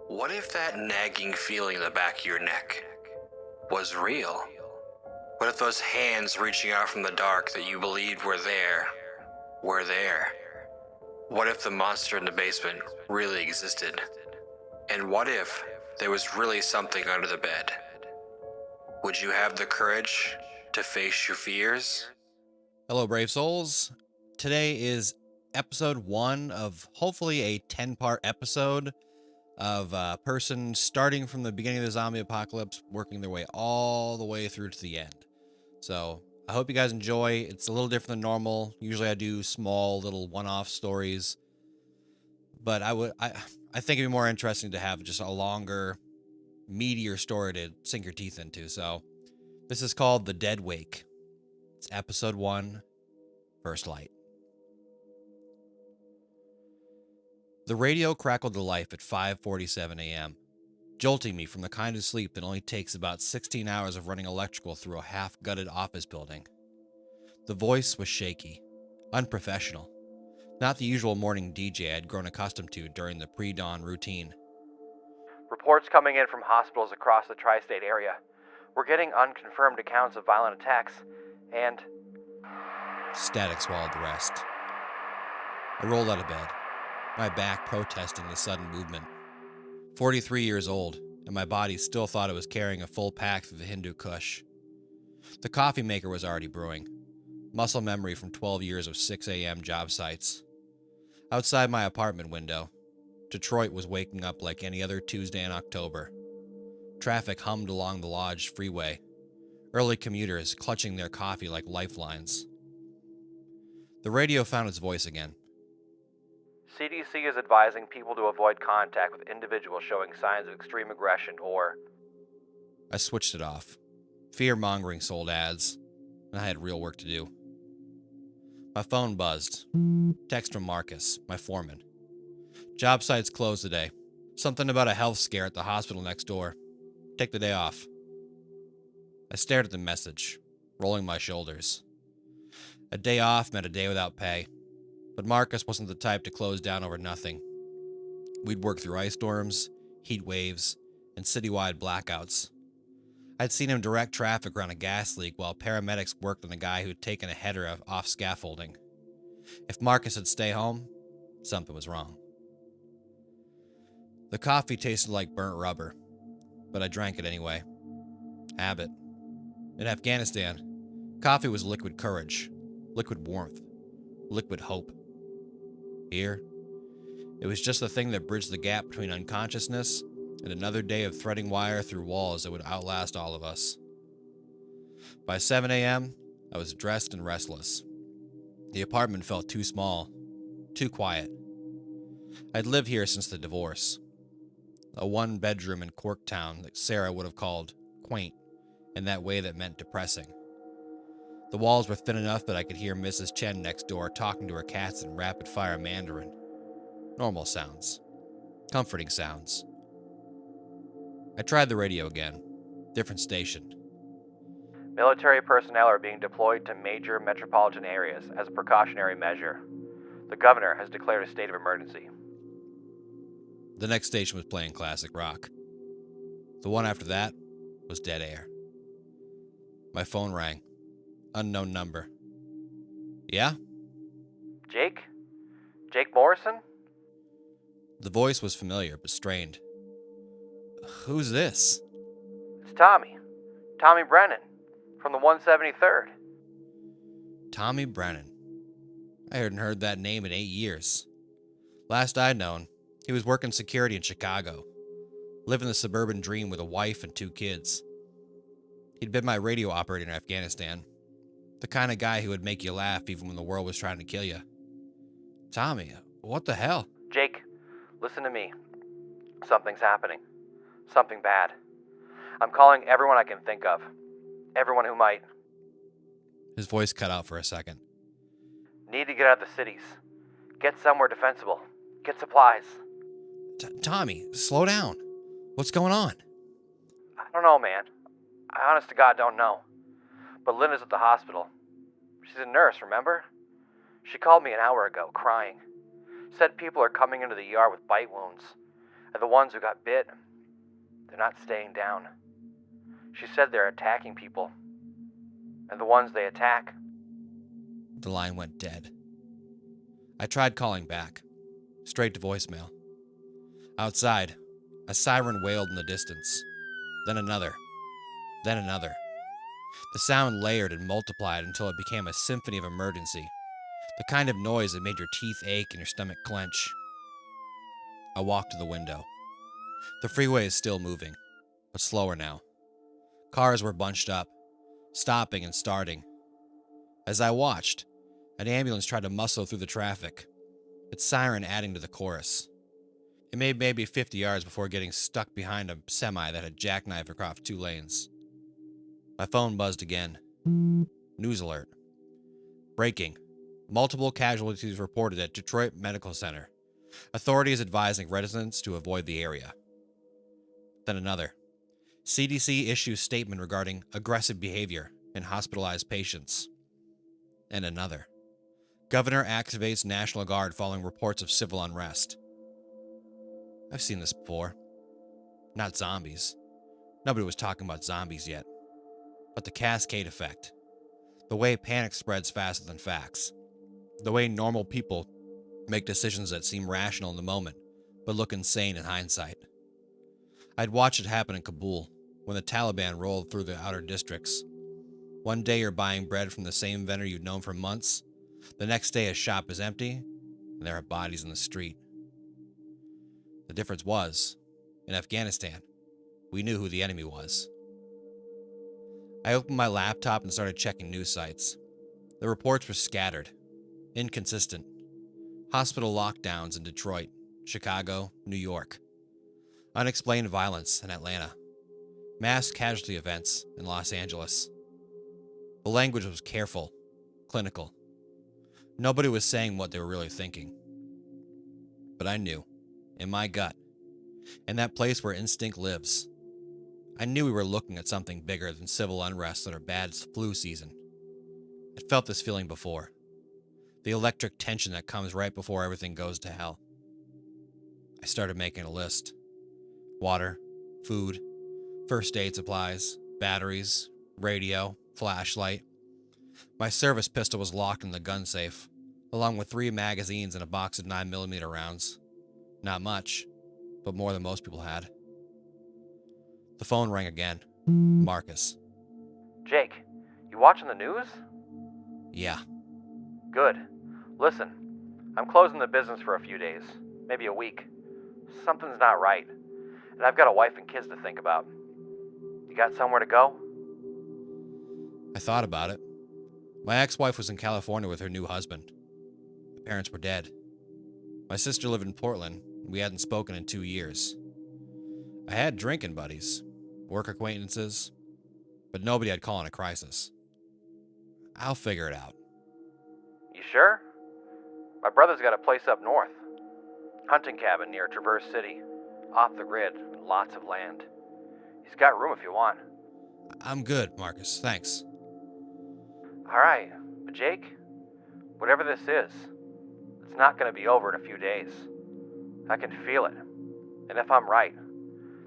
What if that nagging feeling in the back of your neck was real? What if those hands reaching out from the dark that you believed were there were there? What if the monster in the basement really existed? And what if there was really something under the bed? Would you have the courage to face your fears? Hello, brave souls. Today is episode 1 of hopefully a 10-part episode of a person starting from the beginning of the zombie apocalypse, working their way all the way through to the end. So I hope you guys enjoy. It's a little different than normal. Usually I do small little one-off stories, but I think it'd be more interesting to have just a longer, meatier story to sink your teeth into. So this is called The Dead Wake. It's episode 1, First Light. The radio crackled to life at 5:47 a.m., jolting me from the kind of sleep that only takes about 16 hours of running electrical through a half-gutted office building. The voice was shaky, unprofessional, not the usual morning DJ I had grown accustomed to during the pre-dawn routine. Reports coming in from hospitals across the tri-state area. We're getting unconfirmed accounts of violent attacks, and Static swallowed the rest. I rolled out of bed, my back protesting the sudden movement. 43 years old, and my body still thought it was carrying a full pack through the Hindu Kush. The coffee maker was already brewing, muscle memory from 12 years of 6 a.m. job sites. Outside my apartment window, Detroit was waking up like any other Tuesday in October. Traffic hummed along the Lodge freeway, early commuters clutching their coffee like lifelines. The radio found its voice again. CDC is advising people to avoid contact with individuals showing signs of extreme aggression or... I switched it off. Fear-mongering sold ads, and I had real work to do. My phone buzzed. Text from Marcus, my foreman. Job site's closed today. Something about a health scare at the hospital next door. Take the day off. I stared at the message, rolling my shoulders. A day off meant a day without pay, but Marcus wasn't the type to close down over nothing. We'd work through ice storms, heat waves, and citywide blackouts. I'd seen him direct traffic around a gas leak while paramedics worked on a guy who'd taken a header off scaffolding. If Marcus had stayed home, something was wrong. The coffee tasted like burnt rubber, but I drank it anyway. Habit. In Afghanistan, coffee was liquid courage, liquid warmth, liquid hope. Here, it was just the thing that bridged the gap between unconsciousness and another day of threading wire through walls that would outlast all of us. By 7 a.m., I was dressed and restless. The apartment felt too small, too quiet. I'd lived here since the divorce. A one-bedroom in Corktown that Sarah would have called quaint, in that way that meant depressing. The walls were thin enough that I could hear Mrs. Chen next door talking to her cats in rapid-fire Mandarin. Normal sounds. Comforting sounds. I tried the radio again. Different station. Military personnel are being deployed to major metropolitan areas as a precautionary measure. The governor has declared a state of emergency. The next station was playing classic rock. The one after that was dead air. My phone rang. Unknown number. Yeah? Jake? Jake Morrison? The voice was familiar but strained. Who's this? It's Tommy. Tommy Brennan. From the 173rd. Tommy Brennan. I hadn't heard that name in 8 years. Last I'd known, he was working security in Chicago, living the suburban dream with a wife and 2 kids. He'd been my radio operator in Afghanistan, the kind of guy who would make you laugh even when the world was trying to kill you. Tommy, what the hell? Jake, listen to me. Something's happening. Something bad. I'm calling everyone I can think of. Everyone who might. His voice cut out for a second. Need to get out of the cities. Get somewhere defensible. Get supplies. Tommy, slow down. What's going on? I don't know, man. I honest to God don't know. But Linda's at the hospital. She's a nurse, remember? She called me an hour ago, crying. Said people are coming into the ER with bite wounds. And the ones who got bit, they're not staying down. She said they're attacking people. And the ones they attack, The line went dead. I tried calling back, straight to voicemail. Outside, a siren wailed in the distance. Then another. Then another. The sound layered and multiplied until it became a symphony of emergency. The kind of noise that made your teeth ache and your stomach clench. I walked to the window. The freeway is still moving, but slower now. Cars were bunched up, stopping and starting. As I watched, an ambulance tried to muscle through the traffic, its siren adding to the chorus. It made maybe 50 yards before getting stuck behind a semi that had jackknifed across 2 lanes. My phone buzzed again. News alert. Breaking. Multiple casualties reported at Detroit Medical Center. Authorities advising residents to avoid the area. Then another. CDC issues statement regarding aggressive behavior in hospitalized patients. And another. Governor activates National Guard following reports of civil unrest. I've seen this before. Not zombies. Nobody was talking about zombies yet. But the cascade effect. The way panic spreads faster than facts. The way normal people make decisions that seem rational in the moment, but look insane in hindsight. I'd watched it happen in Kabul, when the Taliban rolled through the outer districts. One day you're buying bread from the same vendor you've known for months. The next day a shop is empty, and there are bodies in the street. The difference was, in Afghanistan, we knew who the enemy was. I opened my laptop and started checking news sites. The reports were scattered, inconsistent. Hospital lockdowns in Detroit, Chicago, New York. Unexplained violence in Atlanta. Mass casualty events in Los Angeles. The language was careful, clinical. Nobody was saying what they were really thinking. But I knew, in my gut, in that place where instinct lives, I knew we were looking at something bigger than civil unrest or a bad flu season. I'd felt this feeling before. The electric tension that comes right before everything goes to hell. I started making a list. Water, food, first aid supplies, batteries, radio, flashlight. My service pistol was locked in the gun safe, along with 3 magazines and a box of 9mm rounds. Not much, but more than most people had. The phone rang again. Marcus. Jake, you watching the news? Yeah. Good. Listen, I'm closing the business for a few days, maybe a week. Something's not right, and I've got a wife and kids to think about. You got somewhere to go? I thought about it. My ex-wife was in California with her new husband. My parents were dead. My sister lived in Portland, and we hadn't spoken in 2 years. I had drinking buddies, work acquaintances, but nobody I'd call in a crisis. I'll figure it out. You sure? My brother's got a place up north. Hunting cabin near Traverse City. Off the grid, lots of land. He's got room if you want. I'm good, Marcus, thanks. Alright, but Jake, whatever this is, it's not going to be over in a few days. I can feel it. And if I'm right,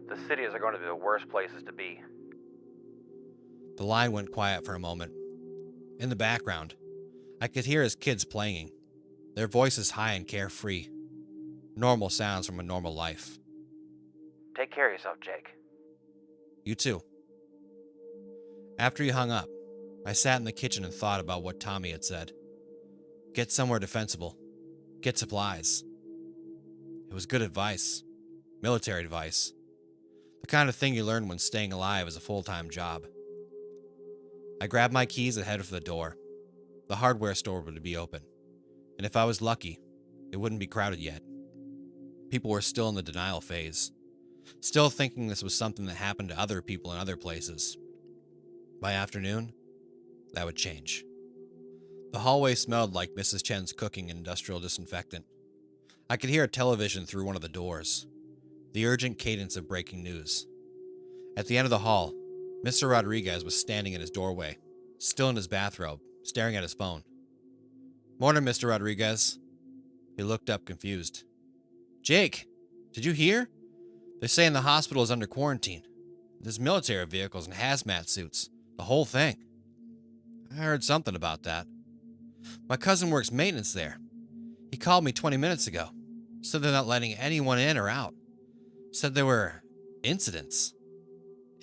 the cities are going to be the worst places to be. The line went quiet for a moment. In the background, I could hear his kids playing, their voices high and carefree. Normal sounds from a normal life. Take care of yourself, Jake. You too. After he hung up, I sat in the kitchen and thought about what Tommy had said. Get somewhere defensible. Get supplies. It was good advice. Military advice. The kind of thing you learn when staying alive is a full-time job. I grabbed my keys and headed for the door. The hardware store would be open. And if I was lucky, it wouldn't be crowded yet. People were still in the denial phase. Still thinking this was something that happened to other people in other places. By afternoon, that would change. The hallway smelled like Mrs. Chen's cooking and industrial disinfectant. I could hear a television through one of the doors. The urgent cadence of breaking news. At the end of the hall, Mr. Rodriguez was standing in his doorway, still in his bathrobe, staring at his phone. Morning, Mr. Rodriguez. He looked up confused. Jake, did you hear? They're saying the hospital is under quarantine. There's military vehicles and hazmat suits. The whole thing. I heard something about that. My cousin works maintenance there. He called me 20 minutes ago. Said they're not letting anyone in or out. Said there were incidents.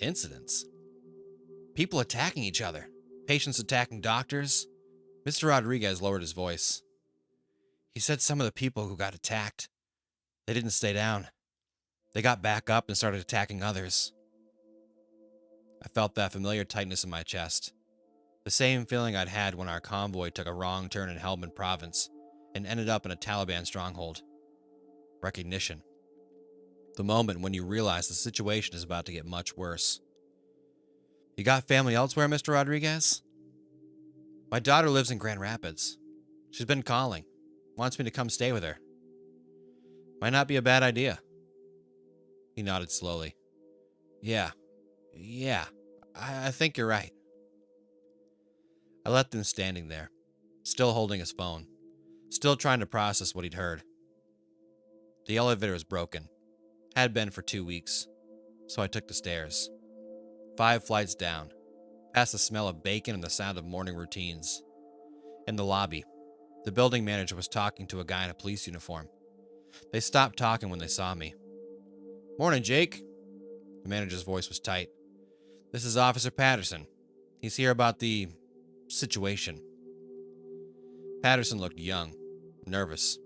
Incidents? People attacking each other. Patients attacking doctors. Mr. Rodriguez lowered his voice. He said some of the people who got attacked, they didn't stay down. They got back up and started attacking others. I felt that familiar tightness in my chest. The same feeling I'd had when our convoy took a wrong turn in Helmand Province and ended up in a Taliban stronghold. Recognition. The moment when you realize the situation is about to get much worse. You got family elsewhere, Mr. Rodriguez? My daughter lives in Grand Rapids. She's been calling. Wants me to come stay with her. Might not be a bad idea. He nodded slowly. Yeah. I think you're right. I left him standing there, still holding his phone, still trying to process what he'd heard. The elevator was broken. Had been for 2 weeks. So I took the stairs. 5 flights down, past the smell of bacon and the sound of morning routines. In the lobby, the building manager was talking to a guy in a police uniform. They stopped talking when they saw me. Morning, Jake. The manager's voice was tight. This is Officer Patterson. He's here about the situation. Patterson looked young, nervous.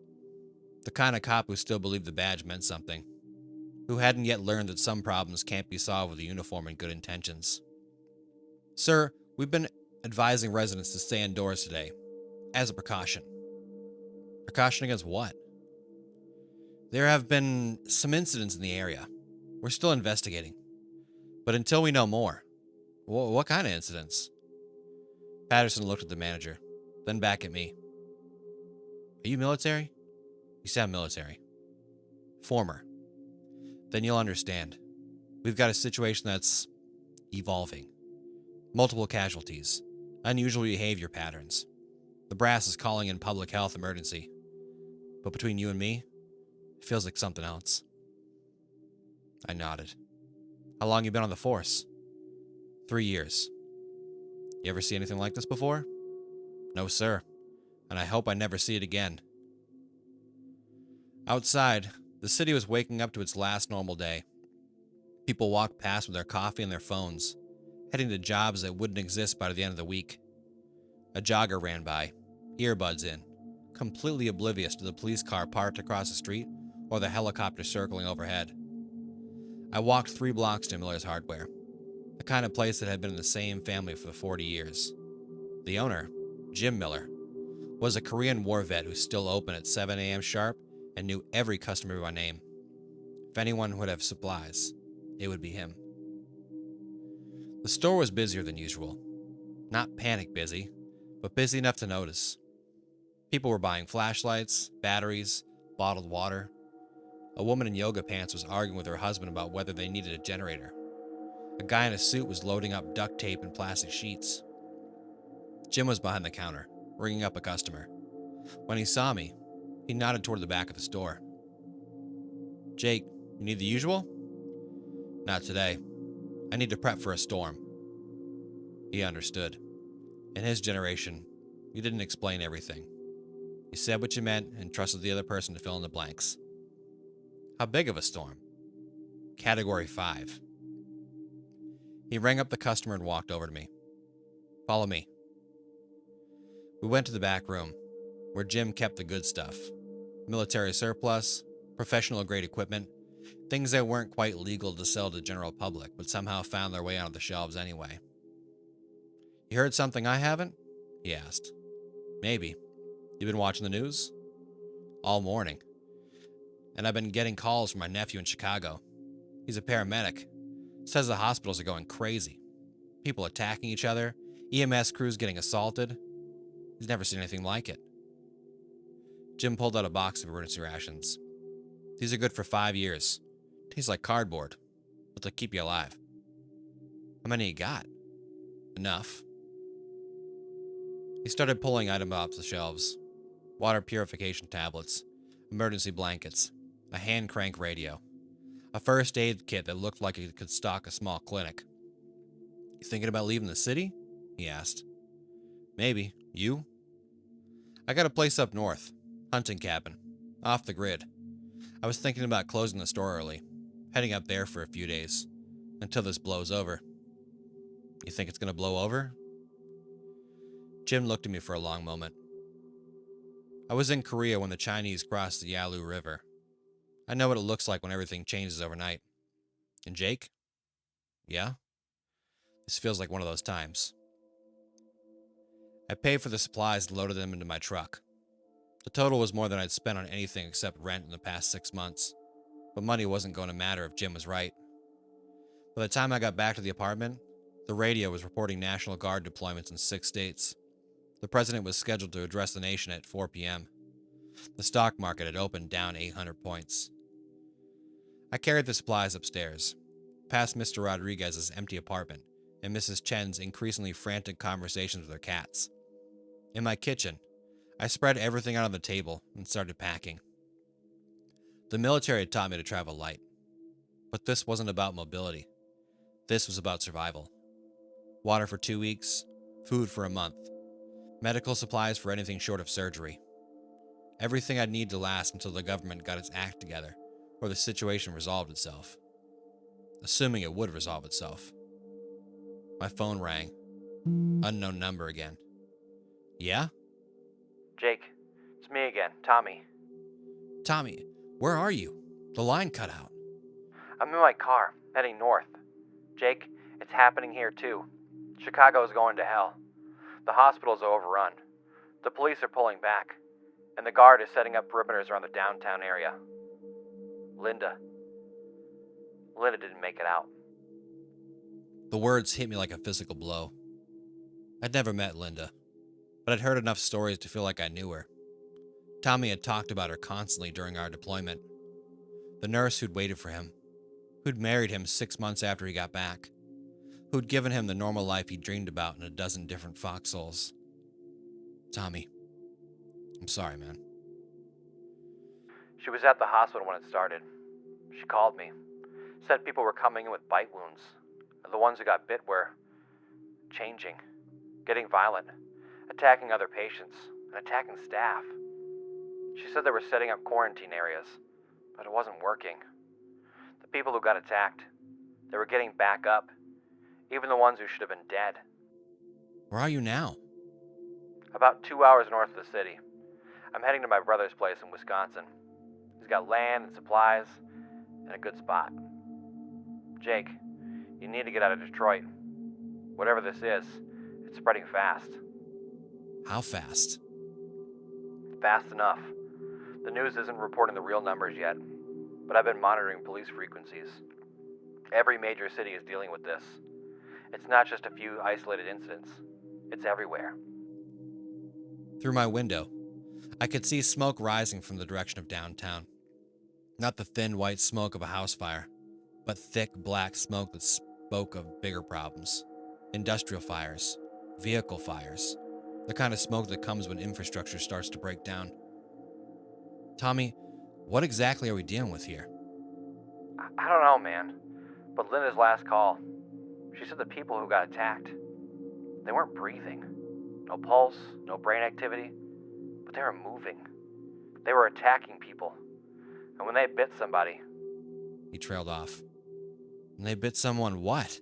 The kind of cop who still believed the badge meant something. Who hadn't yet learned that some problems can't be solved with a uniform and good intentions. Sir, we've been advising residents to stay indoors today, as a precaution. Precaution against what? There have been some incidents in the area. We're still investigating. But until we know more, what kind of incidents? Patterson looked at the manager, then back at me. Are you military? You sound military. Former. Then you'll understand. We've got a situation that's evolving. Multiple casualties. Unusual behavior patterns. The brass is calling in public health emergency. But between you and me, it feels like something else. I nodded. How long you been on the force? 3 years. You ever see anything like this before? No, sir. And I hope I never see it again. Outside, the city was waking up to its last normal day. People walked past with their coffee and their phones, heading to jobs that wouldn't exist by the end of the week. A jogger ran by, earbuds in, completely oblivious to the police car parked across the street or the helicopter circling overhead. I walked 3 blocks to Miller's Hardware, the kind of place that had been in the same family for 40 years. The owner, Jim Miller, was a Korean war vet who still opened at 7 a.m. sharp and knew every customer by name. If anyone would have supplies, it would be him. The store was busier than usual. Not panic busy, but busy enough to notice. People were buying flashlights, batteries, bottled water. A woman in yoga pants was arguing with her husband about whether they needed a generator. A guy in a suit was loading up duct tape and plastic sheets. Jim was behind the counter, ringing up a customer. When he saw me, he nodded toward the back of the store. Jake, you need the usual? Not today. I need to prep for a storm. He understood. In his generation, you didn't explain everything. You said what you meant and trusted the other person to fill in the blanks. How big of a storm? Category 5. He rang up the customer and walked over to me. Follow me. We went to the back room, where Jim kept the good stuff. Military surplus, professional-grade equipment, things that weren't quite legal to sell to the general public, but somehow found their way onto the shelves anyway. You heard something I haven't? He asked. Maybe. You been watching the news? All morning. And I've been getting calls from my nephew in Chicago. He's a paramedic. Says the hospitals are going crazy. People attacking each other, EMS crews getting assaulted. He's never seen anything like it. Jim pulled out a box of emergency rations. These are good for 5 years. Tastes like cardboard, but they'll keep you alive. How many you got? Enough. He started pulling items off the shelves. Water purification tablets, emergency blankets, a hand crank radio, a A first aid kit that looked like it could stock a small clinic. You thinking about leaving the city? He asked. Maybe. You? I got a place up north. Hunting cabin. Off the grid. I was thinking about closing the store early. Heading up there for a few days. Until this blows over. You think it's gonna blow over? Jim looked at me for a long moment. I was in Korea when the Chinese crossed the Yalu River. I know what it looks like when everything changes overnight. And Jake? Yeah? This feels like one of those times. I paid for the supplies and loaded them into my truck. The total was more than I'd spent on anything except rent in the past 6 months. But money wasn't going to matter if Jim was right. By the time I got back to the apartment, the radio was reporting National Guard deployments in 6 states. The president was scheduled to address the nation at 4 p.m. The stock market had opened down 800 points. I carried the supplies upstairs, past Mr. Rodriguez's empty apartment and Mrs. Chen's increasingly frantic conversations with her cats. In my kitchen, I spread everything out on the table and started packing. The military had taught me to travel light, but this wasn't about mobility. This was about survival. Water for 2 weeks, food for a month, medical supplies for anything short of surgery. Everything I'd need to last until the government got its act together or the situation resolved itself. Assuming it would resolve itself. My phone rang. Unknown number again. Yeah? Jake, it's me again, Tommy. Tommy, where are you? The line cut out. I'm in my car, heading north. Jake, it's happening here too. Chicago's going to hell. The hospitals are overrun. The police are pulling back. And the guard is setting up perimeters around the downtown area. Linda didn't make it out. The words hit me like a physical blow. I'd never met Linda, but I'd heard enough stories to feel like I knew her. Tommy had talked about her constantly during our deployment. The nurse who'd waited for him, who'd married him 6 months after he got back, who'd given him the normal life he dreamed about in a dozen different foxholes. Tommy, I'm sorry, man. She was at the hospital when it started. She called me. Said people were coming in with bite wounds. The ones who got bit were changing, getting violent, attacking other patients, and attacking staff. She said they were setting up quarantine areas, but it wasn't working. The people who got attacked, they were getting back up, even the ones who should have been dead. Where are you now? About 2 hours north of the city. I'm heading to my brother's place in Wisconsin. He's got land and supplies and a good spot. Jake, you need to get out of Detroit. Whatever this is, it's spreading fast. How fast? Fast enough. The news isn't reporting the real numbers yet, but I've been monitoring police frequencies. Every major city is dealing with this. It's not just a few isolated incidents. It's everywhere. Through my window, I could see smoke rising from the direction of downtown. Not the thin white smoke of a house fire, but thick black smoke that spoke of bigger problems. Industrial fires, vehicle fires, the kind of smoke that comes when infrastructure starts to break down. Tommy, what exactly are we dealing with here? I don't know, man. But Linda's last call, she said the people who got attacked, they weren't breathing. No pulse, no brain activity, but they were moving. They were attacking people. And when they bit somebody... He trailed off. And they bit someone what?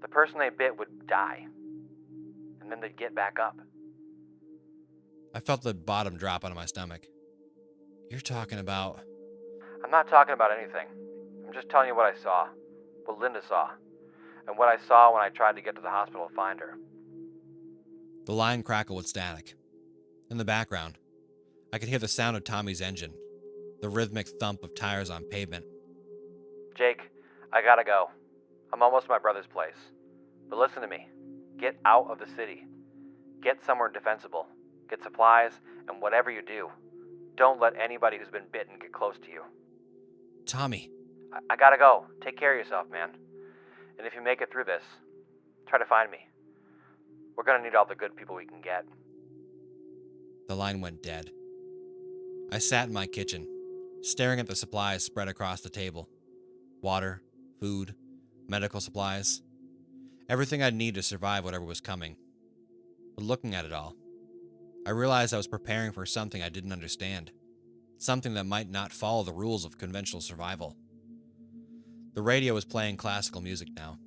The person they bit would die. And then they'd get back up. I felt the bottom drop out of my stomach. You're talking about... I'm not talking about anything. I'm just telling you what I saw. What Linda saw. And what I saw when I tried to get to the hospital to find her. The line crackled with static. In the background, I could hear the sound of Tommy's engine, the rhythmic thump of tires on pavement. Jake, I gotta go. I'm almost to my brother's place. But listen to me. Get out of the city. Get somewhere defensible. Get supplies, and whatever you do, don't let anybody who's been bitten get close to you. Tommy. I gotta go. Take care of yourself, man. And if you make it through this, try to find me. We're gonna need all the good people we can get. The line went dead. I sat in my kitchen, staring at the supplies spread across the table, Water, food, medical supplies. Everything I'd need to survive whatever was coming. But looking at it all, I realized I was preparing for something I didn't understand. Something that might not follow the rules of conventional survival. The radio was playing classical music now.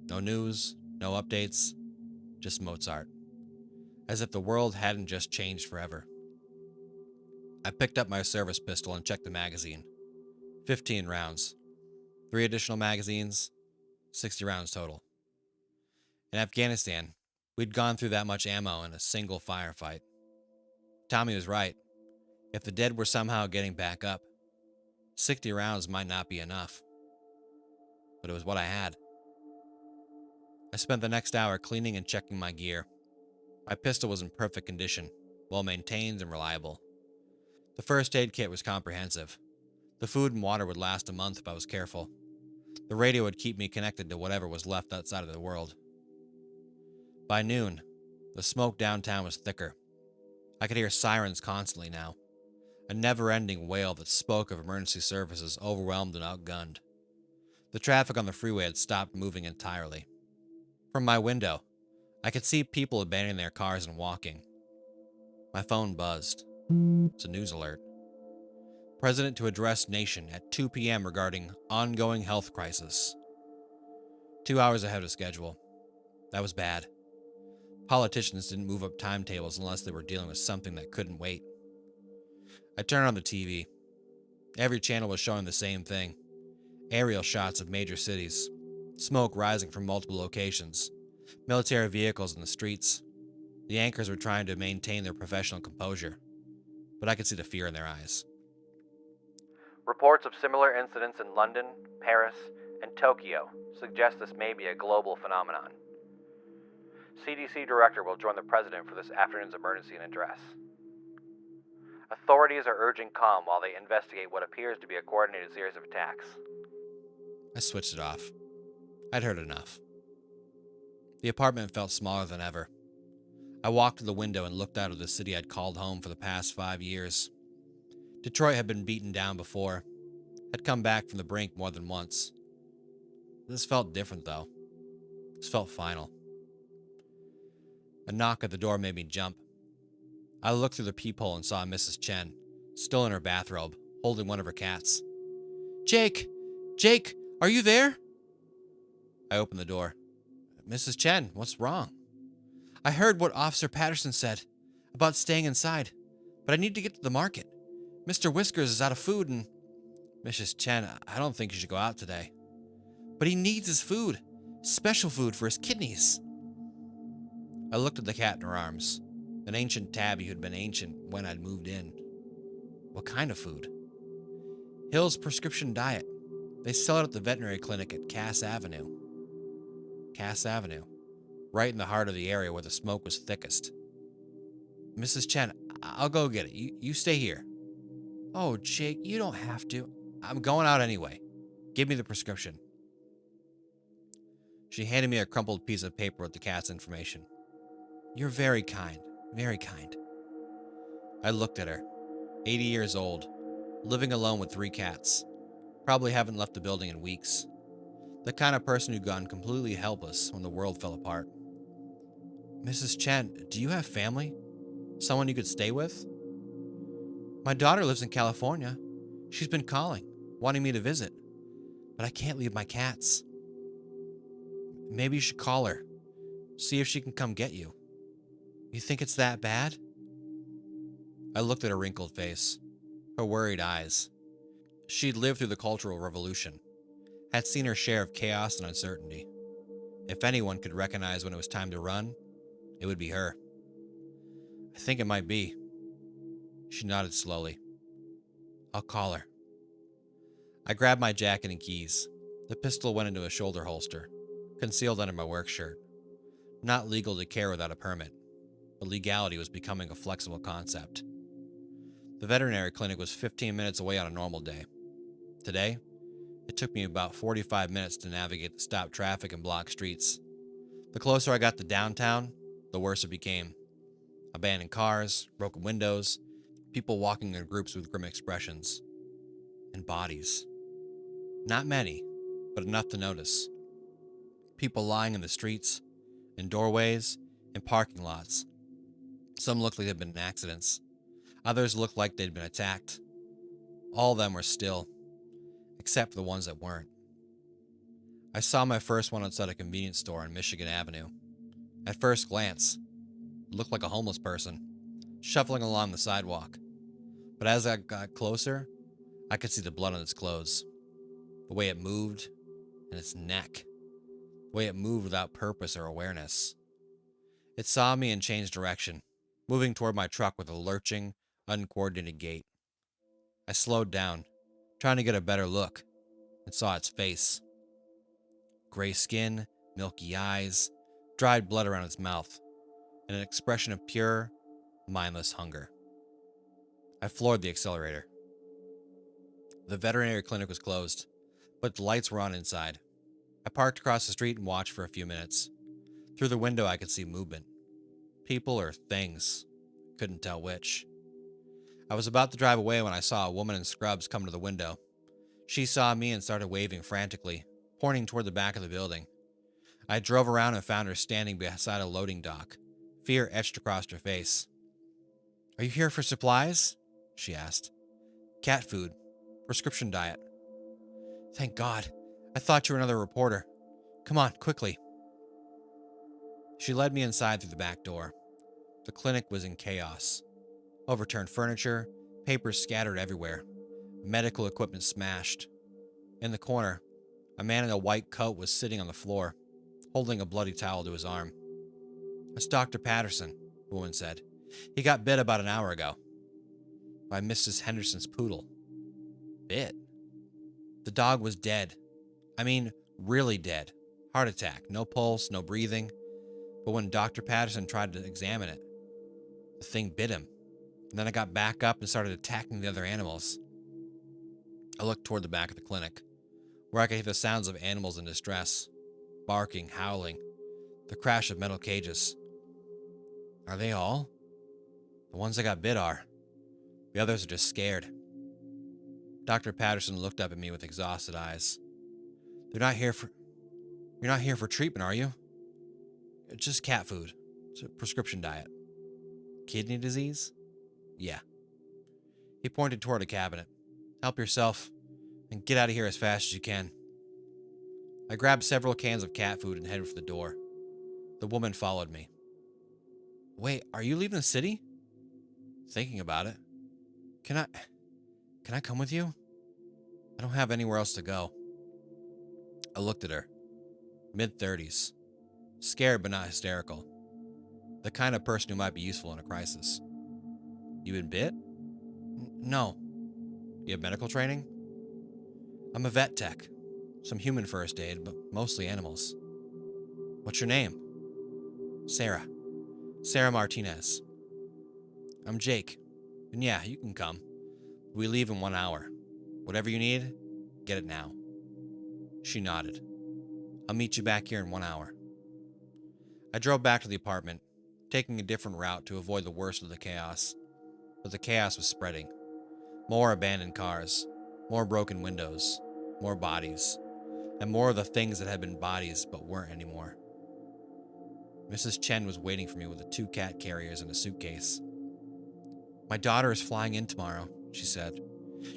No news, no updates, just Mozart. As if the world hadn't just changed forever. I picked up my service pistol and checked the magazine. 15 rounds. 3 additional magazines, 60 rounds total. In Afghanistan, we'd gone through that much ammo in a single firefight. Tommy was right. If the dead were somehow getting back up, 60 rounds might not be enough. But it was what I had. I spent the next hour cleaning and checking my gear. My pistol was in perfect condition, well maintained and reliable. The first aid kit was comprehensive. The food and water would last a month if I was careful. The radio would keep me connected to whatever was left outside of the world. By noon, the smoke downtown was thicker. I could hear sirens constantly now, a never-ending wail that spoke of emergency services overwhelmed and outgunned. The traffic on the freeway had stopped moving entirely. From my window, I could see people abandoning their cars and walking. My phone buzzed. It's a news alert. President to address nation at 2 p.m. regarding ongoing health crisis. 2 hours ahead of schedule. That was bad. Politicians didn't move up timetables unless they were dealing with something that couldn't wait. I turned on the TV. Every channel was showing the same thing. Aerial shots of major cities. Smoke rising from multiple locations. Military vehicles in the streets. The anchors were trying to maintain their professional composure, but I could see the fear in their eyes. Reports of similar incidents in London, Paris, and Tokyo suggest this may be a global phenomenon. CDC director will join the president for this afternoon's emergency address. Authorities are urging calm while they investigate what appears to be a coordinated series of attacks. I switched it off. I'd heard enough. The apartment felt smaller than ever. I walked to the window and looked out of the city I'd called home for the past 5 years. Detroit had been beaten down before, had come back from the brink more than once. This felt different, though. This felt final. A knock at the door made me jump. I looked through the peephole and saw Mrs. Chen, still in her bathrobe, holding one of her cats. Jake! Jake! Are you there? I opened the door. Mrs. Chen, what's wrong? I heard what Officer Patterson said about staying inside, but I need to get to the market. Mr. Whiskers is out of food and... Mrs. Chen, I don't think you should go out today. But he needs his food. Special food for his kidneys. I looked at the cat in her arms. An ancient tabby who'd been ancient when I'd moved in. What kind of food? Hill's prescription diet. They sell it at the veterinary clinic at Cass Avenue. Cass Avenue. Right in the heart of the area where the smoke was thickest. Mrs. Chen, I'll go get it. You stay here. Oh, Jake, you don't have to. I'm going out anyway. Give me the prescription. She handed me a crumpled piece of paper with the cat's information. You're very kind. Very kind. I looked at her. 80 years old. Living alone with 3 cats. Probably haven't left the building in weeks. The kind of person who'd gone completely helpless when the world fell apart. Mrs. Chen, do you have family? Someone you could stay with? My daughter lives in California. She's been calling, wanting me to visit. But I can't leave my cats. Maybe you should call her. See if she can come get you. You think it's that bad? I looked at her wrinkled face, her worried eyes. She'd lived through the Cultural Revolution, had seen her share of chaos and uncertainty. If anyone could recognize when it was time to run, it would be her. I think it might be. She nodded slowly. I'll call her. I grabbed my jacket and keys. The pistol went into a shoulder holster, concealed under my work shirt. Not legal to carry without a permit, but legality was becoming a flexible concept. The veterinary clinic was 15 minutes away on a normal day. Today, it took me about 45 minutes to navigate the stopped traffic and blocked streets. The closer I got to downtown, the worse it became. Abandoned cars, broken windows, people walking in groups with grim expressions. And bodies. Not many, but enough to notice. People lying in the streets, in doorways, in parking lots. Some looked like they'd been in accidents. Others looked like they'd been attacked. All of them were still, except for the ones that weren't. I saw my first one outside a convenience store on Michigan Avenue. At first glance, it looked like a homeless person, shuffling along the sidewalk. But as I got closer, I could see the blood on its clothes, the way it moved, and its neck, the way it moved without purpose or awareness. It saw me and changed direction, moving toward my truck with a lurching, uncoordinated gait. I slowed down, trying to get a better look, and saw its face. Gray skin, milky eyes, dried blood around its mouth, and an expression of pure, mindless hunger. I floored the accelerator. The veterinary clinic was closed, but the lights were on inside. I parked across the street and watched for a few minutes. Through the window, I could see movement. People or things. Couldn't tell which. I was about to drive away when I saw a woman in scrubs come to the window. She saw me and started waving frantically, pointing toward the back of the building. I drove around and found her standing beside a loading dock, fear etched across her face. "Are you here for supplies?" she asked. "Cat food. Prescription diet." "Thank God. I thought you were another reporter. Come on, quickly." She led me inside through the back door. The clinic was in chaos. Overturned furniture, papers scattered everywhere, medical equipment smashed. In the corner, a man in a white coat was sitting on the floor, holding a bloody towel to his arm. "That's Dr. Patterson," the woman said. "He got bit about an hour ago. By Mrs. Henderson's poodle." Bit? The dog was dead. I mean, really dead. Heart attack, no pulse, no breathing. But when Dr. Patterson tried to examine it, the thing bit him. And then it got back up and started attacking the other animals. I looked toward the back of the clinic, where I could hear the sounds of animals in distress, barking, howling, the crash of metal cages. Are they all? The ones that got bit are. The others are just scared. Dr. Patterson looked up at me with exhausted eyes. You're not here for treatment, are you?" "It's just cat food. It's a prescription diet." "Kidney disease?" "Yeah." He pointed toward a cabinet. "Help yourself and get out of here as fast as you can." I grabbed several cans of cat food and headed for the door. The woman followed me. "Wait, are you leaving the city?" "Thinking about it." Can I come with you? I don't have anywhere else to go." I looked at her. Mid-30s. Scared but not hysterical. The kind of person who might be useful in a crisis. "You been bit?" No." "You have medical training?" "I'm a vet tech. Some human first aid, but mostly animals." "What's your name?" "Sarah. Sarah Martinez." "I'm Jake. And yeah, you can come. We leave in 1 hour. Whatever you need, get it now." She nodded. "I'll meet you back here in 1 hour." I drove back to the apartment, taking a different route to avoid the worst of the chaos. But the chaos was spreading. More abandoned cars, more broken windows, more bodies, and more of the things that had been bodies but weren't anymore. Mrs. Chen was waiting for me with the 2 cat carriers and a suitcase. "My daughter is flying in tomorrow," she said.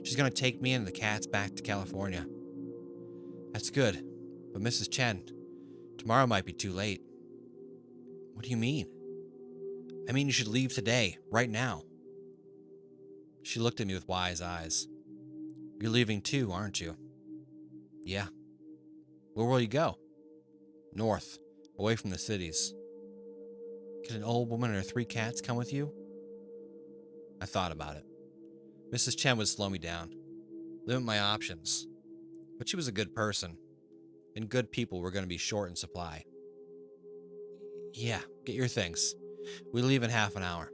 "She's going to take me and the cats back to California." "That's good, but Mrs. Chen, tomorrow might be too late." "What do you mean?" "I mean you should leave today, right now." She looked at me with wise eyes. "You're leaving too, aren't you?" "Yeah." "Where will you go?" "North, away from the cities." "Can an old woman and her 3 cats come with you?" I thought about it. Mrs. Chen would slow me down, limit my options. But she was a good person, and good people were going to be short in supply. "Yeah, get your things. We leave in half an hour."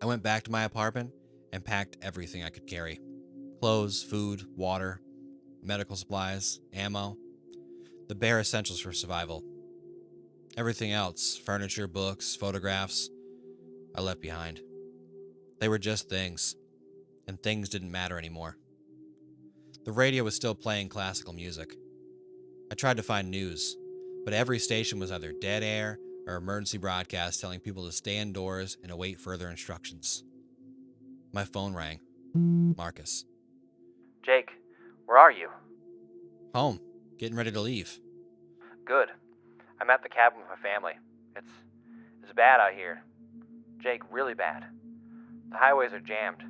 I went back to my apartment and packed everything I could carry. Clothes, food, water, medical supplies, ammo, the bare essentials for survival. Everything else, furniture, books, photographs, I left behind. They were just things, and things didn't matter anymore. The radio was still playing classical music. I tried to find news, but every station was either dead air or emergency broadcast telling people to stay indoors and await further instructions. My phone rang. Marcus. Jake, where are you? Home. Getting ready to leave. Good. I'm at the cabin with my family. It's bad out here. Jake, really bad. The highways are jammed,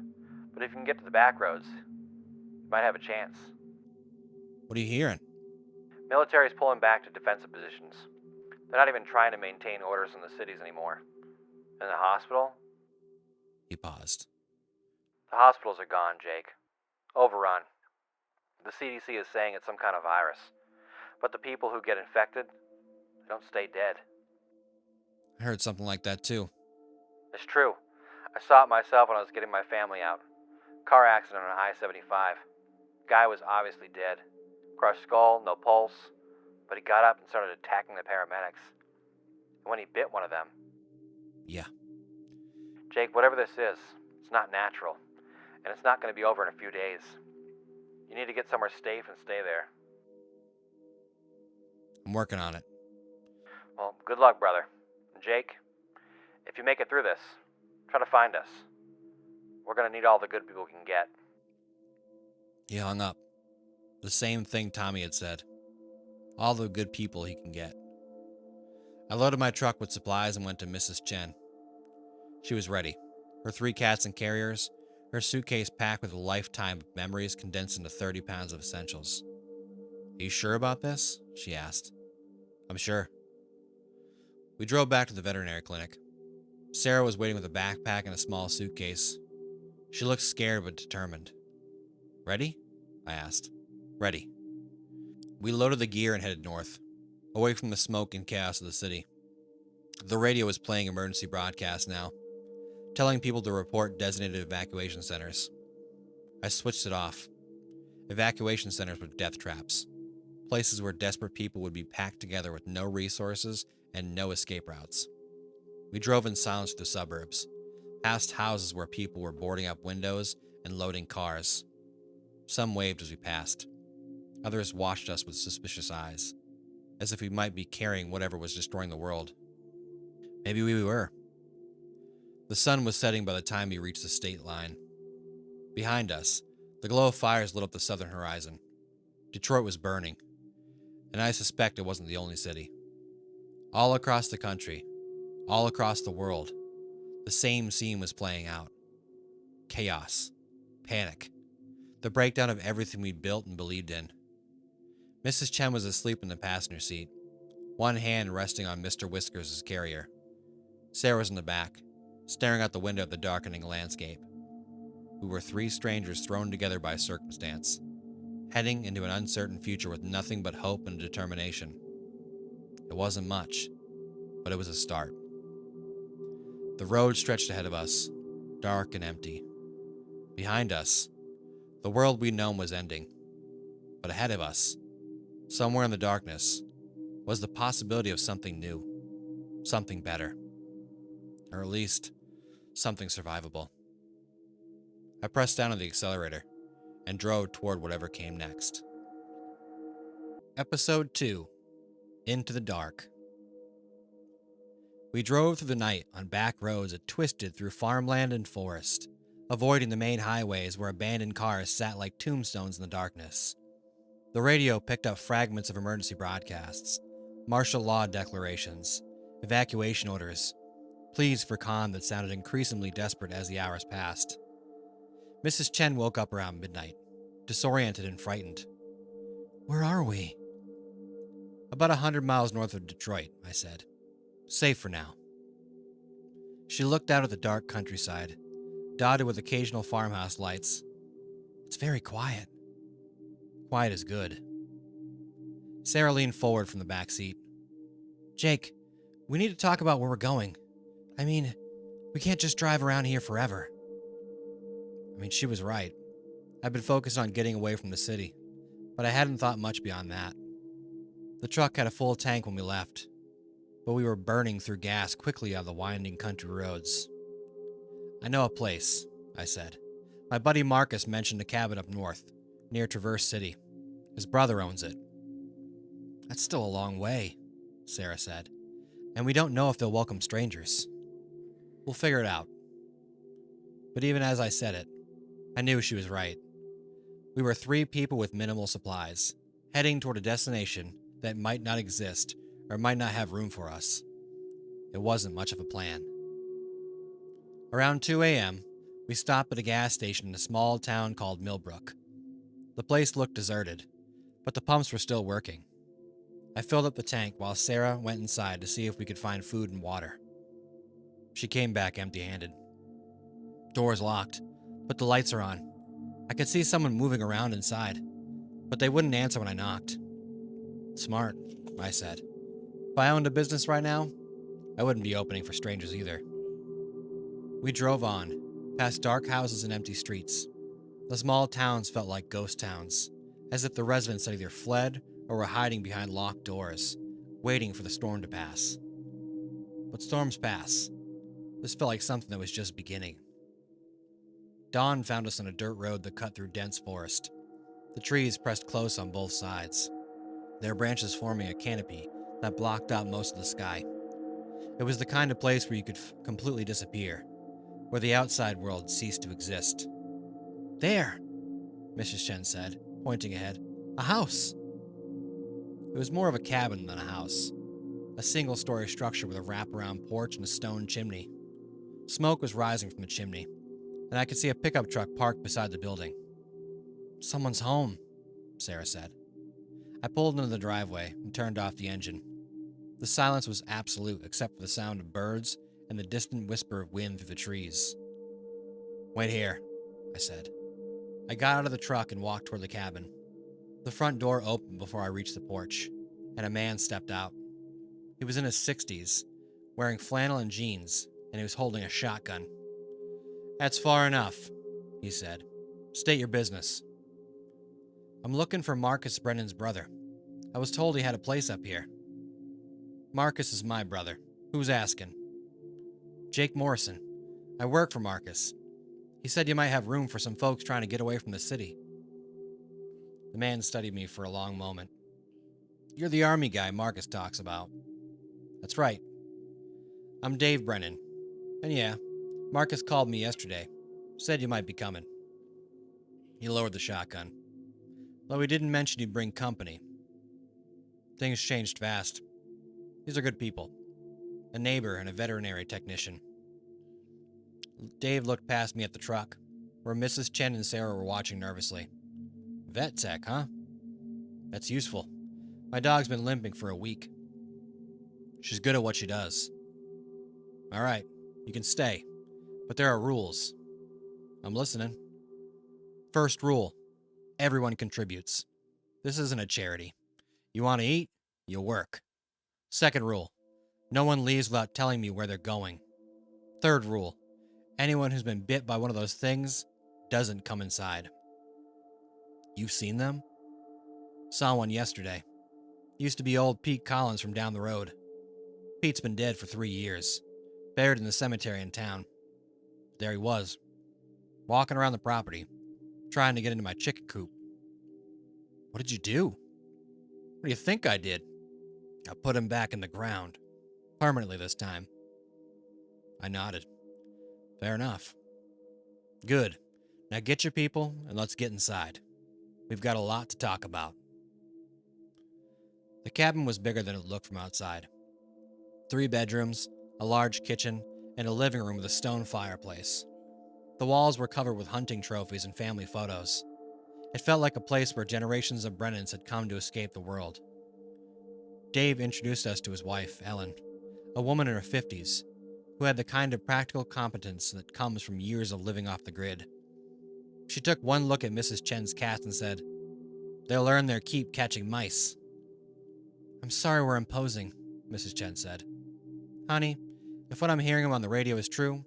but if you can get to the back roads, you might have a chance. What are you hearing? Military's pulling back to defensive positions. They're not even trying to maintain orders in the cities anymore. And the hospital? He paused. The hospitals are gone, Jake. Overrun. The CDC is saying it's some kind of virus. But the people who get infected, they don't stay dead. I heard something like that too. It's true. I saw it myself when I was getting my family out. Car accident on I-75. Guy was obviously dead. Crushed skull, no pulse. But he got up and started attacking the paramedics. And when he bit one of them... Yeah. Jake, whatever this is, it's not natural. And it's not going to be over in a few days. You need to get somewhere safe and stay there. I'm working on it. Well, good luck, brother. And Jake, if you make it through this, try to find us. We're going to need all the good people we can get. He hung up. The same thing Tommy had said. All the good people he can get. I loaded my truck with supplies and went to Mrs. Chen. She was ready. Her 3 cats and carriers, her suitcase packed with a lifetime of memories condensed into 30 pounds of essentials. Are you sure about this? She asked. I'm sure. We drove back to the veterinary clinic. Sarah was waiting with a backpack and a small suitcase. She looked scared but determined. Ready? I asked. Ready. We loaded the gear and headed north, away from the smoke and chaos of the city. The radio was playing emergency broadcasts now, telling people to report designated evacuation centers. I switched it off. Evacuation centers were death traps, places where desperate people would be packed together with no resources and no escape routes. We drove in silence through the suburbs, past houses where people were boarding up windows and loading cars. Some waved as we passed. Others watched us with suspicious eyes, as if we might be carrying whatever was destroying the world. Maybe we were. The sun was setting by the time we reached the state line. Behind us, the glow of fires lit up the southern horizon. Detroit was burning, and I suspect it wasn't the only city. All across the country, all across the world, the same scene was playing out. Chaos, panic, the breakdown of everything we'd built and believed in. Mrs. Chen was asleep in the passenger seat, one hand resting on Mr. Whiskers' carrier. Sarah was in the back, staring out the window at the darkening landscape. We were 3 strangers thrown together by circumstance, heading into an uncertain future with nothing but hope and determination. It wasn't much, but it was a start. The road stretched ahead of us, dark and empty. Behind us, the world we'd known was ending. But ahead of us, somewhere in the darkness, was the possibility of something new, something better, or at least something survivable. I pressed down on the accelerator and drove toward whatever came next. Episode 2: Into the Dark. We drove through the night on back roads that twisted through farmland and forest, avoiding the main highways where abandoned cars sat like tombstones in the darkness. The radio picked up fragments of emergency broadcasts, martial law declarations, evacuation orders, pleas for calm that sounded increasingly desperate as the hours passed. Mrs. Chen woke up around midnight, disoriented and frightened. Where are we? About 100 miles north of Detroit, I said. Safe for now. She looked out at the dark countryside, dotted with occasional farmhouse lights. It's very quiet. Quiet is good. Sarah leaned forward from the back seat. Jake, we need to talk about where we're going. I mean, we can't just drive around here forever. She was right. I'd been focused on getting away from the city, but I hadn't thought much beyond that. The truck had a full tank when we left, but we were burning through gas quickly on the winding country roads. I know a place, I said. My buddy Marcus mentioned a cabin up north. near Traverse City. His brother owns it. That's still a long way, Sarah said. And we don't know if they'll welcome strangers. We'll figure it out. But even as I said it, I knew she was right. We were 3 people with minimal supplies, heading toward a destination that might not exist or might not have room for us. It wasn't much of a plan. Around 2 a.m., we stopped at a gas station in a small town called Millbrook. The place looked deserted, but the pumps were still working. I filled up the tank while Sarah went inside to see if we could find food and water. She came back empty-handed. Door's locked, but the lights are on. I could see someone moving around inside, but they wouldn't answer when I knocked. Smart, I said. If I owned a business right now, I wouldn't be opening for strangers either. We drove on, past dark houses and empty streets. The small towns felt like ghost towns, as if the residents had either fled or were hiding behind locked doors, waiting for the storm to pass. But storms pass. This felt like something that was just beginning. Dawn found us on a dirt road that cut through dense forest. The trees pressed close on both sides, their branches forming a canopy that blocked out most of the sky. It was the kind of place where you could completely disappear, where the outside world ceased to exist. There, Mrs. Chen said, pointing ahead. A house. It was more of a cabin than a house. A single-story structure with a wraparound porch and a stone chimney. Smoke was rising from the chimney, and I could see a pickup truck parked beside the building. Someone's home, Sarah said. I pulled into the driveway and turned off the engine. The silence was absolute except for the sound of birds and the distant whisper of wind through the trees. Wait here, I said. I got out of the truck and walked toward the cabin. The front door opened before I reached the porch, and a man stepped out. He was in his 60s, wearing flannel and jeans, and he was holding a shotgun. That's far enough, he said. State your business. I'm looking for Marcus Brennan's brother. I was told he had a place up here. Marcus is my brother. Who's asking? Jake Morrison. I work for Marcus. He said you might have room for some folks trying to get away from the city. The man studied me for a long moment. You're the army guy Marcus talks about. That's right. I'm Dave Brennan. And yeah, Marcus called me yesterday. Said you might be coming. He lowered the shotgun. Though he didn't mention he'd bring company. Things changed fast. These are good people. A neighbor and a veterinary technician. Dave looked past me at the truck, where Mrs. Chen and Sarah were watching nervously. Vet tech, huh? That's useful. My dog's been limping for a week. She's good at what she does. All right, you can stay, but there are rules. I'm listening. First rule, everyone contributes. This isn't a charity. You want to eat? You work. Second rule, no one leaves without telling me where they're going. Third rule, anyone who's been bit by one of those things doesn't come inside. You've seen them? Saw one yesterday. Used to be old Pete Collins from down the road. Pete's been dead for 3 years, buried in the cemetery in town. There he was, walking around the property, trying to get into my chicken coop. What did you do? What do you think I did? I put him back in the ground, permanently this time. I nodded. Fair enough. Good. Now get your people and let's get inside. We've got a lot to talk about. The cabin was bigger than it looked from outside. 3 bedrooms, a large kitchen, and a living room with a stone fireplace. The walls were covered with hunting trophies and family photos. It felt like a place where generations of Brennans had come to escape the world. Dave introduced us to his wife, Ellen, a woman in her 50s, who had the kind of practical competence that comes from years of living off the grid. She took one look at Mrs. Chen's cats and said, "They'll earn their keep catching mice." I'm sorry we're imposing, Mrs. Chen said. Honey, if what I'm hearing on the radio is true,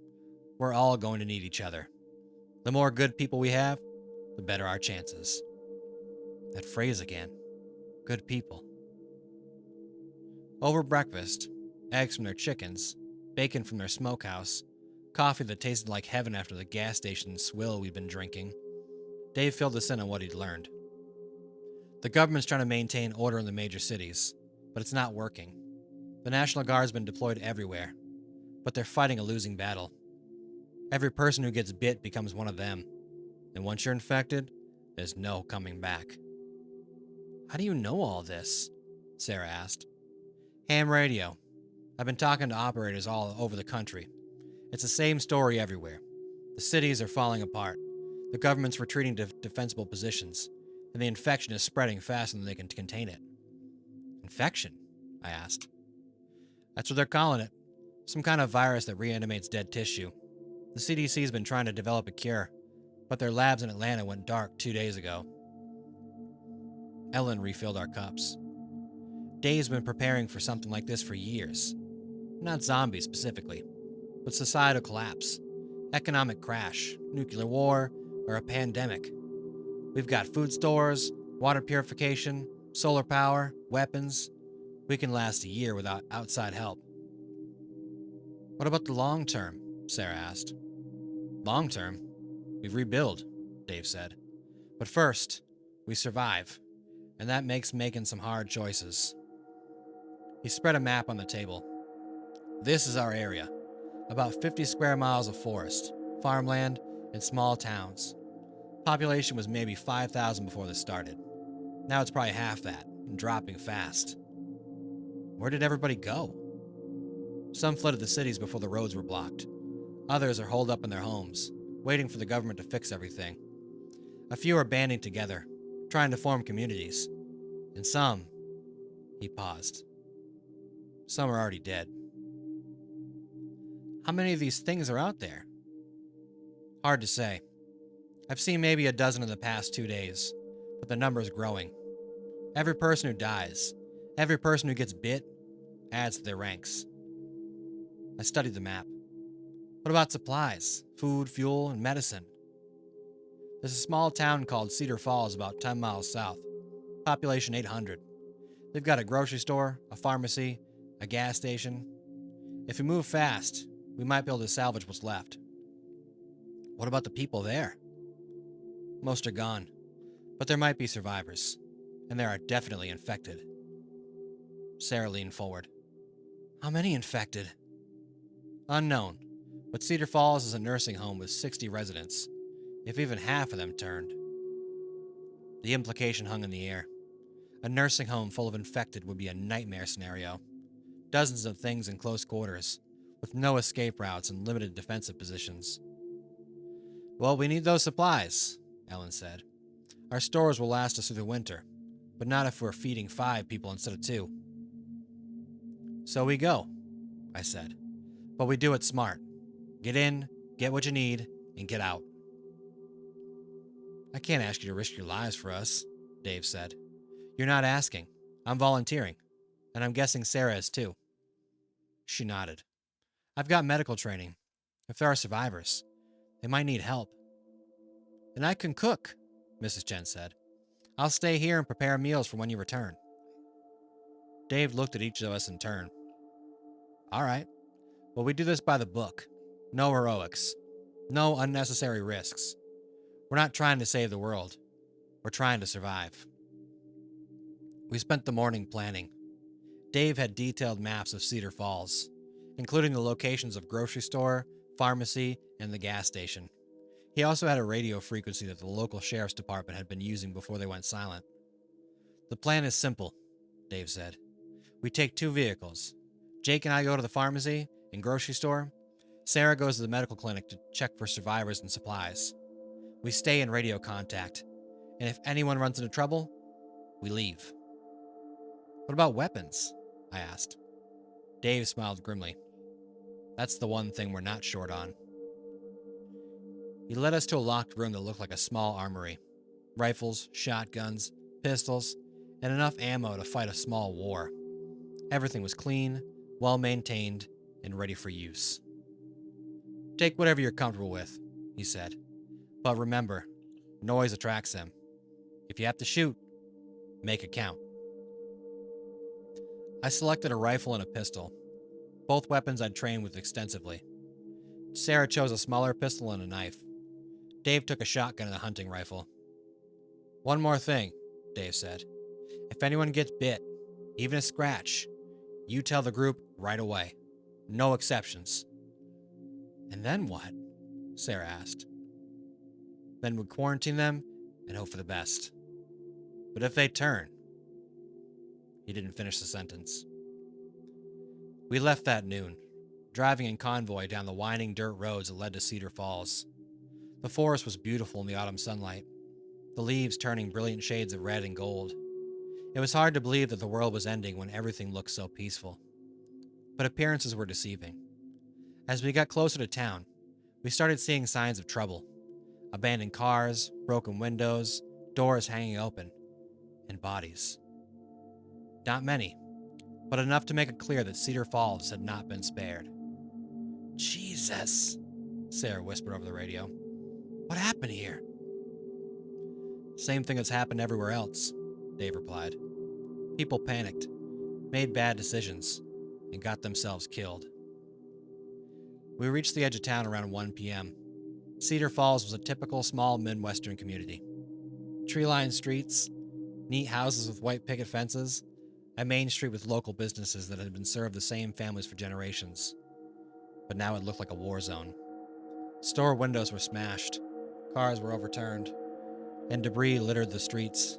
we're all going to need each other. The more good people we have, the better our chances. That phrase again. Good people. Over breakfast, eggs from their chickens, bacon from their smokehouse, coffee that tasted like heaven after the gas station swill we'd been drinking, Dave filled us in on what he'd learned. The government's trying to maintain order in the major cities, but it's not working. The National Guard's been deployed everywhere, but they're fighting a losing battle. Every person who gets bit becomes one of them, and once you're infected, there's no coming back. How do you know all this? Sarah asked. Ham radio. I've been talking to operators all over the country. It's the same story everywhere. The cities are falling apart. The government's retreating to defensible positions, and the infection is spreading faster than they can contain it. Infection? I asked. That's what they're calling it. Some kind of virus that reanimates dead tissue. The CDC's been trying to develop a cure, but their labs in Atlanta went dark 2 days ago. Ellen refilled our cups. Dave's been preparing for something like this for years. Not zombies specifically, but societal collapse, economic crash, nuclear war, or a pandemic. We've got food stores, water purification, solar power, weapons. We can last a year without outside help. What about the long term? Sarah asked. Long term? We rebuild, Dave said. But first, we survive, and that makes making some hard choices. He spread a map on the table. This is our area. About 50 square miles of forest, farmland, and small towns. Population was maybe 5,000 before this started. Now it's probably half that, and dropping fast. Where did everybody go? Some fled to the cities before the roads were blocked. Others are holed up in their homes, waiting for the government to fix everything. A few are banding together, trying to form communities. And some, he paused. Some are already dead. How many of these things are out there? Hard to say. I've seen maybe a dozen in the past 2 days, but the number is growing. Every person who dies, every person who gets bit, adds to their ranks. I studied the map. What about supplies, food, fuel, and medicine? There's a small town called Cedar Falls about 10 miles south. Population 800. They've got a grocery store, a pharmacy, a gas station. If we move fast, we might be able to salvage what's left. What about the people there? Most are gone, but there might be survivors, and there are definitely infected. Sarah leaned forward. How many infected? Unknown, but Cedar Falls is a nursing home with 60 residents, if even half of them turned. The implication hung in the air. A nursing home full of infected would be a nightmare scenario. Dozens of things in close quarters, with no escape routes and limited defensive positions. Well, we need those supplies, Ellen said. Our stores will last us through the winter, but not if we're feeding 5 people instead of 2. So we go, I said. But we do it smart. Get in, get what you need, and get out. I can't ask you to risk your lives for us, Dave said. You're not asking. I'm volunteering, and I'm guessing Sarah is too. She nodded. I've got medical training. If there are survivors, they might need help. And I can cook, Mrs. Chen said. I'll stay here and prepare meals for when you return. Dave looked at each of us in turn. All right. Well, we do this by the book. No heroics. No unnecessary risks. We're not trying to save the world. We're trying to survive. We spent the morning planning. Dave had detailed maps of Cedar Falls, including the locations of grocery store, pharmacy, and the gas station. He also had a radio frequency that the local sheriff's department had been using before they went silent. The plan is simple, Dave said. We take 2 vehicles. Jake and I go to the pharmacy and grocery store. Sarah goes to the medical clinic to check for survivors and supplies. We stay in radio contact, and if anyone runs into trouble, we leave. What about weapons? I asked. Dave smiled grimly. That's the one thing we're not short on. He led us to a locked room that looked like a small armory. Rifles, shotguns, pistols, and enough ammo to fight a small war. Everything was clean, well-maintained, and ready for use. Take whatever you're comfortable with, he said. But remember, noise attracts them. If you have to shoot, make it count. I selected a rifle and a pistol, both weapons I'd trained with extensively. Sarah chose a smaller pistol and a knife. Dave took a shotgun and a hunting rifle. One more thing, Dave said. If anyone gets bit, even a scratch, you tell the group right away. No exceptions. And then what? Sarah asked. Then we'd quarantine them and hope for the best. But if they turn... He didn't finish the sentence. We left that noon, driving in convoy down the winding dirt roads that led to Cedar Falls. The forest was beautiful in the autumn sunlight, the leaves turning brilliant shades of red and gold. It was hard to believe that the world was ending when everything looked so peaceful. But appearances were deceiving. As we got closer to town, we started seeing signs of trouble. Abandoned cars, broken windows, doors hanging open, and bodies. Not many, but enough to make it clear that Cedar Falls had not been spared. Jesus, Sarah whispered over the radio. What happened here? Same thing that's happened everywhere else, Dave replied. People panicked, made bad decisions, and got themselves killed. We reached the edge of town around 1 p.m. Cedar Falls was a typical small Midwestern community. Tree-lined streets, neat houses with white picket fences, a main street with local businesses that had been served the same families for generations. But now it looked like a war zone. Store windows were smashed, cars were overturned, and debris littered the streets.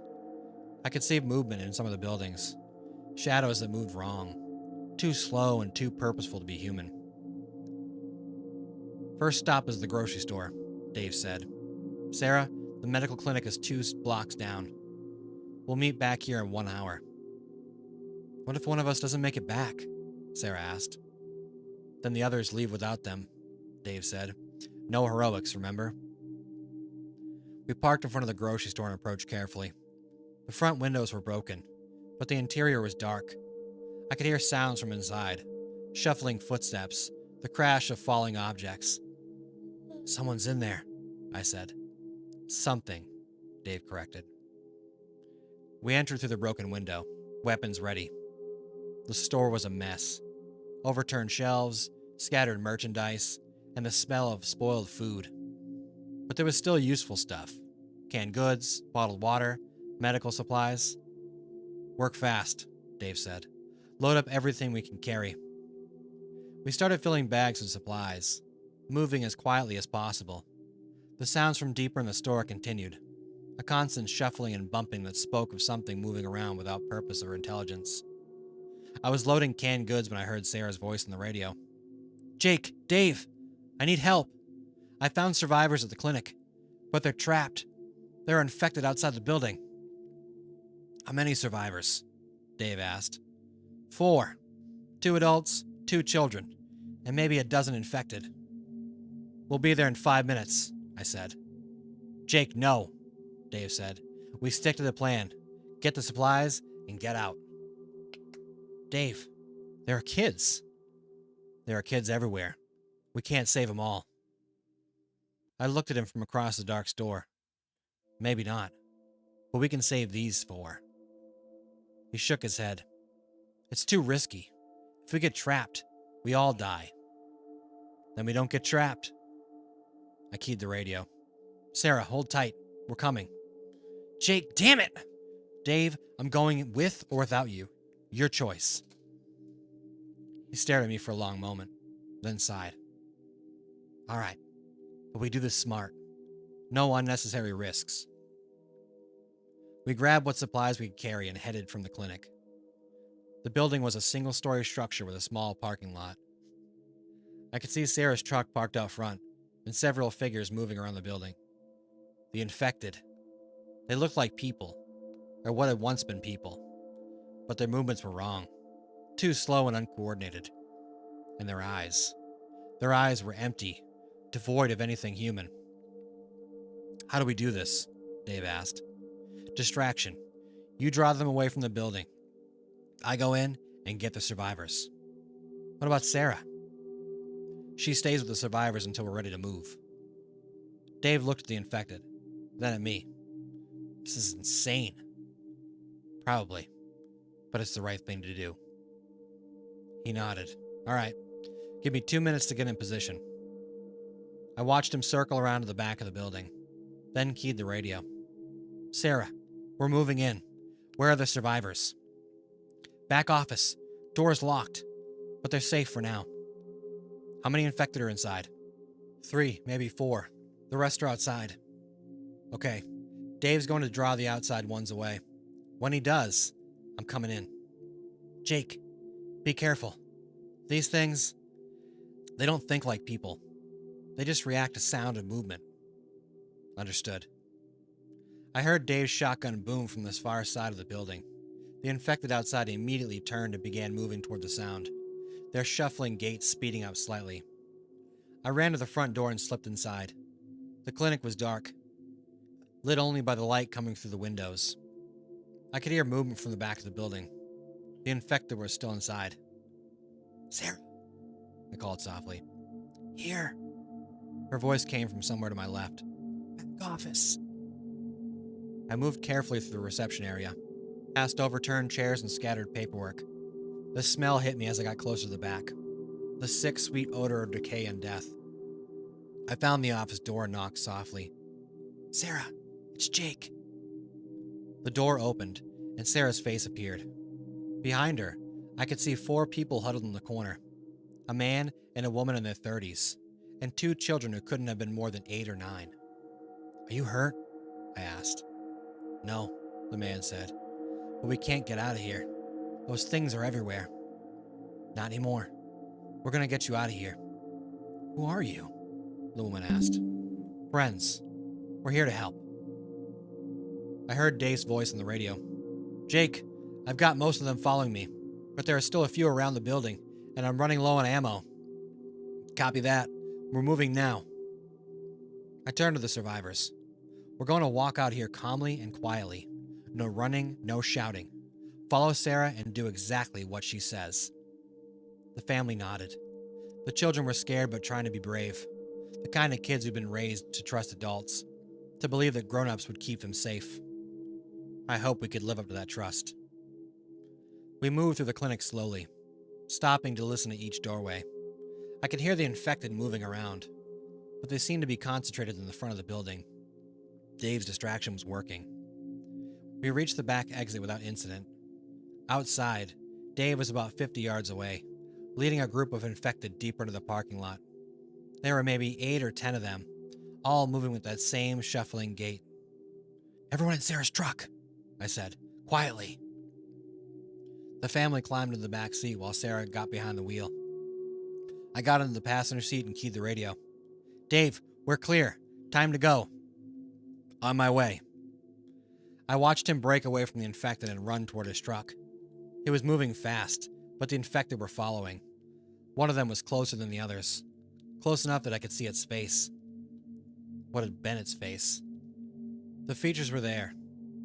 I could see movement in some of the buildings, shadows that moved wrong, too slow and too purposeful to be human. First stop is the grocery store, Dave said. Sarah, the medical clinic is 2 blocks down. We'll meet back here in 1 hour. What if one of us doesn't make it back? Sarah asked. Then the others leave without them, Dave said. No heroics, remember? We parked in front of the grocery store and approached carefully. The front windows were broken, but the interior was dark. I could hear sounds from inside, shuffling footsteps, the crash of falling objects. Someone's in there, I said. Something, Dave corrected. We entered through the broken window, weapons ready. The store was a mess. Overturned shelves, scattered merchandise, and the smell of spoiled food. But there was still useful stuff. Canned goods, bottled water, medical supplies. Work fast, Dave said. Load up everything we can carry. We started filling bags with supplies, moving as quietly as possible. The sounds from deeper in the store continued, a constant shuffling and bumping that spoke of something moving around without purpose or intelligence. I was loading canned goods when I heard Sarah's voice on the radio. Jake, Dave, I need help. I found survivors at the clinic, but they're trapped. They're infected outside the building. How many survivors? Dave asked. 4. 2 adults, 2 children, and maybe a dozen infected. We'll be there in 5 minutes, I said. Jake, no, Dave said. We stick to the plan. Get the supplies and get out. Dave, there are kids. There are kids everywhere. We can't save them all. I looked at him from across the dark store. Maybe not, but we can save these 4. He shook his head. It's too risky. If we get trapped, we all die. Then we don't get trapped. I keyed the radio. Sarah, hold tight. We're coming. Jake, damn it! Dave, I'm going with or without you. Your choice. He stared at me for a long moment, then sighed. All right, but we do this smart. No unnecessary risks. We grabbed what supplies we could carry and headed from the clinic. The building was a single-story structure with a small parking lot. I could see Sarah's truck parked out front and several figures moving around the building. The infected. They looked like people, or what had once been people, but their movements were wrong, too slow and uncoordinated. And their eyes were empty, devoid of anything human. How do we do this? Dave asked. Distraction. You draw them away from the building. I go in and get the survivors. What about Sarah? She stays with the survivors until we're ready to move. Dave looked at the infected, then at me. This is insane. Probably, but it's the right thing to do. He nodded. All right, give me 2 minutes to get in position. I watched him circle around to the back of the building, then keyed the radio. Sarah, we're moving in. Where are the survivors? Back office. Door's locked, but they're safe for now. How many infected are inside? 3, maybe 4. The rest are outside. Okay, Dave's going to draw the outside ones away. When he does, I'm coming in. Jake, be careful. These things, they don't think like people. They just react to sound and movement. Understood. I heard Dave's shotgun boom from the far side of the building. The infected outside immediately turned and began moving toward the sound, their shuffling gait speeding up slightly. I ran to the front door and slipped inside. The clinic was dark, lit only by the light coming through the windows. I could hear movement from the back of the building. The infected were still inside. Sarah, I called softly. Here. Her voice came from somewhere to my left. Back office. I moved carefully through the reception area, past overturned chairs and scattered paperwork. The smell hit me as I got closer to the back. The sick, sweet odor of decay and death. I found the office door and knocked softly. Sarah, it's Jake. The door opened, and Sarah's face appeared. Behind her, I could see 4 people huddled in the corner. A man and a woman in their 30s, and 2 children who couldn't have been more than 8 or 9. Are you hurt? I asked. No, the man said. But we can't get out of here. Those things are everywhere. Not anymore. We're gonna get you out of here. Who are you? The woman asked. Friends. We're here to help. I heard Dave's voice on the radio. Jake, I've got most of them following me, but there are still a few around the building, and I'm running low on ammo. Copy that. We're moving now. I turned to the survivors. We're going to walk out here calmly and quietly. No running, no shouting. Follow Sarah and do exactly what she says. The family nodded. The children were scared but trying to be brave. The kind of kids who'd been raised to trust adults, to believe that grown-ups would keep them safe. I hope we could live up to that trust. We moved through the clinic slowly, stopping to listen to each doorway. I could hear the infected moving around, but they seemed to be concentrated in the front of the building. Dave's distraction was working. We reached the back exit without incident. Outside, Dave was about 50 yards away, leading a group of infected deeper into the parking lot. There were maybe 8 or 10 of them, all moving with that same shuffling gait. Everyone in Sarah's truck, I said, quietly. The family climbed into the back seat while Sarah got behind the wheel. I got into the passenger seat and keyed the radio. Dave, we're clear. Time to go. On my way. I watched him break away from the infected and run toward his truck. He was moving fast, but the infected were following. One of them was closer than the others, close enough that I could see its face. What had been its face? The features were there,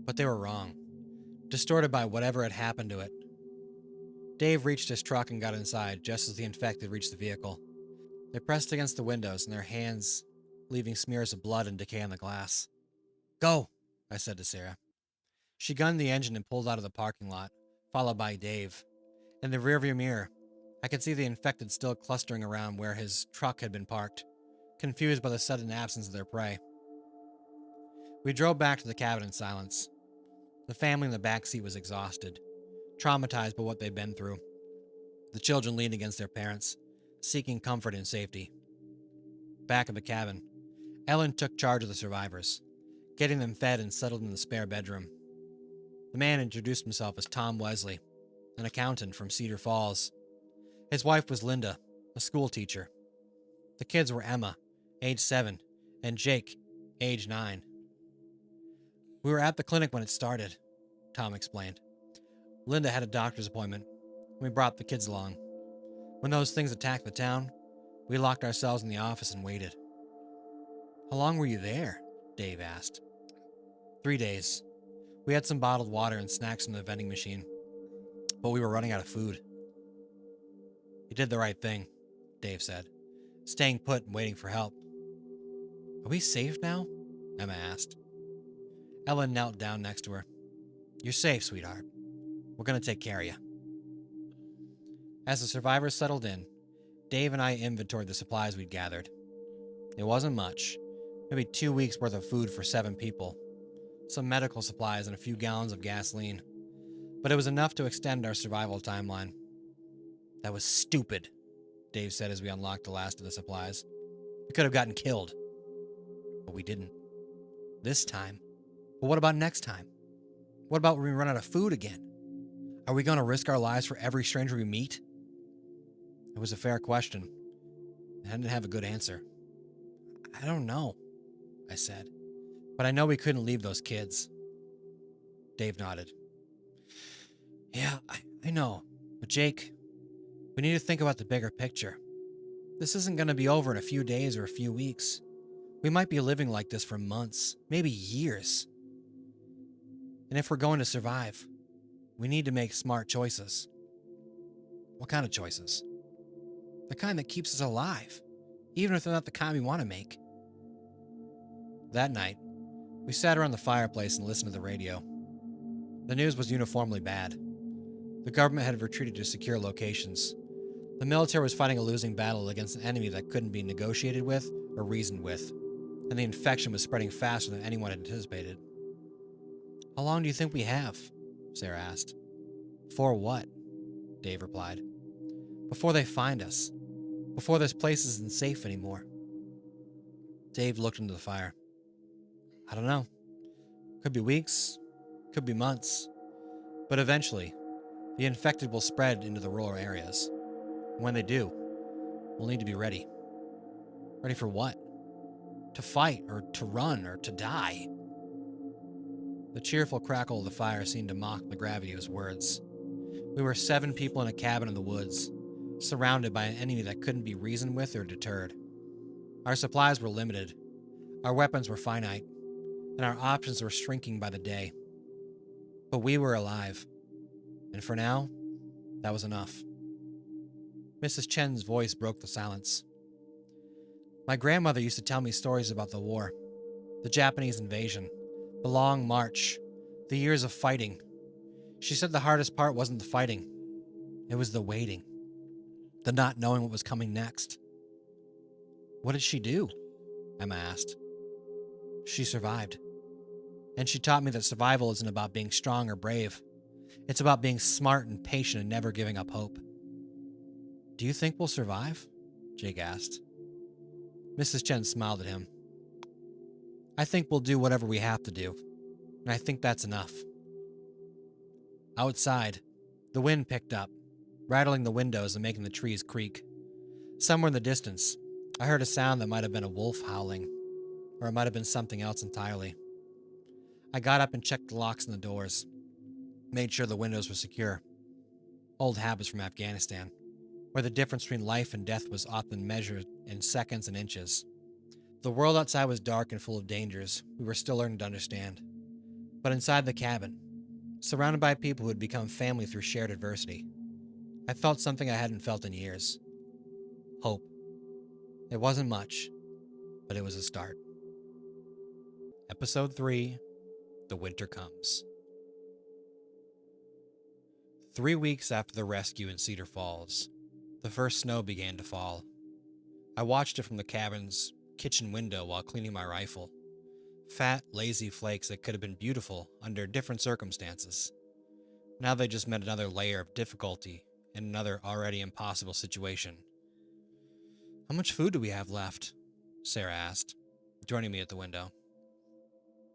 but they were wrong, distorted by whatever had happened to it. Dave reached his truck and got inside just as the infected reached the vehicle. They pressed against the windows and their hands leaving smears of blood and decay on the glass. Go, I said to Sarah. She gunned the engine and pulled out of the parking lot, followed by Dave. In the rearview mirror, I could see the infected still clustering around where his truck had been parked, confused by the sudden absence of their prey. We drove back to the cabin in silence. The family in the back seat was exhausted, traumatized by what they'd been through. The children leaned against their parents, seeking comfort and safety. Back at the cabin, Ellen took charge of the survivors, getting them fed and settled in the spare bedroom. The man introduced himself as Tom Wesley, an accountant from Cedar Falls. His wife was Linda, a school teacher. The kids were Emma, age 7, and Jake, age 9. We were at the clinic when it started, Tom explained. Linda had a doctor's appointment, and we brought the kids along. When those things attacked the town, we locked ourselves in the office and waited. How long were you there? Dave asked. 3 days. We had some bottled water and snacks from the vending machine, but we were running out of food. You did the right thing, Dave said, staying put and waiting for help. Are we safe now? Emma asked. Ellen knelt down next to her. You're safe, sweetheart. We're going to take care of you. As the survivors settled in, Dave and I inventoried the supplies we'd gathered. It wasn't much, maybe 2 weeks worth of food for 7 people. some medical supplies, and a few gallons of gasoline. But it was enough to extend our survival timeline. That was stupid, Dave said as we unlocked the last of the supplies. We could have gotten killed. But we didn't. This time. But what about next time? What about when we run out of food again? Are we going to risk our lives for every stranger we meet? It was a fair question. I didn't have a good answer. I don't know, I said. But I know we couldn't leave those kids. Dave nodded. Yeah, I know. But Jake, we need to think about the bigger picture. This isn't going to be over in a few days or a few weeks. We might be living like this for months, maybe years. And if we're going to survive, we need to make smart choices. What kind of choices? The kind that keeps us alive, even if they're not the kind we want to make. That night, we sat around the fireplace and listened to the radio. The news was uniformly bad. The government had retreated to secure locations. The military was fighting a losing battle against an enemy that couldn't be negotiated with or reasoned with, and the infection was spreading faster than anyone had anticipated. How long do you think we have? Sarah asked. For what? Dave replied. Before they find us. Before this place isn't safe anymore. Dave looked into the fire. I don't know. Could be weeks. Could be months. But eventually, the infected will spread into the rural areas. When they do, we'll need to be ready. Ready for what? To fight, or to run, or to die. The cheerful crackle of the fire seemed to mock the gravity of his words. We were 7 people in a cabin in the woods, surrounded by an enemy that couldn't be reasoned with or deterred. Our supplies were limited, our weapons were finite, and our options were shrinking by the day. But we were alive, and for now, that was enough. Mrs. Chen's voice broke the silence. My grandmother used to tell me stories about the war, the Japanese invasion, the long march, the years of fighting. She said the hardest part wasn't the fighting, it was the waiting, the not knowing what was coming next. What did she do? Emma asked. She survived. And she taught me that survival isn't about being strong or brave. It's about being smart and patient and never giving up hope. Do you think we'll survive? Jake asked. Mrs. Chen smiled at him. I think we'll do whatever we have to do, and I think that's enough. Outside, the wind picked up, rattling the windows and making the trees creak. Somewhere in the distance, I heard a sound that might have been a wolf howling, or it might have been something else entirely. I got up and checked the locks on the doors, made sure the windows were secure. Old habits from Afghanistan, where the difference between life and death was often measured in seconds and inches. The world outside was dark and full of dangers we were still learning to understand. But inside the cabin, surrounded by people who had become family through shared adversity, I felt something I hadn't felt in years. Hope. It wasn't much, but it was a start. Episode 3, The Winter Comes. 3 weeks after the rescue in Cedar Falls, the first snow began to fall. I watched it from the cabin's kitchen window while cleaning my rifle. Fat, lazy flakes that could have been beautiful under different circumstances. Now they just meant another layer of difficulty in another already impossible situation. How much food do we have left? Sarah asked, joining me at the window.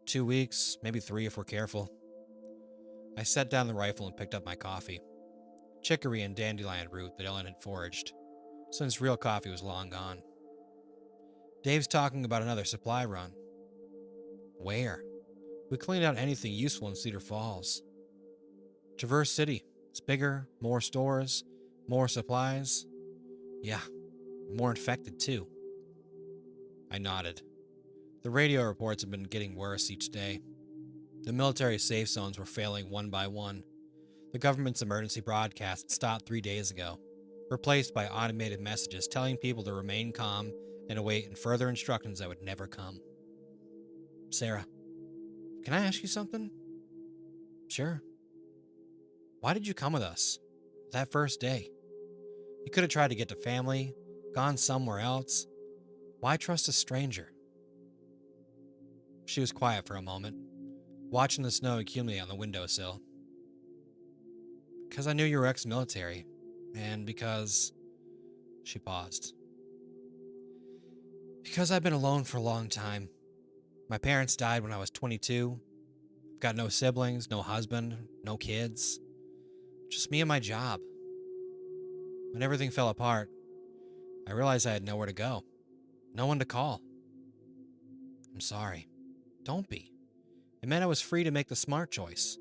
2 weeks, maybe 3 if we're careful. I set down the rifle and picked up my coffee. Chicory and dandelion root that Ellen had foraged, since real coffee was long gone. Dave's talking about another supply run. Where? We cleaned out anything useful in Cedar Falls. Traverse City. It's bigger, more stores, more supplies. Yeah, more infected too. I nodded. The radio reports had been getting worse each day. The military safe zones were failing one by one. The government's emergency broadcast stopped 3 days ago, replaced by automated messages telling people to remain calm and await further instructions that would never come. Sarah, can I ask you something? Sure. Why did you come with us? That first day? You could have tried to get to family, gone somewhere else. Why trust a stranger? She was quiet for a moment. watching the snow accumulate on the windowsill. Because I knew you were ex-military, and because... She paused. Because I've been alone for a long time. My parents died when I was 22. I've got no siblings, no husband, no kids. Just me and my job. When everything fell apart, I realized I had nowhere to go. No one to call. I'm sorry. Don't be. It meant I was free to make the smart choice.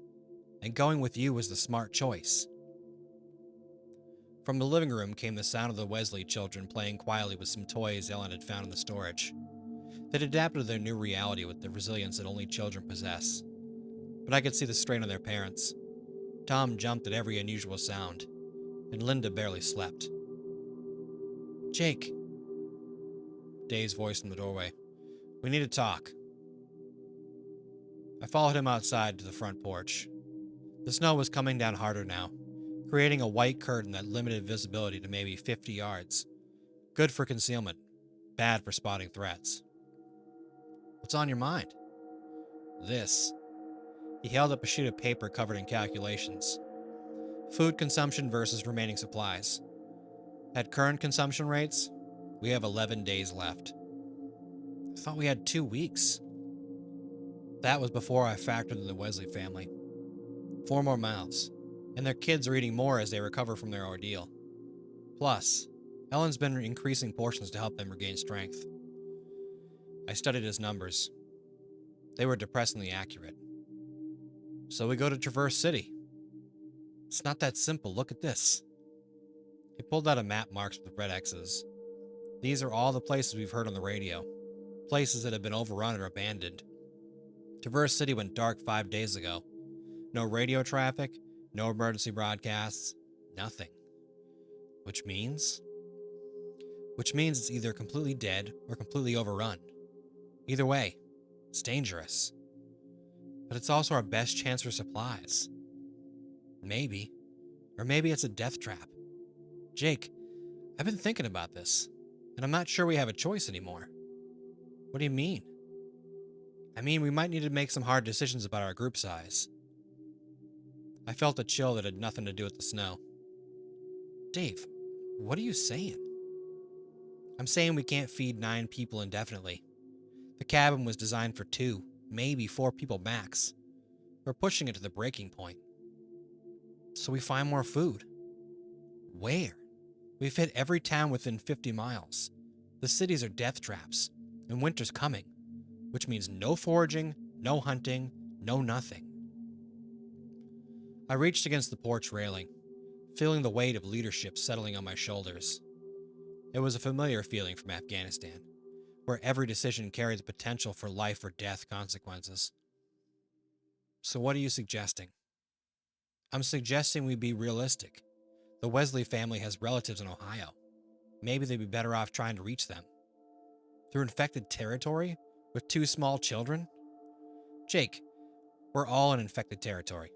And going with you was the smart choice. From the living room came the sound of the Wesley children playing quietly with some toys Ellen had found in the storage. They'd adapted to their new reality with the resilience that only children possess. But I could see the strain on their parents. Tom jumped at every unusual sound, and Linda barely slept. Jake. Dave's voice in the doorway. We need to talk. I followed him outside to the front porch. The snow was coming down harder now, creating a white curtain that limited visibility to maybe 50 yards. Good for concealment, bad for spotting threats. What's on your mind? This. He held up a sheet of paper covered in calculations. Food consumption versus remaining supplies. At current consumption rates, we have 11 days left. I thought we had 2 weeks. That was before I factored in the Wesley family. 4 more mouths, and their kids are eating more as they recover from their ordeal. Plus, Ellen's been increasing portions to help them regain strength. I studied his numbers. They were depressingly accurate. So we go to Traverse City. It's not that simple. Look at this. He pulled out a map marked with red X's. These are all the places we've heard on the radio. Places that have been overrun or abandoned. Traverse City went dark 5 days ago. No radio traffic, no emergency broadcasts, nothing. Which means it's either completely dead or completely overrun. Either way, it's dangerous. But it's also our best chance for supplies. Maybe. Or maybe it's a death trap. Jake, I've been thinking about this, and I'm not sure we have a choice anymore. What do you mean? I mean, we might need to make some hard decisions about our group size. I felt a chill that had nothing to do with the snow. Dave, what are you saying? I'm saying we can't feed 9 people indefinitely. The cabin was designed for 2, maybe 4 people max. We're pushing it to the breaking point. So we find more food. Where? We've hit every town within 50 miles. The cities are death traps, and winter's coming, which means no foraging, no hunting, no nothing. I reached against the porch railing, feeling the weight of leadership settling on my shoulders. It was a familiar feeling from Afghanistan, where every decision carried the potential for life or death consequences. So what are you suggesting? I'm suggesting we be realistic. The Wesley family has relatives in Ohio. Maybe they'd be better off trying to reach them. Through infected territory? With 2 small children? Jake, we're all in infected territory.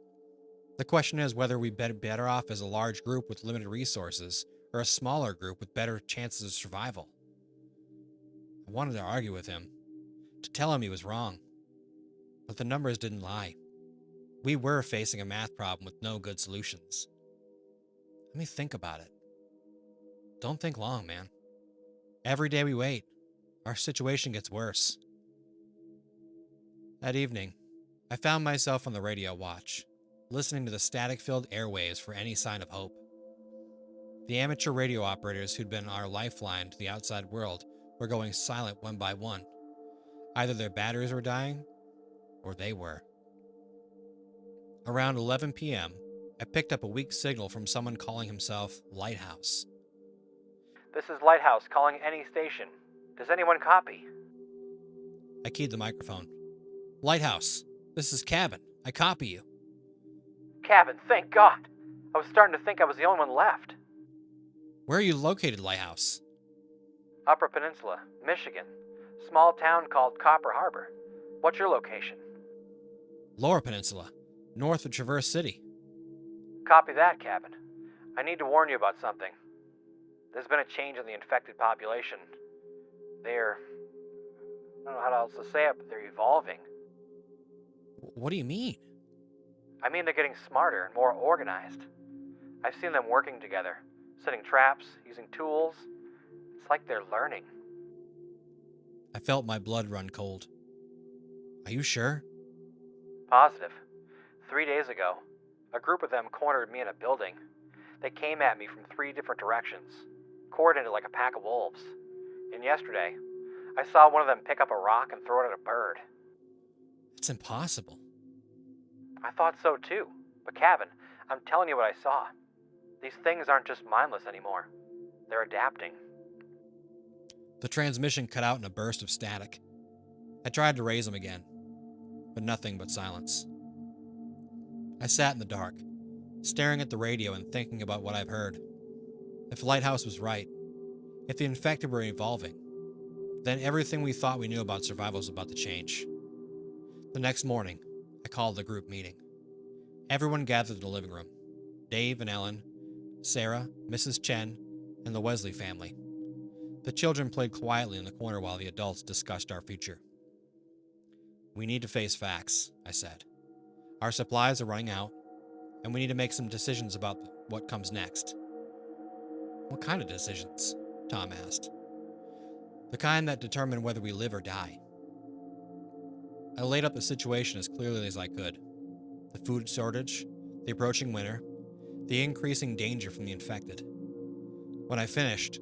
The question is whether we'd be better off as a large group with limited resources or a smaller group with better chances of survival. I wanted to argue with him, to tell him he was wrong. But the numbers didn't lie. We were facing a math problem with no good solutions. Let me think about it. Don't think long, man. Every day we wait, our situation gets worse. That evening, I found myself on the radio watch, listening to the static-filled airwaves for any sign of hope. The amateur radio operators who'd been our lifeline to the outside world were going silent one by one. Either their batteries were dying, or they were. Around 11 p.m., I picked up a weak signal from someone calling himself Lighthouse. This is Lighthouse calling any station. Does anyone copy? I keyed the microphone. Lighthouse, this is Cabin. I copy you. Cabin, thank God. I was starting to think I was the only one left. Where are you located, Lighthouse? Upper Peninsula, Michigan. Small town called Copper Harbor. What's your location? Lower Peninsula, north of Traverse City. Copy that, Cabin. I need to warn you about something. There's been a change in the infected population. I don't know how else to say it, but they're evolving. What do you mean? I mean, they're getting smarter and more organized. I've seen them working together, setting traps, using tools. It's like they're learning. I felt my blood run cold. Are you sure? Positive. 3 days ago, a group of them cornered me in a building. They came at me from 3 different directions, coordinated like a pack of wolves. And yesterday, I saw one of them pick up a rock and throw it at a bird. It's impossible. I thought so too. But Kevin, I'm telling you what I saw. These things aren't just mindless anymore. They're adapting. The transmission cut out in a burst of static. I tried to raise them again, but nothing but silence. I sat in the dark, staring at the radio and thinking about what I've heard. If Lighthouse was right, if the infected were evolving, then everything we thought we knew about survival was about to change. The next morning, I called the group meeting. Everyone gathered in the living room. Dave and Ellen, Sarah, Mrs. Chen, and the Wesley family. The children played quietly in the corner while the adults discussed our future. We need to face facts, I said. Our supplies are running out, and we need to make some decisions about what comes next. What kind of decisions? Tom asked. The kind that determine whether we live or die. I laid out the situation as clearly as I could. The food shortage, the approaching winter, the increasing danger from the infected. When I finished,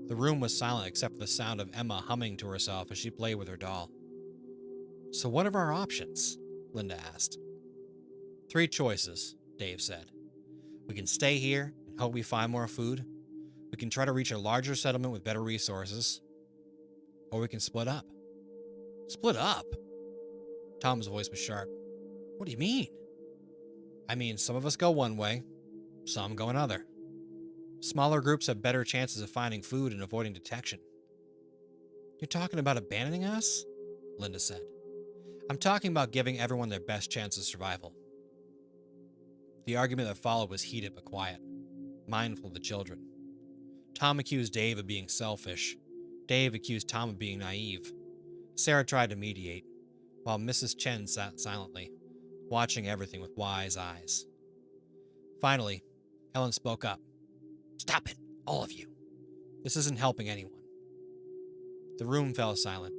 the room was silent except for the sound of Emma humming to herself as she played with her doll. So what are our options? Linda asked. 3 choices, Dave said. We can stay here and hope we find more food. We can try to reach a larger settlement with better resources. Or we can split up. Split up? Tom's voice was sharp. What do you mean? I mean, some of us go one way, some go another. Smaller groups have better chances of finding food and avoiding detection. You're talking about abandoning us? Linda said. I'm talking about giving everyone their best chance of survival. The argument that followed was heated but quiet, mindful of the children. Tom accused Dave of being selfish. Dave accused Tom of being naive. Sarah tried to mediate, while Mrs. Chen sat silently, watching everything with wise eyes. Finally, Ellen spoke up. Stop it, all of you. This isn't helping anyone. The room fell silent.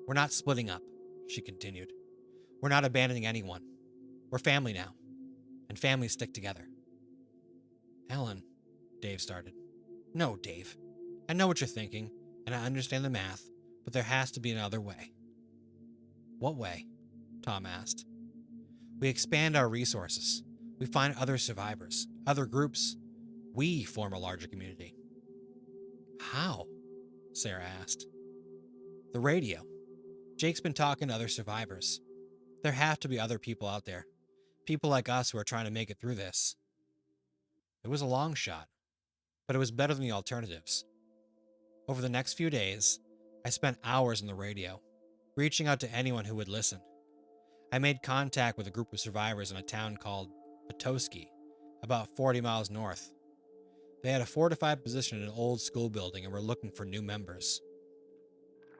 We're not splitting up, she continued. We're not abandoning anyone. We're family now, and families stick together. Ellen, Dave started. No, Dave. I know what you're thinking, and I understand the math, but there has to be another way. What way? Tom asked. We expand our resources. We find other survivors, other groups. We form a larger community. How? Sarah asked. The radio. Jake's been talking to other survivors. There have to be other people out there. People like us who are trying to make it through this. It was a long shot, but it was better than the alternatives. Over the next few days, I spent hours on the radio, reaching out to anyone who would listen. I made contact with a group of survivors in a town called Petoskey, about 40 miles north. They had a fortified position in an old school building and were looking for new members.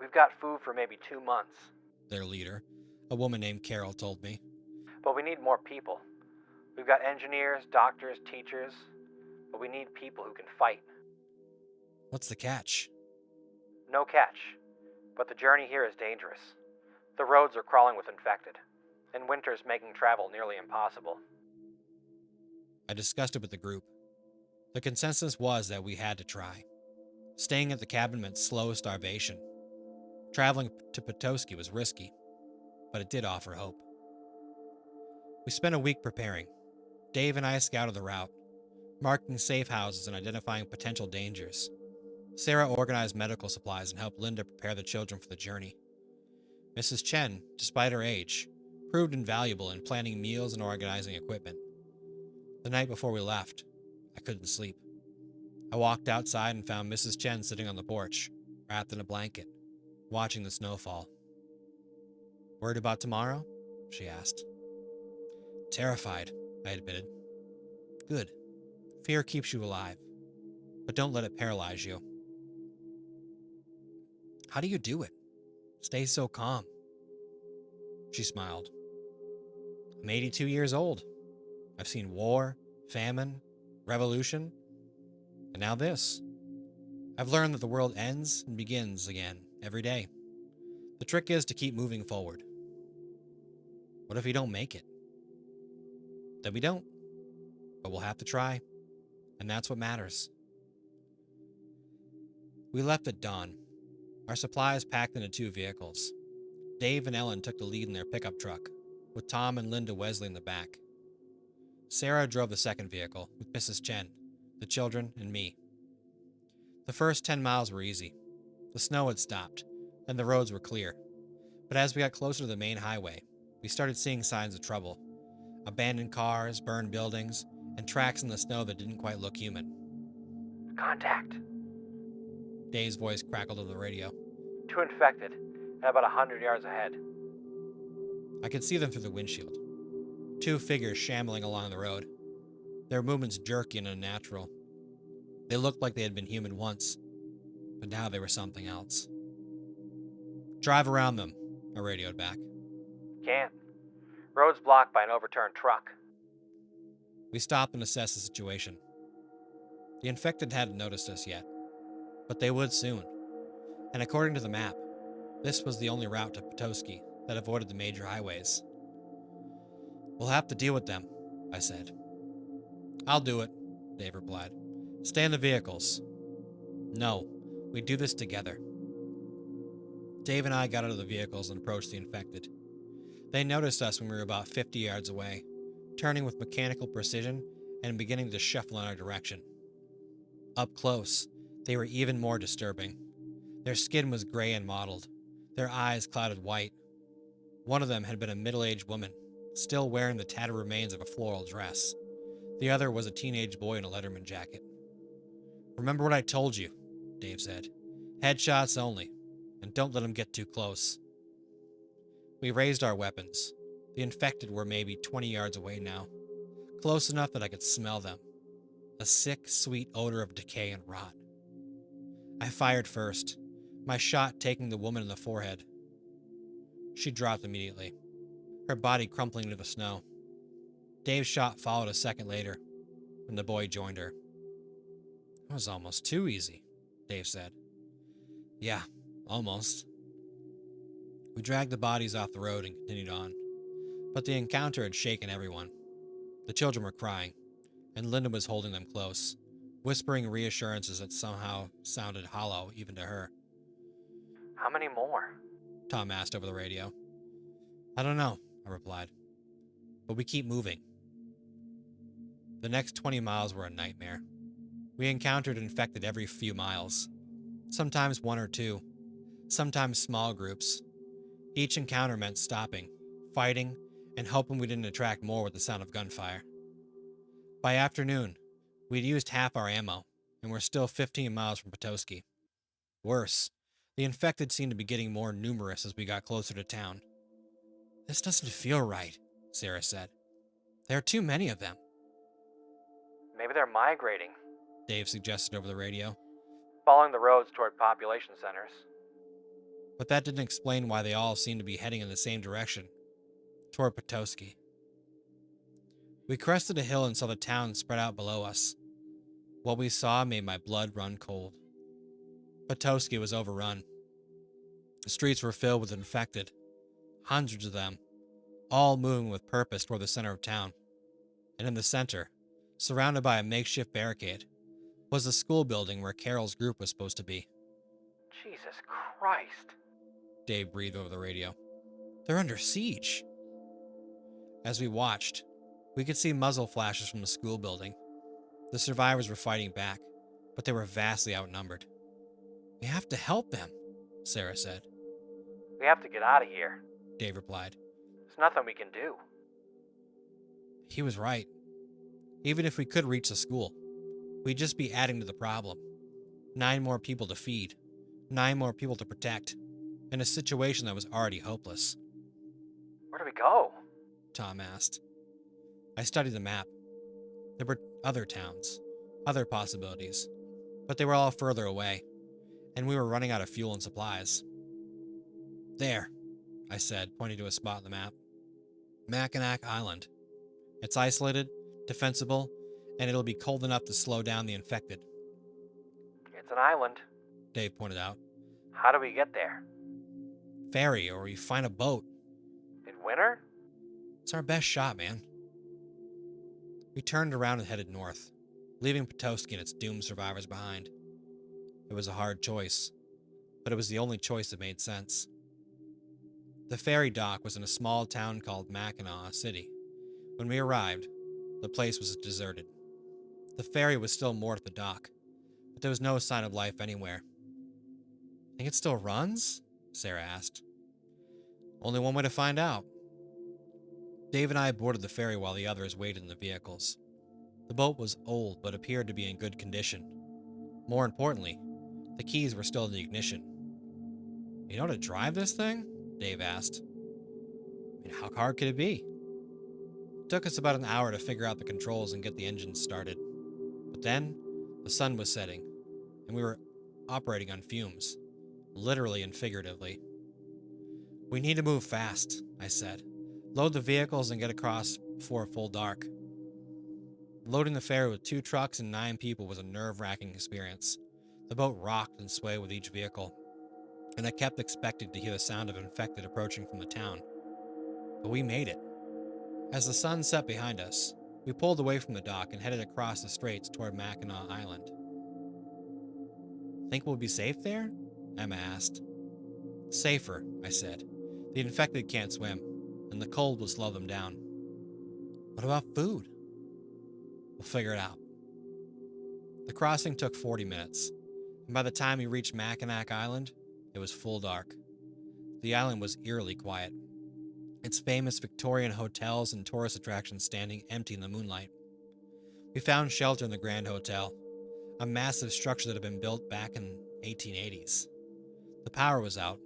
We've got food for maybe 2 months, Their leader, a woman named Carol, told me. but we need more people. We've got engineers, doctors, teachers, but we need people who can fight. What's the catch? No catch, but the journey here is dangerous. The roads are crawling with infected, and winter's making travel nearly impossible. I discussed it with the group. The consensus was that we had to try. Staying at the cabin meant slow starvation. Traveling to Petoskey was risky, but it did offer hope. We spent a week preparing. Dave and I scouted the route, marking safe houses and identifying potential dangers. Sarah organized medical supplies and helped Linda prepare the children for the journey. Mrs. Chen, despite her age, proved invaluable in planning meals and organizing equipment. The night before we left, I couldn't sleep. I walked outside and found Mrs. Chen sitting on the porch, wrapped in a blanket, watching the snowfall. Worried about tomorrow? She asked. Terrified, I admitted. Good. Fear keeps you alive, but don't let it paralyze you. How do you do it? Stay so calm. She smiled. I'm 82 years old. I've seen war, famine, revolution, and now this. I've learned that the world ends and begins again every day. The trick is to keep moving forward. What if we don't make it? Then we don't. But we'll have to try. And that's what matters. We left at dawn. Our supplies packed into 2 vehicles. Dave and Ellen took the lead in their pickup truck, with Tom and Linda Wesley in the back. Sarah drove the second vehicle, with Mrs. Chen, the children, and me. The first 10 miles were easy. The snow had stopped, and the roads were clear. But as we got closer to the main highway, we started seeing signs of trouble. Abandoned cars, burned buildings, and tracks in the snow that didn't quite look human. Contact. Dave's voice crackled over the radio. 2 infected, and about 100 yards ahead. I could see them through the windshield. 2 figures shambling along the road. Their movements jerky and unnatural. They looked like they had been human once, but now they were something else. Drive around them, I radioed back. Can't. Road's blocked by an overturned truck. We stopped and assessed the situation. The infected hadn't noticed us yet, but they would soon. And according to the map, this was the only route to Petoskey that avoided the major highways. We'll have to deal with them, I said. I'll do it, Dave replied. Stay in the vehicles. No, we do this together. Dave and I got out of the vehicles and approached the infected. They noticed us when we were about 50 yards away, turning with mechanical precision and beginning to shuffle in our direction. Up close, they were even more disturbing. Their skin was gray and mottled, their eyes clouded white. One of them had been a middle-aged woman, still wearing the tattered remains of a floral dress. The other was a teenage boy in a Letterman jacket. Remember what I told you, Dave said. Headshots only, and don't let them get too close. We raised our weapons. The infected were maybe 20 yards away now, close enough that I could smell them. A sick, sweet odor of decay and rot. I fired first, my shot taking the woman in the forehead. She dropped immediately, her body crumpling into the snow. Dave's shot followed a second later, and the boy joined her. It was almost too easy, Dave said. Yeah, almost. We dragged the bodies off the road and continued on, but the encounter had shaken everyone. The children were crying, and Linda was holding them close, whispering reassurances that somehow sounded hollow even to her. How many more? Tom asked over the radio. I don't know, I replied, but we keep moving. The next 20 miles were a nightmare. We encountered infected every few miles, sometimes 1 or 2, sometimes small groups. Each encounter meant stopping, fighting, and hoping we didn't attract more with the sound of gunfire. By afternoon, we'd used half our ammo, and were still 15 miles from Petoskey. Worse, the infected seemed to be getting more numerous as we got closer to town. This doesn't feel right, Sarah said. There are too many of them. Maybe they're migrating, Dave suggested over the radio. following the roads toward population centers. But that didn't explain why they all seemed to be heading in the same direction, toward Petoskey. We crested a hill and saw the town spread out below us. What we saw made my blood run cold. Petoskey was overrun. The streets were filled with infected, hundreds of them, all moving with purpose toward the center of town. And in the center, surrounded by a makeshift barricade, was the school building where Carol's group was supposed to be. Jesus Christ. Dave breathed over the radio. They're under siege. As we watched, we could see muzzle flashes from the school building. The survivors were fighting back, but they were vastly outnumbered. We have to help them, Sarah said. We have to get out of here. Dave replied. There's nothing we can do. He was right. Even if we could reach the school, we'd just be adding to the problem. 9 more people to feed, 9 more people to protect, in a situation that was already hopeless. Where do we go? Tom asked. I studied the map. There were other towns, other possibilities, but they were all further away, and we were running out of fuel and supplies. There, I said, pointing to a spot on the map. Mackinac Island. It's isolated, defensible, and it'll be cold enough to slow down the infected, It's an island. Dave pointed out. How do we get there? Ferry, or we find a boat. In winter? It's our best shot, man. We turned around and headed north, leaving Petoskey and its doomed survivors behind. It was a hard choice, but it was the only choice that made sense. The ferry dock was in a small town called Mackinac City. When we arrived, the place was deserted. The ferry was still moored at the dock, but there was no sign of life anywhere. Think it still runs? Sarah asked. Only one way to find out. Dave and I boarded the ferry while the others waited in the vehicles. The boat was old but appeared to be in good condition. More importantly, the keys were still in the ignition. You know how to drive this thing? Dave asked. How hard could it be? It took us about an hour to figure out the controls and get the engines started. But then, the sun was setting, and we were operating on fumes, literally and figuratively. We need to move fast, I said. Load the vehicles and get across before full dark. Loading the ferry with 2 trucks and 9 people was a nerve-wracking experience. The boat rocked and swayed with each vehicle, and I kept expecting to hear the sound of infected approaching from the town. But we made it. As the sun set behind us, we pulled away from the dock and headed across the straits toward Mackinac Island. Think we'll be safe there? Emma asked. Safer, I said. The infected can't swim, and the cold will slow them down. What about food? We'll figure it out. The crossing took 40 minutes, and by the time we reached Mackinac Island, it was full dark. The island was eerily quiet, its famous Victorian hotels and tourist attractions standing empty in the moonlight. We found shelter in the Grand Hotel, a massive structure that had been built back in 1880s. The power was out,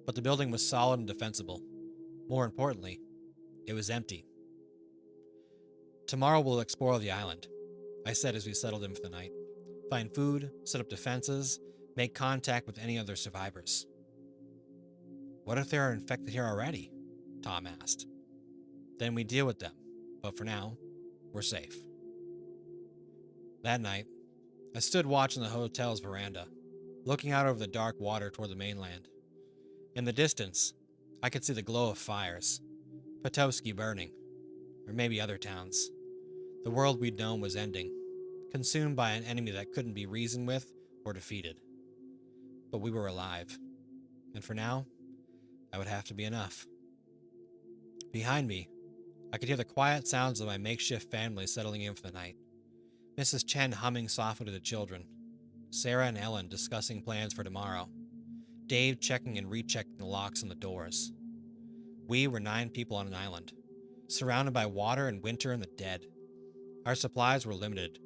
but the building was solid and defensible. More importantly, it was empty. Tomorrow we'll explore the island, I said as we settled in for the night. Find food, set up defenses, make contact with any other survivors. What if they are infected here already? Tom asked. Then we deal with them, but for now, we're safe. That night, I stood watching the hotel's veranda, looking out over the dark water toward the mainland. In the distance, I could see the glow of fires, Petoskey burning, or maybe other towns. The world we'd known was ending, consumed by an enemy that couldn't be reasoned with or defeated. But we were alive, and for now, that would have to be enough. Behind me, I could hear the quiet sounds of my makeshift family settling in for the night. Mrs. Chen humming softly to the children, Sarah and Ellen discussing plans for tomorrow, Dave checking and rechecking the locks on the doors. We were 9 people on an island, surrounded by water and winter and the dead. Our supplies were limited,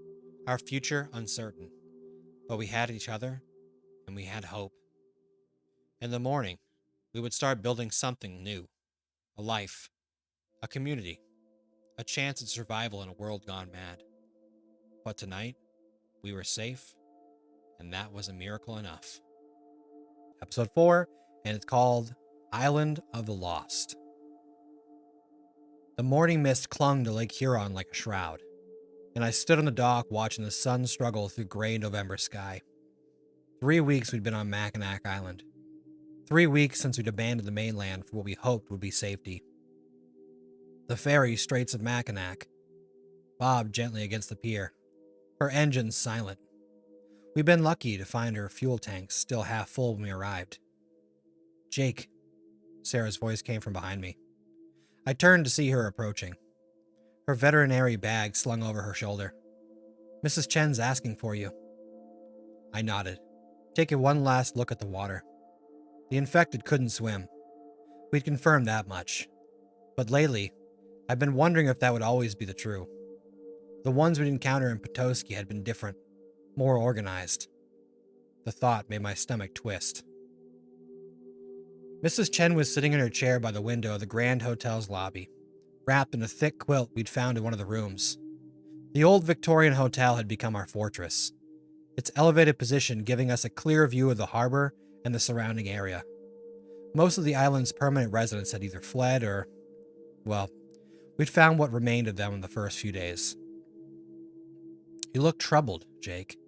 our future uncertain, but we had each other, and we had hope. In the morning, we would start building something new, a life, a community, a chance at survival in a world gone mad. But tonight, we were safe, and that was a miracle enough. Episode 4, and it's called Island of the Lost. The morning mist clung to Lake Huron like a shroud, and I stood on the dock watching the sun struggle through gray November sky. 3 weeks we'd been on Mackinac Island. 3 weeks since we'd abandoned the mainland for what we hoped would be safety. The ferry Straits of Mackinac bobbed gently against the pier, her engines silent. We'd been lucky to find her fuel tanks still half full when we arrived. Jake, Sarah's voice came from behind me. I turned to see her approaching, her veterinary bag slung over her shoulder. Mrs. Chen's asking for you. I nodded, taking one last look at the water. The infected couldn't swim. We'd confirmed that much. But lately, I've been wondering if that would always be the true. The ones we'd encounter in Petoskey had been different, more organized. The thought made my stomach twist. Mrs. Chen was sitting in her chair by the window of the Grand Hotel's lobby, wrapped in a thick quilt we'd found in one of the rooms. The old Victorian hotel had become our fortress, its elevated position giving us a clear view of the harbor and the surrounding area. Most of the island's permanent residents had either fled or, well, We'd found what remained of them in the first few days. You look troubled, Jake,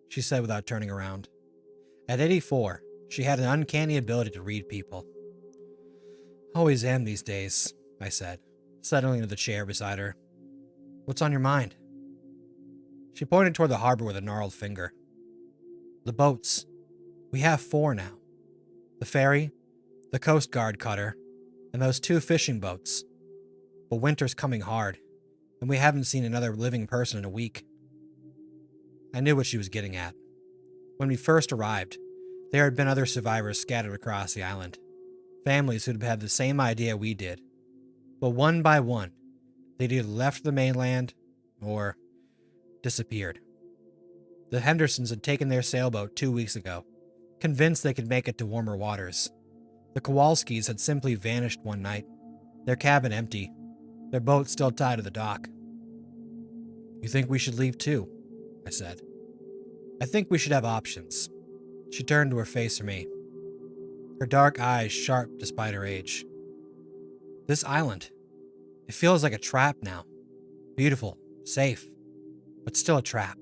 she said without turning around. At 84, she had an uncanny ability to read people. Always am these days, I said, settling into the chair beside her. What's on your mind? She pointed toward the harbor with a gnarled finger. The boats. We have 4 now. The ferry, the Coast Guard cutter, and those 2 fishing boats. But winter's coming hard, and we haven't seen another living person in a week. I knew what she was getting at. When we first arrived, there had been other survivors scattered across the island. Families who'd had the same idea we did. But one by one, they'd either left the mainland or disappeared. The Hendersons had taken their sailboat 2 weeks ago, convinced they could make it to warmer waters. The Kowalskis had simply vanished one night, their cabin empty, their boat still tied to the dock. You think we should leave too? I said. I think we should have options. She turned to her face for me, her dark eyes sharp despite her age. This island, it feels like a trap now. Beautiful, safe, but still a trap.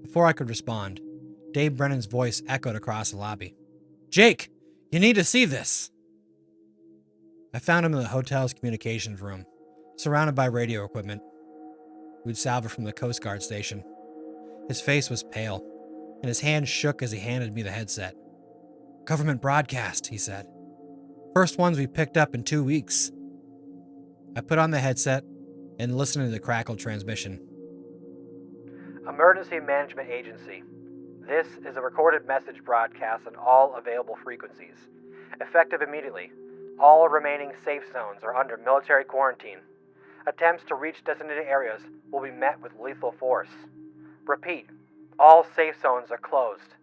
Before I could respond, Dave Brennan's voice echoed across the lobby. Jake, you need to see this. I found him in the hotel's communications room, surrounded by radio equipment we'd salvaged from the Coast Guard station. His face was pale, and his hand shook as he handed me the headset. Government broadcast, he said. First ones we picked up in 2 weeks. I put on the headset and listened to the crackled transmission. Emergency Management Agency. This is a recorded message broadcast on all available frequencies. Effective immediately, all remaining safe zones are under military quarantine. Attempts to reach designated areas will be met with lethal force. Repeat, all safe zones are closed.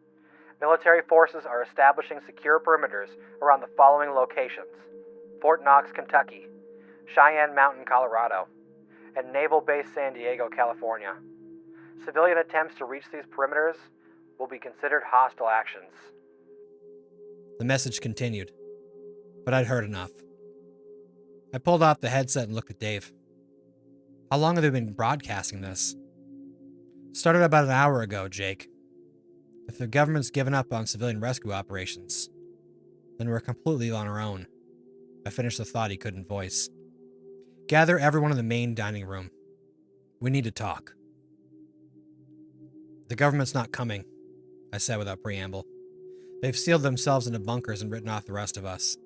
Military forces are establishing secure perimeters around the following locations: Fort Knox, Kentucky, Cheyenne Mountain, Colorado, and Naval Base San Diego, California. Civilian attempts to reach these perimeters will be considered hostile actions. The message continued, but I'd heard enough. I pulled off the headset and looked at Dave. How long have they been broadcasting this? Started about an hour ago, Jake. If the government's given up on civilian rescue operations, then we're completely on our own. I finished the thought he couldn't voice. Gather everyone in the main dining room. We need to talk. The government's not coming, I said without preamble. They've sealed themselves into bunkers and written off the rest of us.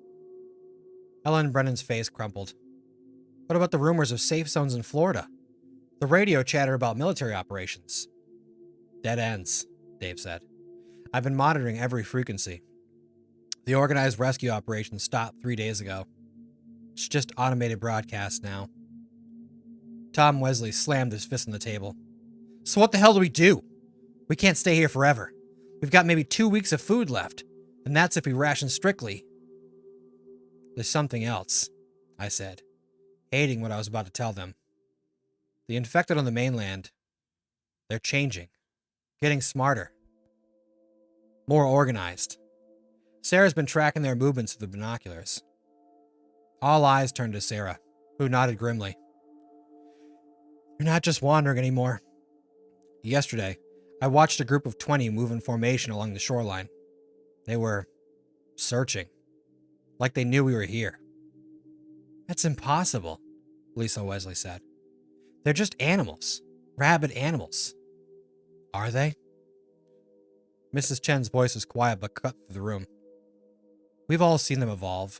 Ellen Brennan's face crumpled. What about the rumors of safe zones in Florida? The radio chatter about military operations. Dead ends, Dave said. I've been monitoring every frequency. The organized rescue operation stopped 3 days ago. It's just automated broadcasts now. Tom Wesley slammed his fist on the table. So what the hell do we do? We can't stay here forever. We've got maybe 2 weeks of food left, and that's if we ration strictly. There's something else, I said, hating what I was about to tell them. The infected on the mainland, they're changing, getting smarter, more organized. Sarah's been tracking their movements through the binoculars. All eyes turned to Sarah, who nodded grimly. You're not just wandering anymore. Yesterday, I watched a group of 20 move in formation along the shoreline. They were searching, like they knew we were here. That's impossible, Lisa Wesley said. They're just animals, rabid animals. Are they? Mrs. Chen's voice was quiet but cut through the room. We've all seen them evolve.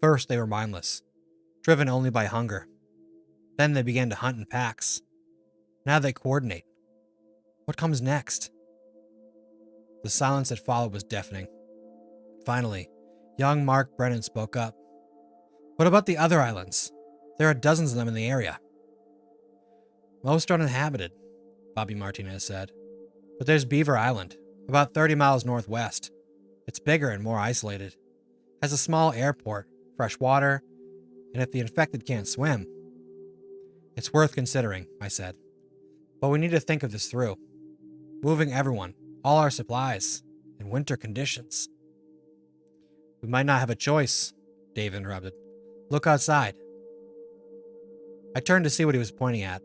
First, they were mindless, driven only by hunger. Then they began to hunt in packs. Now they coordinate. What comes next? The silence that followed was deafening. Finally, young Mark Brennan spoke up. What about the other islands? There are dozens of them in the area. Most are uninhabited, Bobby Martinez said. But there's Beaver Island, about 30 miles northwest. It's bigger and more isolated. Has a small airport, fresh water, and if the infected can't swim. It's worth considering, I said. But we need to think of this through. Moving everyone, all our supplies, in winter conditions. We might not have a choice, Dave interrupted. Look outside. I turned to see what he was pointing at.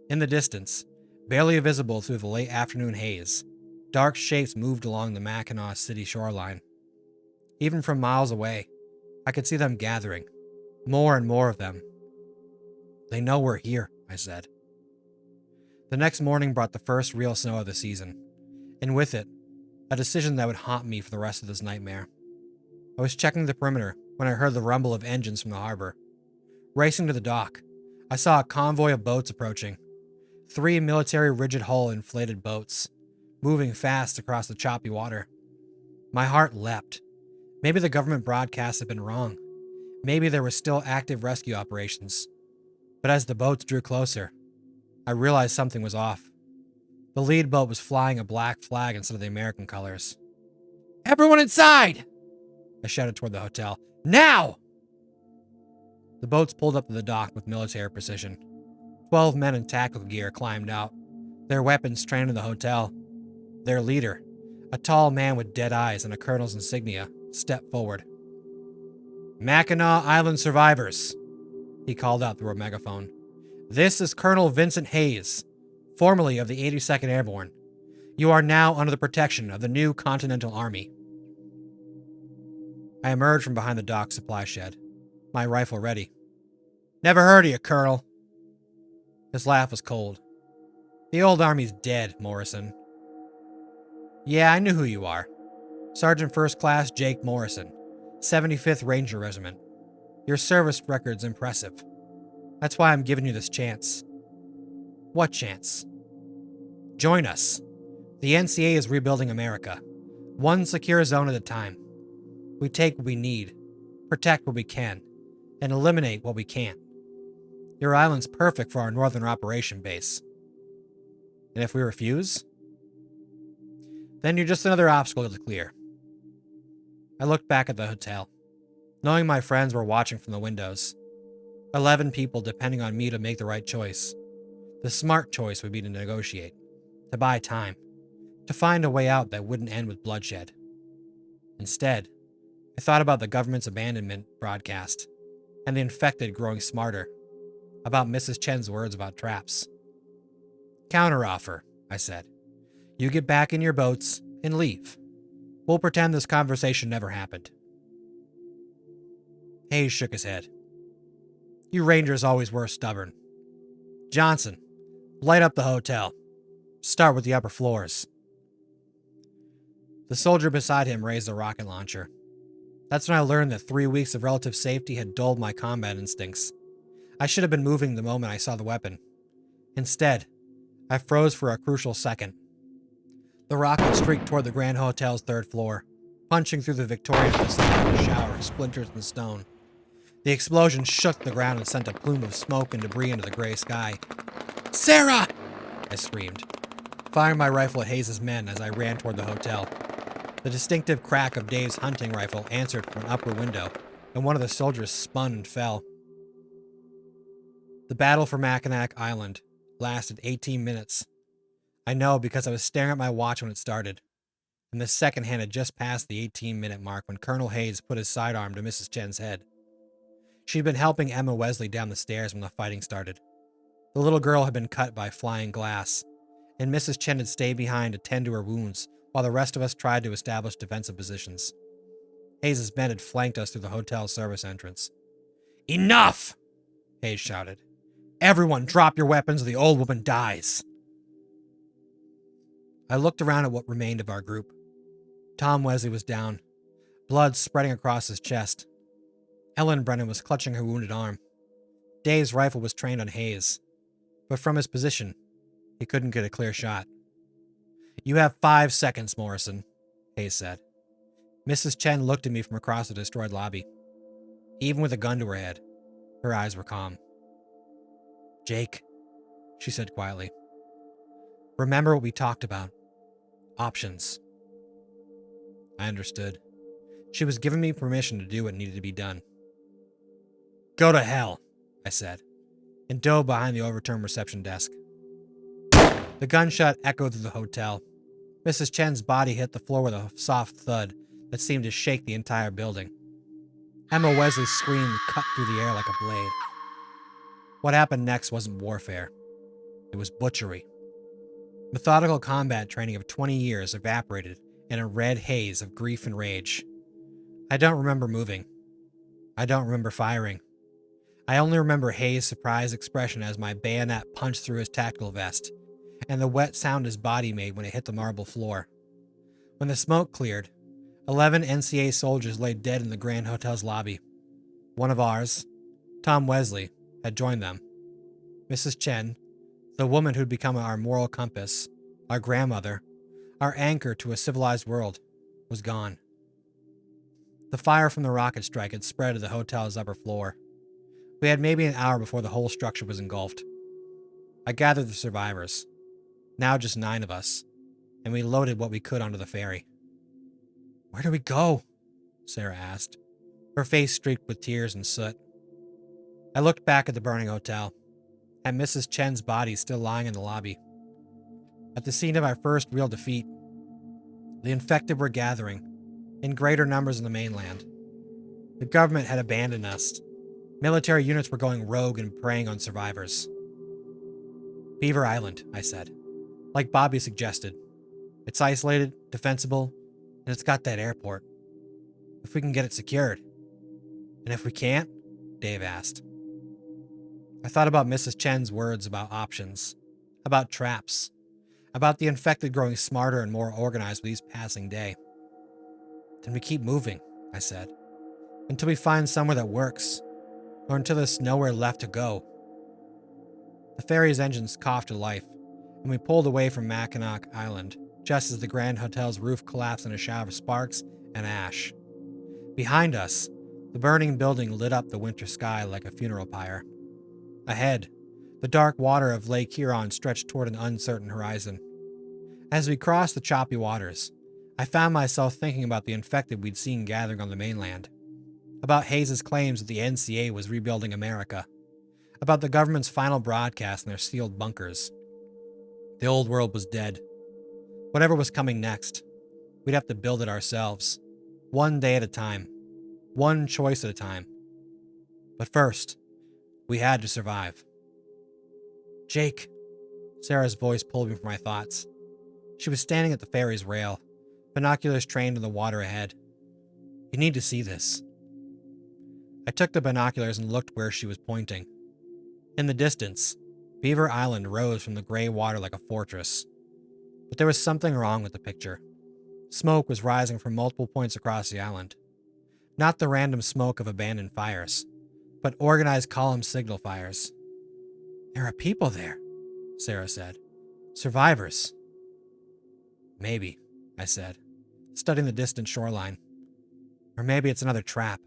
In the distance, barely visible through the late afternoon haze, dark shapes moved along the Mackinac City shoreline. Even from miles away, I could see them gathering, more and more of them. They know we're here, I said. The next morning brought the first real snow of the season, and with it, a decision that would haunt me for the rest of this nightmare. I was checking the perimeter when I heard the rumble of engines from the harbor. Racing to the dock, I saw a convoy of boats approaching. 3 military rigid-hull inflated boats, moving fast across the choppy water. My heart leapt. Maybe the government broadcast had been wrong. Maybe there were still active rescue operations. But as the boats drew closer, I realized something was off. The lead boat was flying a black flag instead of the American colors. "Everyone inside!" I shouted toward the hotel. "Now!" The boats pulled up to the dock with military precision. 12 men in tackle gear climbed out, their weapons trained in the hotel. Their leader, a tall man with dead eyes and a colonel's insignia, stepped forward. "Mackinac Island survivors," he called out through a megaphone. "This is Colonel Vincent Hayes, formerly of the 82nd Airborne. You are now under the protection of the new Continental Army." I emerged from behind the dock supply shed, my rifle ready. "Never heard of you, Colonel." His laugh was cold. "The old Army's dead, Morrison." "Yeah, I knew who you are. Sergeant First Class Jake Morrison, 75th Ranger Regiment. Your service record's impressive. That's why I'm giving you this chance." "What chance?" "Join us. The NCA is rebuilding America, one secure zone at a time. We take what we need, protect what we can, and eliminate what we can't. Your island's perfect for our northern operation base." "And if we refuse?" "Then you're just another obstacle to clear." I looked back at the hotel, knowing my friends were watching from the windows. 11 people depending on me to make the right choice. The smart choice would be to negotiate, to buy time, to find a way out that wouldn't end with bloodshed. Instead, I thought about the government's abandonment broadcast, and the infected growing smarter, about Mrs. Chen's words about traps. "Counteroffer," I said. "You get back in your boats and leave. We'll pretend this conversation never happened." Hayes shook his head. "You Rangers always were stubborn. Johnson, light up the hotel. Start with the upper floors." The soldier beside him raised a rocket launcher. That's when I learned that 3 weeks of relative safety had dulled my combat instincts. I should have been moving the moment I saw the weapon. Instead, I froze for a crucial second. The rocket streaked toward the Grand Hotel's 3rd floor, punching through the Victorian facade in a shower of splinters and stone. The explosion shook the ground and sent a plume of smoke and debris into the gray sky. "Sarah!" I screamed, firing my rifle at Hayes' men as I ran toward the hotel. The distinctive crack of Dave's hunting rifle answered from an upper window, and one of the soldiers spun and fell. The battle for Mackinac Island lasted 18 minutes. I know because I was staring at my watch when it started, and the second hand had just passed the 18-minute mark when Colonel Hayes put his sidearm to Mrs. Chen's head. She'd been helping Emma Wesley down the stairs when the fighting started. The little girl had been cut by flying glass, and Mrs. Chen had stayed behind to tend to her wounds while the rest of us tried to establish defensive positions. Hayes' men had flanked us through the hotel service entrance. "Enough!" Hayes shouted. "Everyone drop your weapons or the old woman dies." I looked around at what remained of our group. Tom Wesley was down, blood spreading across his chest. Ellen Brennan was clutching her wounded arm. Dave's rifle was trained on Hayes, but from his position, he couldn't get a clear shot. "You have 5 seconds, Morrison," Hayes said. Mrs. Chen looked at me from across the destroyed lobby. Even with a gun to her head, her eyes were calm. "Jake," she said quietly, "remember what we talked about. Options." I understood. She was giving me permission to do what needed to be done. "Go to hell," I said, and dove behind the overturned reception desk. The gunshot echoed through the hotel. Mrs. Chen's body hit the floor with a soft thud that seemed to shake the entire building. Emma Wesley's scream cut through the air like a blade. What happened next wasn't warfare. It was butchery. Methodical combat training of 20 years evaporated in a red haze of grief and rage. I don't remember moving. I don't remember firing. I only remember Hayes' surprised expression as my bayonet punched through his tactical vest, and the wet sound his body made when it hit the marble floor. When the smoke cleared, 11 NCA soldiers lay dead in the Grand Hotel's lobby. One of ours, Tom Wesley, had joined them. Mrs. Chen, the woman who'd become our moral compass, our grandmother, our anchor to a civilized world, was gone. The fire from the rocket strike had spread to the hotel's upper floor. We had maybe an hour before the whole structure was engulfed. I gathered the survivors, now just 9 of us, and we loaded what we could onto the ferry. "Where do we go?" Sarah asked, her face streaked with tears and soot. I looked back at the burning hotel, at Mrs. Chen's body still lying in the lobby. At the scene of our first real defeat, the infected were gathering, in greater numbers on the mainland. The government had abandoned us. Military units were going rogue and preying on survivors. "Beaver Island," I said, like Bobby suggested. "It's isolated, defensible, and it's got that airport. If we can get it secured." "And if we can't?" Dave asked. I thought about Mrs. Chen's words about options, about traps, about the infected growing smarter and more organized with each passing day. "Then we keep moving," I said, "until we find somewhere that works, or until there's nowhere left to go." The ferry's engines coughed to life, and we pulled away from Mackinac Island, just as the Grand Hotel's roof collapsed in a shower of sparks and ash. Behind us, the burning building lit up the winter sky like a funeral pyre. Ahead, the dark water of Lake Huron stretched toward an uncertain horizon. As we crossed the choppy waters, I found myself thinking about the infected we'd seen gathering on the mainland, about Hayes' claims that the NCA was rebuilding America, about the government's final broadcast in their sealed bunkers. The old world was dead. Whatever was coming next, we'd have to build it ourselves, one day at a time, one choice at a time. But first, we had to survive. "Jake," Sarah's voice pulled me from my thoughts. She was standing at the ferry's rail, binoculars trained in the water ahead. "You need to see this." I took the binoculars and looked where she was pointing. In the distance, Beaver Island rose from the gray water like a fortress. But there was something wrong with the picture. Smoke was rising from multiple points across the island. Not the random smoke of abandoned fires, but organized column signal fires. "There are people there," Sarah said. "Survivors." "Maybe," I said, studying the distant shoreline. "Or maybe it's another trap."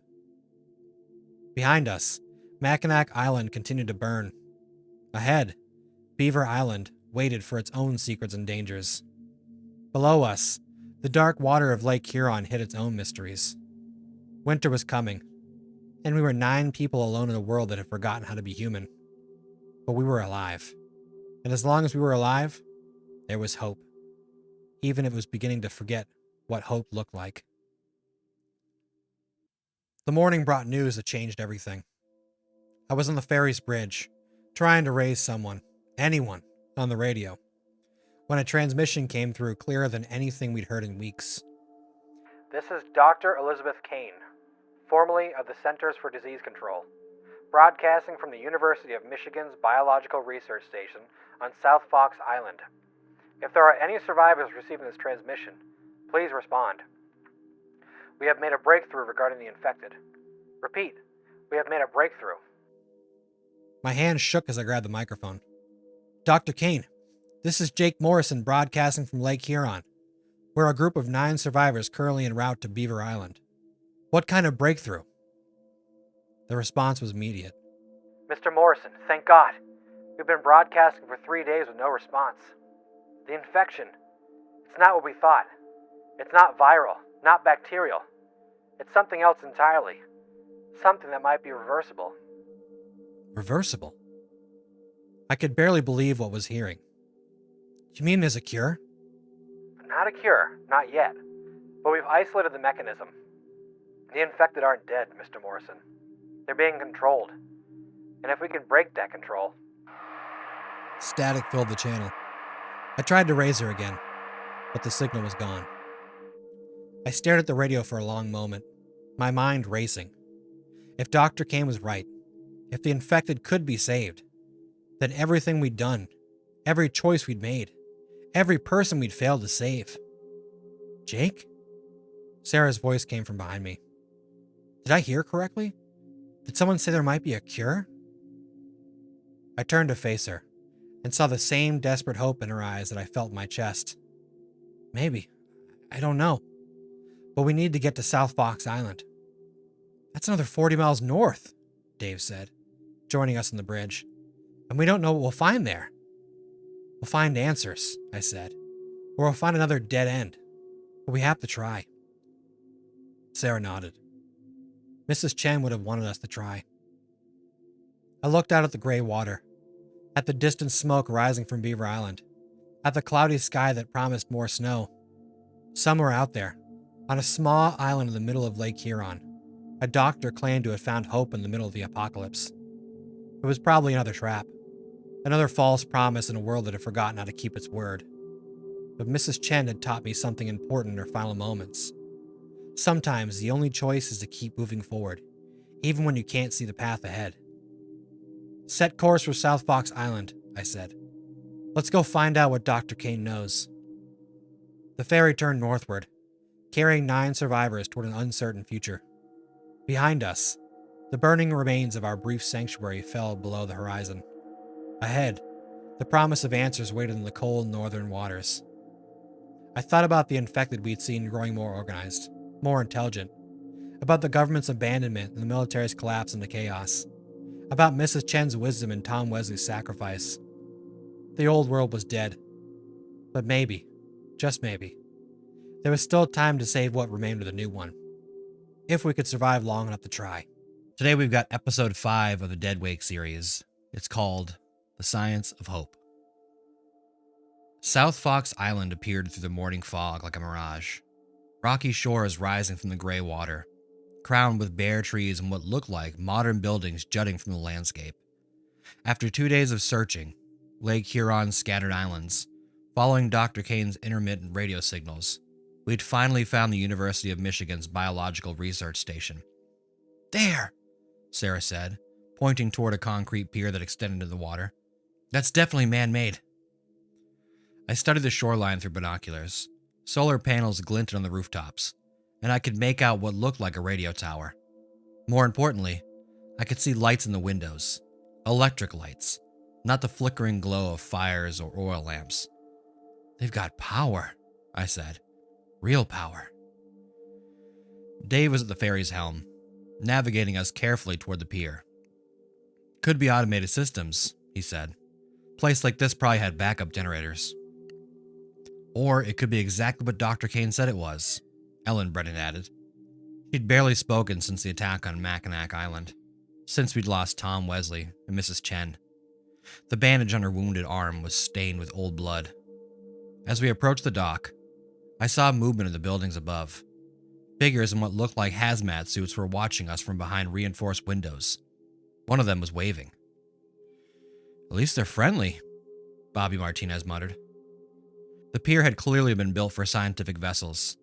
Behind us, Mackinac Island continued to burn. Ahead, Beaver Island waited for its own secrets and dangers. Below us, the dark water of Lake Huron hid its own mysteries. Winter was coming, and we were 9 people alone in a world that had forgotten how to be human. But we were alive. And as long as we were alive, there was hope. Even if it was beginning to forget what hope looked like. The morning brought news that changed everything. I was on the ferry's bridge, trying to raise someone, anyone, on the radio, when a transmission came through clearer than anything we'd heard in weeks. "This is Dr. Elizabeth Kane, formerly of the Centers for Disease Control, broadcasting from the University of Michigan's Biological Research Station on South Fox Island. If there are any survivors receiving this transmission, please respond. We have made a breakthrough regarding the infected. Repeat, we have made a breakthrough." My hand shook as I grabbed the microphone. "Dr. Kane, this is Jake Morrison broadcasting from Lake Huron. We're a group of 9 survivors currently en route to Beaver Island. What kind of breakthrough?" The response was immediate. "Mr. Morrison, thank God. We've been broadcasting for 3 days with no response. The infection, it's not what we thought. It's not viral, not bacterial. It's something else entirely. Something that might be reversible." Reversible? I could barely believe what was hearing. "You mean there's a cure?" "Not a cure, not yet. But we've isolated the mechanism. The infected aren't dead, Mr. Morrison. They're being controlled. And if we can break that control, Static filled the channel. I tried to raise her again, but the signal was gone. I stared at the radio for a long moment, my mind racing. If Dr. Kane was right, if the infected could be saved, then everything we'd done, every choice we'd made, every person we'd failed to save. Jake? Sarah's voice came from behind me. Did I hear correctly? Did someone say there might be a cure? I turned to face her and saw the same desperate hope in her eyes that I felt in my chest. Maybe. I don't know. But we need to get to South Fox Island. That's another 40 miles north, Dave said, joining us on the bridge. And we don't know what we'll find there. We'll find answers, I said. Or we'll find another dead end. But we have to try. Sarah nodded. Mrs. Chen would have wanted us to try. I looked out at the gray water, at the distant smoke rising from Beaver Island, at the cloudy sky that promised more snow. Somewhere out there, on a small island in the middle of Lake Huron, a doctor claimed to have found hope in the middle of the apocalypse. It was probably another trap, another false promise in a world that had forgotten how to keep its word. But Mrs. Chen had taught me something important in her final moments. Sometimes the only choice is to keep moving forward, even when you can't see the path ahead. Set course for South Fox Island, I said. Let's go find out what Dr. Kane knows. The ferry turned northward, carrying 9 survivors toward an uncertain future. Behind us, the burning remains of our brief sanctuary fell below the horizon. Ahead, the promise of answers waited in the cold northern waters. I thought about the infected we'd seen growing more organized, more intelligent, about the government's abandonment and the military's collapse into chaos, about Mrs. Chen's wisdom and Tom Wesley's sacrifice. The old world was dead. But maybe, just maybe, there was still time to save what remained of the new one, if we could survive long enough to try. Today we've got episode 5 of the Dead Wake series. It's called The Science of Hope. South Fox Island appeared through the morning fog like a mirage. Rocky shores rising from the gray water, crowned with bare trees and what looked like modern buildings jutting from the landscape. After 2 days of searching, Lake Huron's scattered islands, following Dr. Kane's intermittent radio signals, we'd finally found the University of Michigan's Biological Research Station. There, Sarah said, pointing toward a concrete pier that extended into the water. That's definitely man-made. I studied the shoreline through binoculars. Solar panels glinted on the rooftops, and I could make out what looked like a radio tower. More importantly, I could see lights in the windows. Electric lights, not the flickering glow of fires or oil lamps. They've got power, I said. Real power. Dave was at the ferry's helm, navigating us carefully toward the pier. Could be automated systems, he said. Place like this probably had backup generators. Or it could be exactly what Dr. Kane said it was, Ellen Brennan added. She'd barely spoken since the attack on Mackinac Island, since we'd lost Tom Wesley and Mrs. Chen. The bandage on her wounded arm was stained with old blood. As we approached the dock, I saw movement in the buildings above. Figures in what looked like hazmat suits were watching us from behind reinforced windows. One of them was waving. At least they're friendly, Bobby Martinez muttered. The pier had clearly been built for scientific vessels.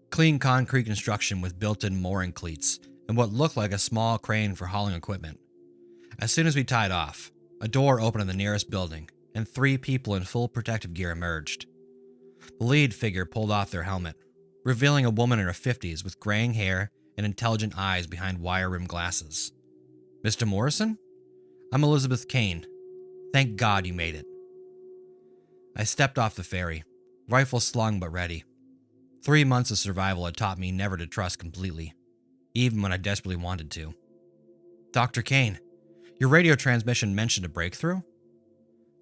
Clean concrete construction with built-in mooring cleats and what looked like a small crane for hauling equipment. As soon as we tied off, a door opened in the nearest building, and 3 people in full protective gear emerged. The lead figure pulled off their helmet, revealing a woman in her 50s with graying hair and intelligent eyes behind wire-rimmed glasses. Mr. Morrison? I'm Elizabeth Kane. Thank God you made it. I stepped off the ferry, rifle slung but ready. 3 months of survival had taught me never to trust completely, even when I desperately wanted to. Dr. Kane, your radio transmission mentioned a breakthrough?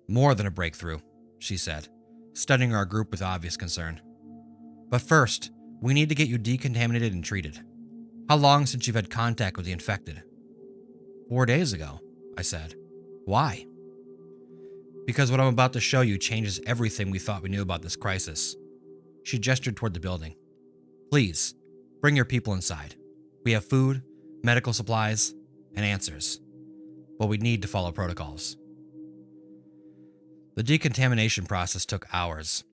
More than a breakthrough, she said, studying our group with obvious concern. But first, we need to get you decontaminated and treated. How long since you've had contact with the infected? 4 days ago, I said. Why? Because what I'm about to show you changes everything we thought we knew about this crisis. She gestured toward the building. Please, bring your people inside. We have food, medical supplies, and answers. but we need to follow protocols. The decontamination process took hours.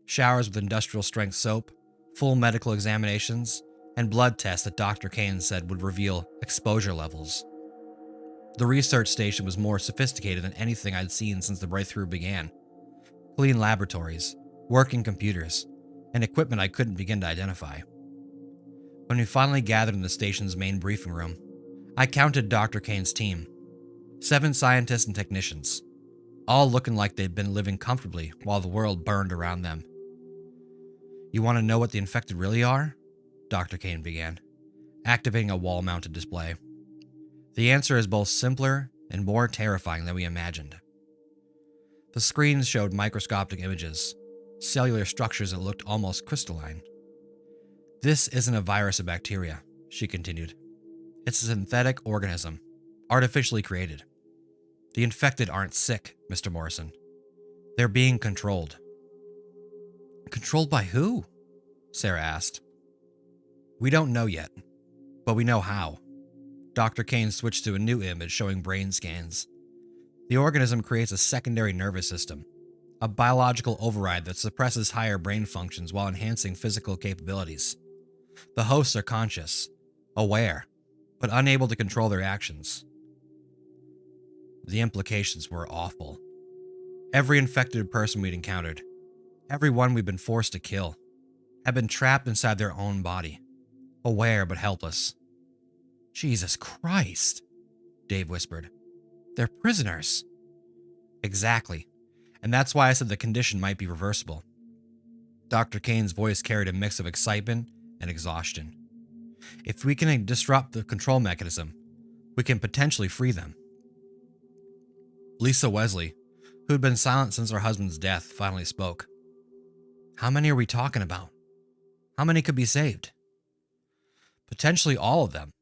Showers with industrial-strength soap, full medical examinations, and blood tests that Dr. Kane said would reveal exposure levels. The research station was more sophisticated than anything I'd seen since the breakthrough began. Clean laboratories, working computers, and equipment I couldn't begin to identify. When we finally gathered in the station's main briefing room, I counted Dr. Kane's team. 7 scientists and technicians, all looking like they'd been living comfortably while the world burned around them. "You want to know what the infected really are?" Dr. Kane began, activating a wall-mounted display. "The answer is both simpler and more terrifying than we imagined." The screens showed microscopic images, cellular structures that looked almost crystalline. "This isn't a virus or bacteria," she continued. "It's a synthetic organism, artificially created. The infected aren't sick, Mr. Morrison. They're being controlled." "Controlled by who?" Sarah asked. "We don't know yet, but we know how." Dr. Kane switched to a new image showing brain scans. "The organism creates a secondary nervous system, a biological override that suppresses higher brain functions while enhancing physical capabilities. The hosts are conscious, aware, but unable to control their actions." The implications were awful. Every infected person we'd encountered, everyone we'd been forced to kill, had been trapped inside their own body, aware but helpless. "Jesus Christ," Dave whispered. "They're prisoners." "Exactly. And that's why I said the condition might be reversible." Dr. Kane's voice carried a mix of excitement and exhaustion. "If we can disrupt the control mechanism, we can potentially free them." Lisa Wesley, who had been silent since her husband's death, finally spoke. "How many are we talking about? How many could be saved?" "Potentially all of them.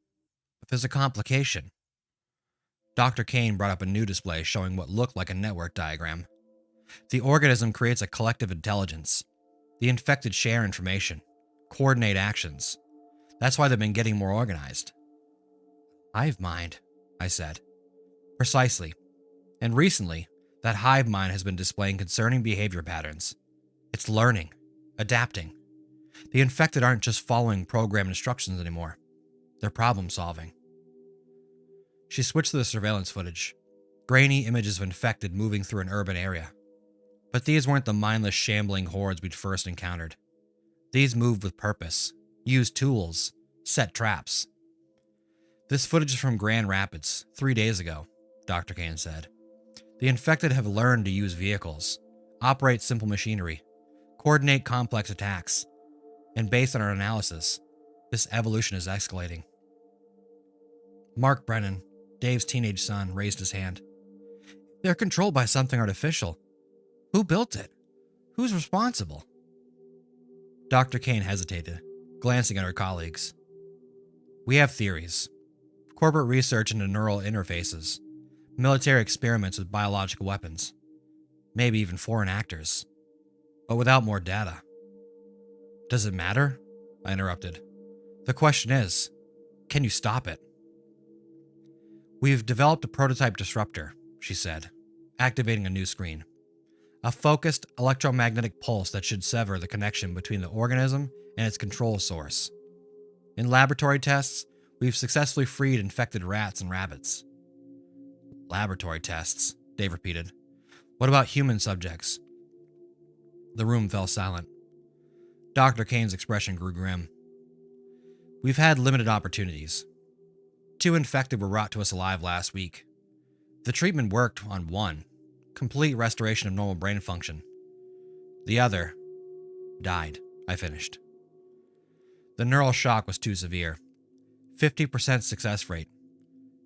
But there's a complication." Dr. Kane brought up a new display showing what looked like a network diagram. "The organism creates a collective intelligence. The infected share information, coordinate actions. That's why they've been getting more organized." "Hive mind," I said. "Precisely. And recently, that hive mind has been displaying concerning behavior patterns. It's learning, adapting. The infected aren't just following programmed instructions anymore. They're problem solving." She switched to the surveillance footage, grainy images of infected moving through an urban area. But these weren't the mindless, shambling hordes we'd first encountered. These moved with purpose, used tools, set traps. "This footage is from Grand Rapids, 3 days ago," Dr. Kane said. "The infected have learned to use vehicles, operate simple machinery, coordinate complex attacks. And based on our analysis, this evolution is escalating." Mark Brennan, Dave's teenage son, raised his hand. "They're controlled by something artificial. Who built it? Who's responsible?" Dr. Kane hesitated, glancing at her colleagues. "We have theories. Corporate research into neural interfaces, military experiments with biological weapons, maybe even foreign actors. But without more data." "Does it matter?" I interrupted. "The question is, can you stop it?" "We've developed a prototype disruptor," she said, activating a new screen. "A focused electromagnetic pulse that should sever the connection between the organism and its control source. In laboratory tests, we've successfully freed infected rats and rabbits." "Laboratory tests," Dave repeated. "What about human subjects?" The room fell silent. Dr. Kane's expression grew grim. "We've had limited opportunities. 2 infected were brought to us alive last week. The treatment worked on one, complete restoration of normal brain function. The other died," I finished. "The neural shock was too severe. 50% success rate,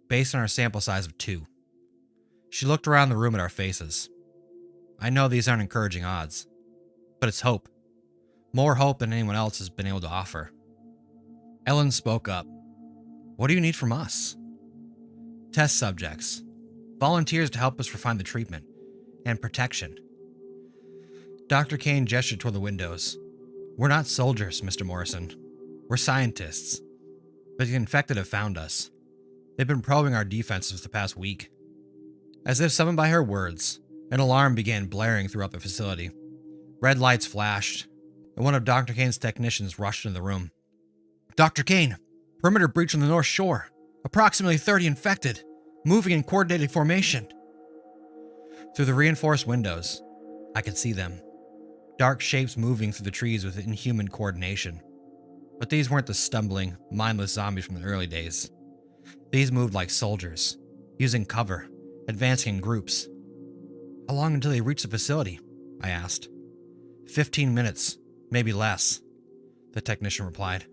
based on our sample size of 2. She looked around the room at our faces. "I know these aren't encouraging odds, but it's hope. More hope than anyone else has been able to offer." Ellen spoke up. "What do you need from us?" "Test subjects. Volunteers to help us refine the treatment. And protection." Dr. Kane gestured toward the windows. "We're not soldiers, Mr. Morrison. We're scientists. But the infected have found us. They've been probing our defenses for the past week. As if summoned by her words, an alarm began blaring throughout the facility. Red lights flashed, and one of Dr. Kane's technicians rushed into the room. Dr. Kane, perimeter breach on the North Shore. Approximately 30 infected, moving in coordinated formation. Through the reinforced windows, I could see them. Dark shapes moving through the trees with inhuman coordination. But these weren't the stumbling, mindless zombies from the early days. These moved like soldiers, using cover, advancing in groups. How long until they reach the facility? I asked. 15 minutes, maybe less, the technician replied.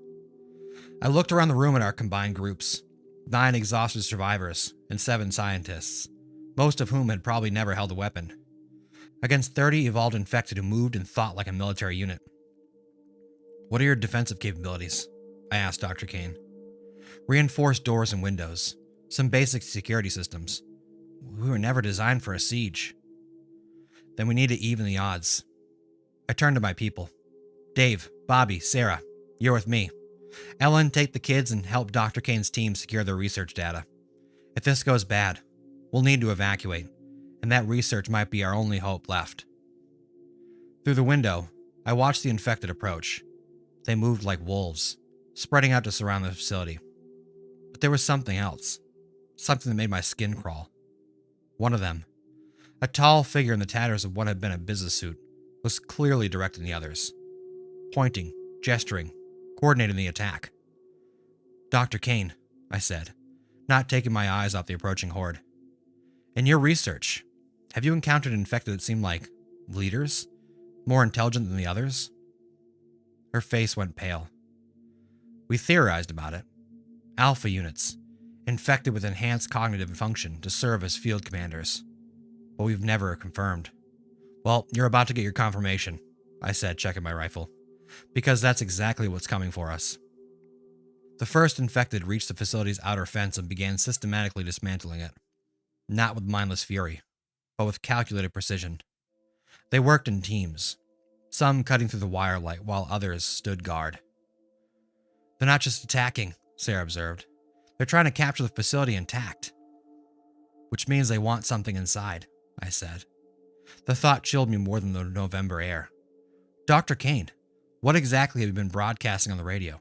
I looked around the room at our combined groups. 9 exhausted survivors and 7 scientists, most of whom had probably never held a weapon, against 30 evolved infected who moved and thought like a military unit. What are your defensive capabilities? I asked Dr. Kane. Reinforced doors and windows, some basic security systems. We were never designed for a siege. Then we need to even the odds. I turned to my people. Dave, Bobby, Sarah, you're with me. Ellen, take the kids and help Dr. Kane's team secure their research data. If this goes bad, we'll need to evacuate, and that research might be our only hope left. Through the window, I watched the infected approach. They moved like wolves, spreading out to surround the facility. But there was something else, something that made my skin crawl. One of them, a tall figure in the tatters of what had been a business suit, was clearly directing the others, pointing, gesturing, coordinating the attack. Dr. Kane, I said, not taking my eyes off the approaching horde. In your research, have you encountered infected that seemed like leaders, more intelligent than the others? Her face went pale. We theorized about it. Alpha units, infected with enhanced cognitive function to serve as field commanders. But we've never confirmed. Well, you're about to get your confirmation, I said, checking my rifle, because that's exactly what's coming for us. The first infected reached the facility's outer fence and began systematically dismantling it. Not with mindless fury, but with calculated precision. They worked in teams, some cutting through the wire light while others stood guard. They're not just attacking, Sarah observed. They're trying to capture the facility intact. Which means they want something inside, I said. The thought chilled me more than the November air. Dr. Kane, what exactly have you been broadcasting on the radio?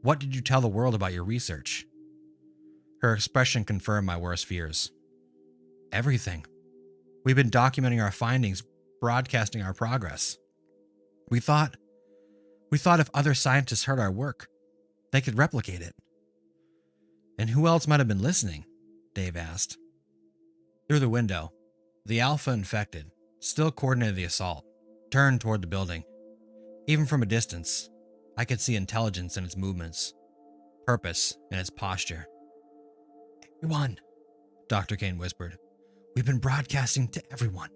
What did you tell the world about your research? Her expression confirmed my worst fears. Everything. We've been documenting our findings, broadcasting our progress. We thought if other scientists heard our work, they could replicate it. And who else might have been listening? Dave asked. Through the window, the Alpha infected, still coordinated the assault, turned toward the building. Even from a distance, I could see intelligence in its movements, purpose in its posture. Everyone, Dr. Kane whispered. We've been broadcasting to everyone.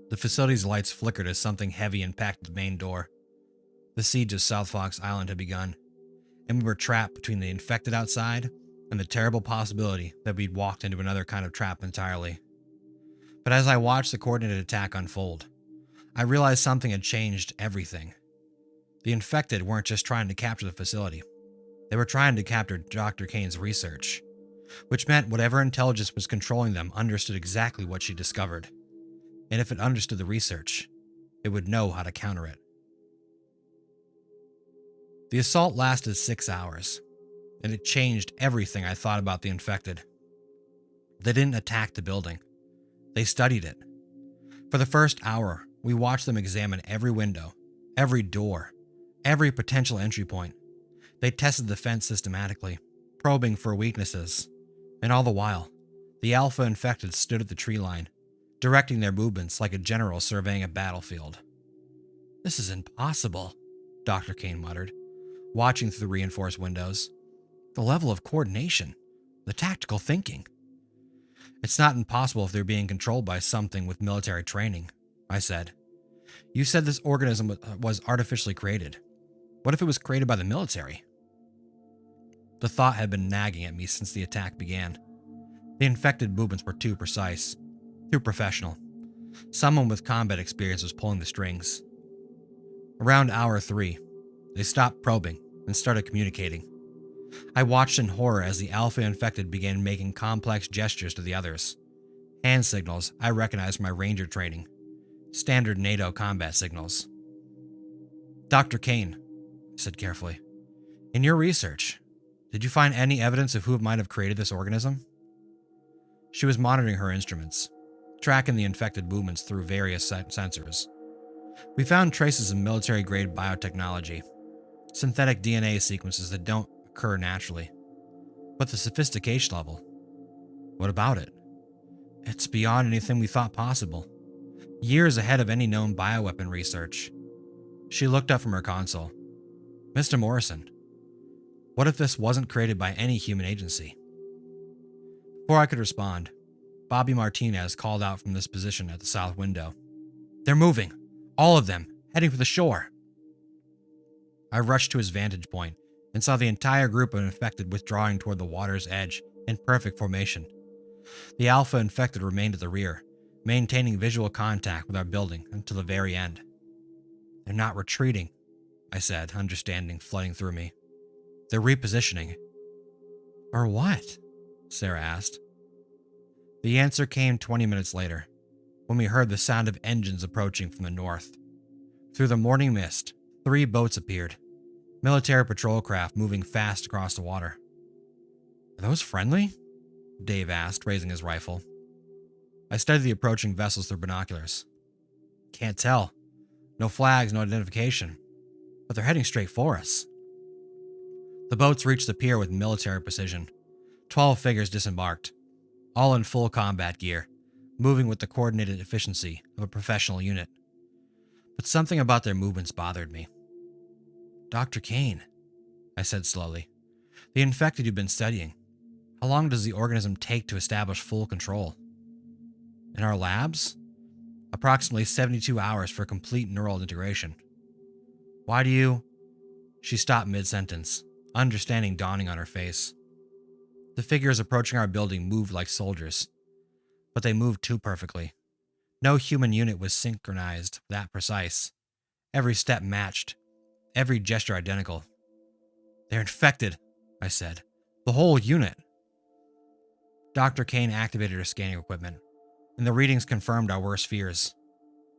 The facility's lights flickered as something heavy impacted the main door. The siege of South Fox Island had begun, and we were trapped between the infected outside and the terrible possibility that we'd walked into another kind of trap entirely. But as I watched the coordinated attack unfold, I realized something had changed everything. The infected weren't just trying to capture the facility. They were trying to capture Dr. Kane's research, which meant whatever intelligence was controlling them understood exactly what she discovered. And if it understood the research, it would know how to counter it. The assault lasted 6 hours, and it changed everything I thought about the infected. They didn't attack the building. They studied it. For the first hour, we watched them examine every window, every door, every potential entry point. They tested the fence systematically, probing for weaknesses. And all the while, the Alpha infected stood at the tree line, directing their movements like a general surveying a battlefield. This is impossible, Dr. Kane muttered, watching through the reinforced windows. The level of coordination, the tactical thinking. It's not impossible if they're being controlled by something with military training, I said. You said this organism was artificially created. What if it was created by the military? The thought had been nagging at me since the attack began. The infected movements were too precise, too professional. Someone with combat experience was pulling the strings. Around hour 3, they stopped probing and started communicating. I watched in horror as the Alpha infected began making complex gestures to the others. Hand signals I recognized from my Ranger training. Standard NATO combat signals. Dr. Kane, I said carefully, in your research, did you find any evidence of who might have created this organism? She was monitoring her instruments, tracking the infected movements through various sensors. We found traces of military-grade biotechnology, synthetic DNA sequences that don't occur naturally. But the sophistication level, what about it? It's beyond anything we thought possible. Years ahead of any known bioweapon research. She looked up from her console. Mr. Morrison, what if this wasn't created by any human agency? Before I could respond, Bobby Martinez called out from this position at the south window. They're moving. All of them, heading for the shore. I rushed to his vantage point and saw the entire group of infected withdrawing toward the water's edge in perfect formation. The Alpha infected remained at the rear, maintaining visual contact with our building until the very end. They're not retreating, I said, understanding flooding through me. They're repositioning. Or what? Sarah asked. The answer came 20 minutes later, when we heard the sound of engines approaching from the north. Through the morning mist, 3 boats appeared, military patrol craft moving fast across the water. Are those friendly? Dave asked, raising his rifle. I studied the approaching vessels through binoculars. Can't tell. No flags, no identification. But they're heading straight for us. The boats reached the pier with military precision. 12 figures disembarked, all in full combat gear, moving with the coordinated efficiency of a professional unit. But something about their movements bothered me. Dr. Kane, I said slowly, the infected you've been studying, how long does the organism take to establish full control? In our labs? Approximately 72 hours for complete neural integration. Why do you... She stopped mid-sentence, understanding dawning on her face. The figures approaching our building moved like soldiers, but they moved too perfectly. No human unit was synchronized that precise. Every step matched, every gesture identical. They're infected, I said. The whole unit. Dr. Kane activated her scanning equipment, and the readings confirmed our worst fears.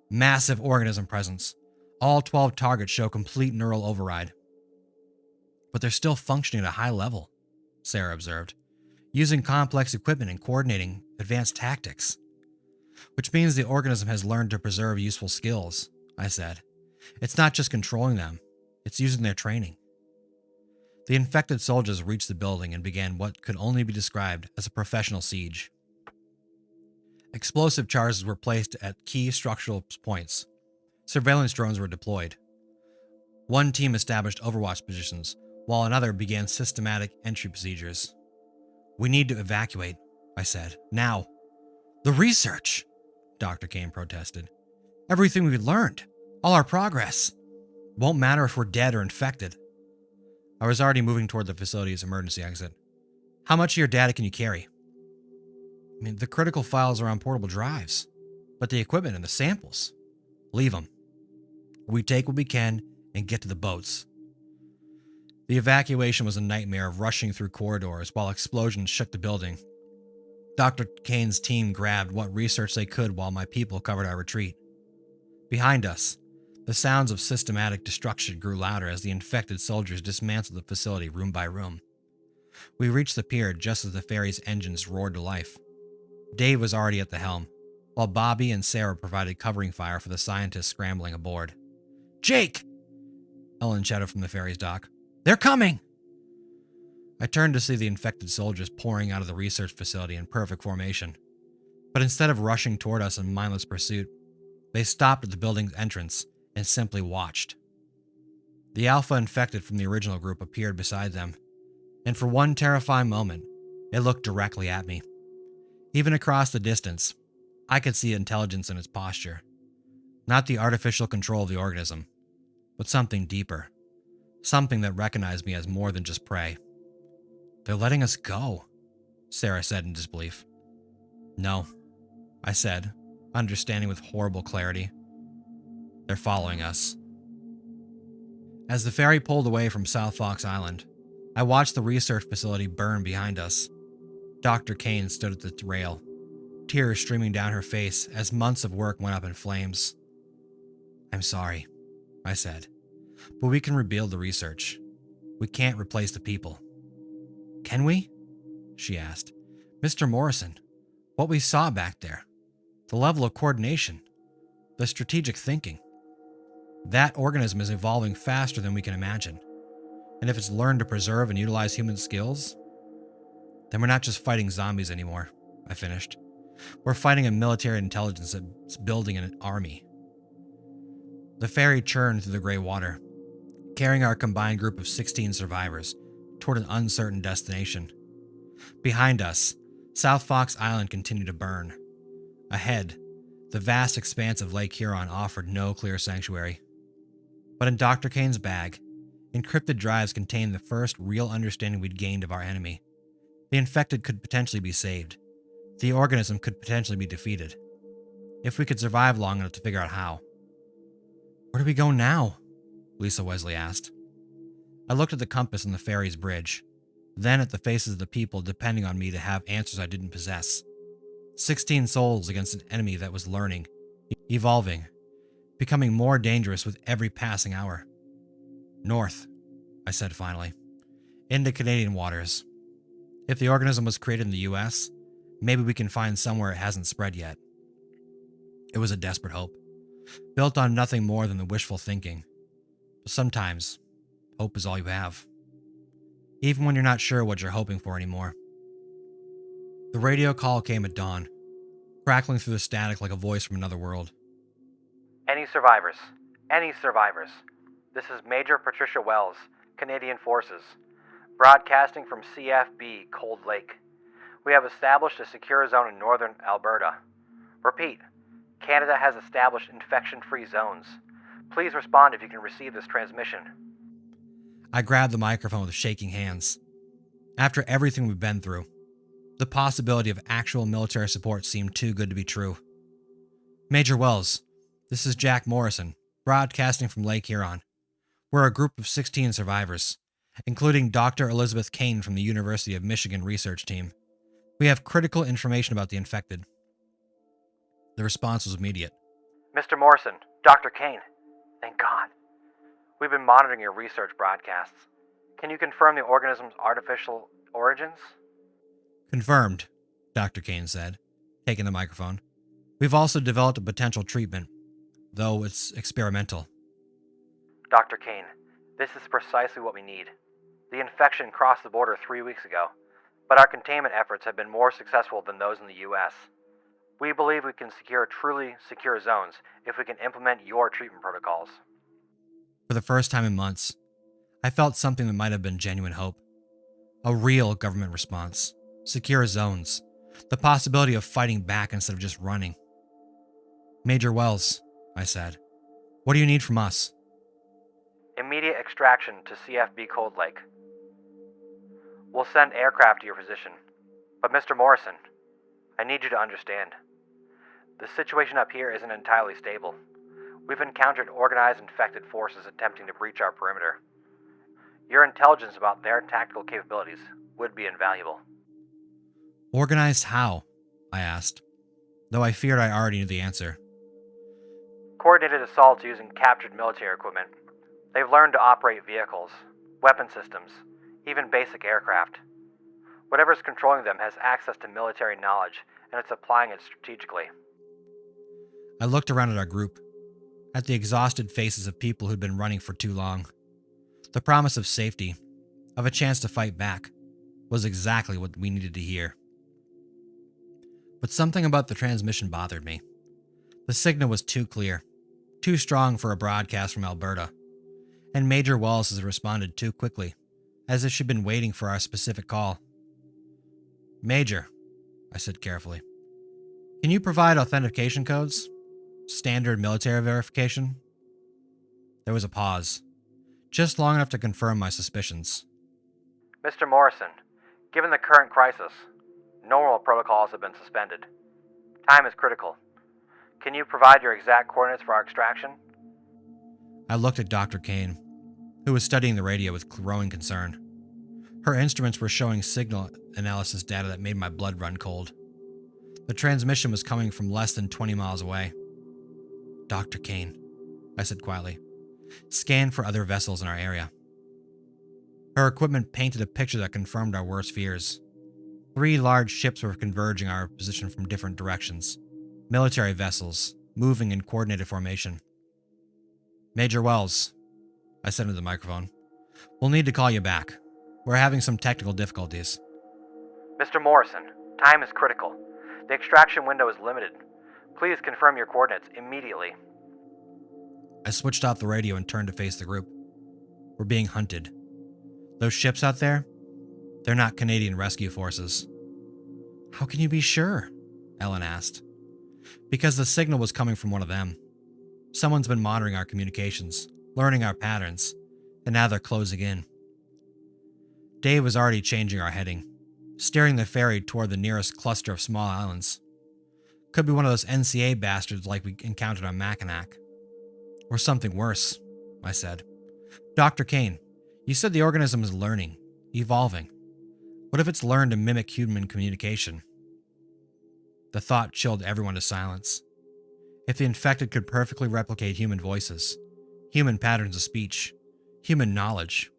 Massive organism presence. All 12 targets show complete neural override. But they're still functioning at a high level, Sarah observed, using complex equipment and coordinating advanced tactics. Which means the organism has learned to preserve useful skills, I said. It's not just controlling them, it's using their training. The infected soldiers reached the building and began what could only be described as a professional siege. Explosive charges were placed at key structural points. Surveillance drones were deployed. One team established overwatch positions, while another began systematic entry procedures. We need to evacuate, I said. Now. The research, Dr. Kane protested. Everything we've learned, all our progress. Won't matter if we're dead or infected. I was already moving toward the facility's emergency exit. How much of your data can you carry? The critical files are on portable drives, but the equipment and the samples, leave them. We take what we can and get to the boats. The evacuation was a nightmare of rushing through corridors while explosions shook the building. Dr. Kane's team grabbed what research they could while my people covered our retreat. Behind us, the sounds of systematic destruction grew louder as the infected soldiers dismantled the facility room by room. We reached the pier just as the ferry's engines roared to life. Dave was already at the helm, while Bobby and Sarah provided covering fire for the scientists scrambling aboard. Jake! Ellen shouted from the ferry's dock. They're coming! I turned to see the infected soldiers pouring out of the research facility in perfect formation. But instead of rushing toward us in mindless pursuit, they stopped at the building's entrance and simply watched. The Alpha infected from the original group appeared beside them, and for one terrifying moment, it looked directly at me. Even across the distance, I could see intelligence in its posture. Not the artificial control of the organism, but something deeper. Something that recognized me as more than just prey. They're letting us go, Sarah said in disbelief. No, I said, understanding with horrible clarity. They're following us. As the ferry pulled away from South Fox Island, I watched the research facility burn behind us. Dr. Kane stood at the rail, tears streaming down her face as months of work went up in flames. "I'm sorry," I said, "but we can rebuild the research. We can't replace the people." "Can we?" she asked. "Mr. Morrison, what we saw back there, the level of coordination, the strategic thinking. That organism is evolving faster than we can imagine. And if it's learned to preserve and utilize human skills, then we're not just fighting zombies anymore," I finished. "We're fighting a military intelligence that's building an army." The ferry churned through the gray water, carrying our combined group of 16 survivors toward an uncertain destination. Behind us, South Fox Island continued to burn. Ahead, the vast expanse of Lake Huron offered no clear sanctuary. But in Dr. Kane's bag, encrypted drives contained the first real understanding we'd gained of our enemy. The infected could potentially be saved. The organism could potentially be defeated. If we could survive long enough to figure out how. "Where do we go now?" Lisa Wesley asked. I looked at the compass on the ferry's bridge, then at the faces of the people depending on me to have answers I didn't possess. 16 souls against an enemy that was learning, evolving, becoming more dangerous with every passing hour. "North," I said finally, "into Canadian waters. If the organism was created in the US, maybe we can find somewhere it hasn't spread yet." It was a desperate hope, built on nothing more than the wishful thinking. But sometimes, hope is all you have, even when you're not sure what you're hoping for anymore. The radio call came at dawn, crackling through the static like a voice from another world. Any survivors? Any survivors? This is Major Patricia Wells, Canadian Forces, broadcasting from CFB Cold Lake. We have established a secure zone in northern Alberta. Repeat, Canada has established infection-free zones. Please respond if you can receive this transmission. I grabbed the microphone with shaking hands. After everything we've been through, the possibility of actual military support seemed too good to be true. "Major Wells, this is Jack Morrison, broadcasting from Lake Huron. We're a group of 16 survivors, including Dr. Elizabeth Kane from the University of Michigan research team. We have critical information about the infected." The response was immediate. Mr. Morrison, Dr. Kane. Thank God. We've been monitoring your research broadcasts. Can you confirm the organism's artificial origins? "Confirmed," Dr. Kane said, taking the microphone. "We've also developed a potential treatment, though it's experimental." Dr. Kane, this is precisely what we need. The infection crossed the border 3 weeks ago, but our containment efforts have been more successful than those in the U.S. We believe we can secure truly secure zones if we can implement your treatment protocols. For the first time in months, I felt something that might have been genuine hope. A real government response. Secure zones. The possibility of fighting back instead of just running. "Major Wells," I said, "what do you need from us?" Immediate extraction to CFB Cold Lake. We'll send aircraft to your position. But Mr. Morrison, I need you to understand. The situation up here isn't entirely stable. We've encountered organized infected forces attempting to breach our perimeter. Your intelligence about their tactical capabilities would be invaluable. "Organized how?" I asked, though I feared I already knew the answer. Coordinated assaults using captured military equipment. They've learned to operate vehicles, weapon systems, even basic aircraft. Whatever's controlling them has access to military knowledge, and it's applying it strategically. I looked around at our group, at the exhausted faces of people who'd been running for too long. The promise of safety, of a chance to fight back, was exactly what we needed to hear. But something about the transmission bothered me. The signal was too clear, too strong for a broadcast from Alberta, and Major Wallace has responded too quickly, as if she'd been waiting for our specific call. "Major," I said carefully, "can you provide authentication codes? Standard military verification?" There was a pause, just long enough to confirm my suspicions. Mr. Morrison, given the current crisis, normal protocols have been suspended. Time is critical. Can you provide your exact coordinates for our extraction? I looked at Dr. Kane, who was studying the radio with growing concern. Her instruments were showing signal analysis data that made my blood run cold. The transmission was coming from less than 20 miles away. Dr. Kane, I said quietly, scan for other vessels in our area. Her equipment painted a picture that confirmed our worst fears. 3 large ships were converging our position from different directions. Military vessels, moving in coordinated formation. Major Wells, I said into the microphone, we'll need to call you back. We're having some technical difficulties. Mr. Morrison, time is critical. The extraction window is limited. Please confirm your coordinates immediately. I switched off the radio and turned to face the group. We're being hunted. Those ships out there, they're not Canadian rescue forces. How can you be sure? Ellen asked. Because the signal was coming from one of them. Someone's been monitoring our communications, learning our patterns, and now they're closing in. Dave was already changing our heading, steering the ferry toward the nearest cluster of small islands. Could be one of those NCA bastards like we encountered on Mackinac. Or something worse, I said. Dr. Kane, you said the organism is learning, evolving. What if it's learned to mimic human communication? The thought chilled everyone to silence. If the infected could perfectly replicate human voices, human patterns of speech, human knowledge,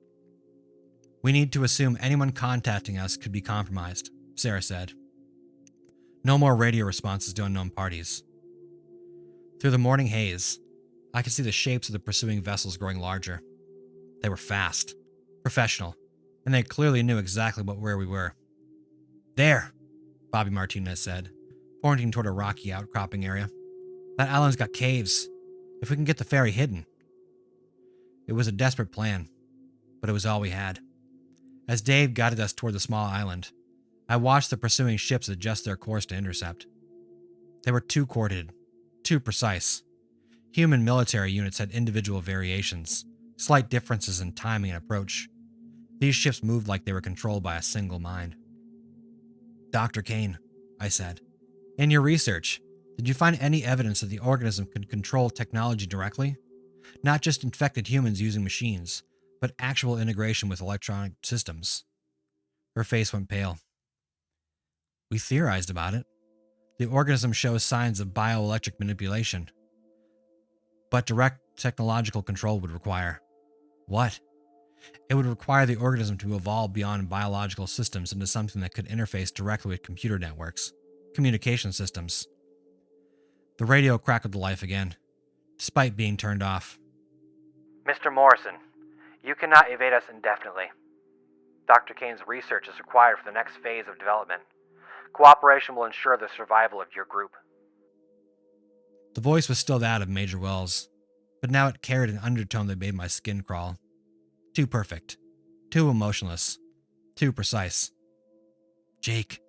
we need to assume anyone contacting us could be compromised, Sarah said. No more radio responses to unknown parties. Through the morning haze, I could see the shapes of the pursuing vessels growing larger. They were fast, professional, and they clearly knew exactly where we were. There, Bobby Martinez said, pointing toward a rocky outcropping area. That island's got caves. If we can get the ferry hidden. It was a desperate plan, but it was all we had. As Dave guided us toward the small island, I watched the pursuing ships adjust their course to intercept. They were too coordinated, too precise. Human military units had individual variations, slight differences in timing and approach. These ships moved like they were controlled by a single mind. Dr. Kane, I said, in your research, did you find any evidence that the organism could control technology directly? Not just infected humans using machines, but actual integration with electronic systems. Her face went pale. We theorized about it. The organism shows signs of bioelectric manipulation. But direct technological control would require what? It would require the organism to evolve beyond biological systems into something that could interface directly with computer networks, communication systems. The radio crackled to life again, despite being turned off. Mr. Morrison, you cannot evade us indefinitely. Dr. Kane's research is required for the next phase of development. Cooperation will ensure the survival of your group. The voice was still that of Major Wells, but now it carried an undertone that made my skin crawl. Too perfect, too emotionless, too precise. Jake,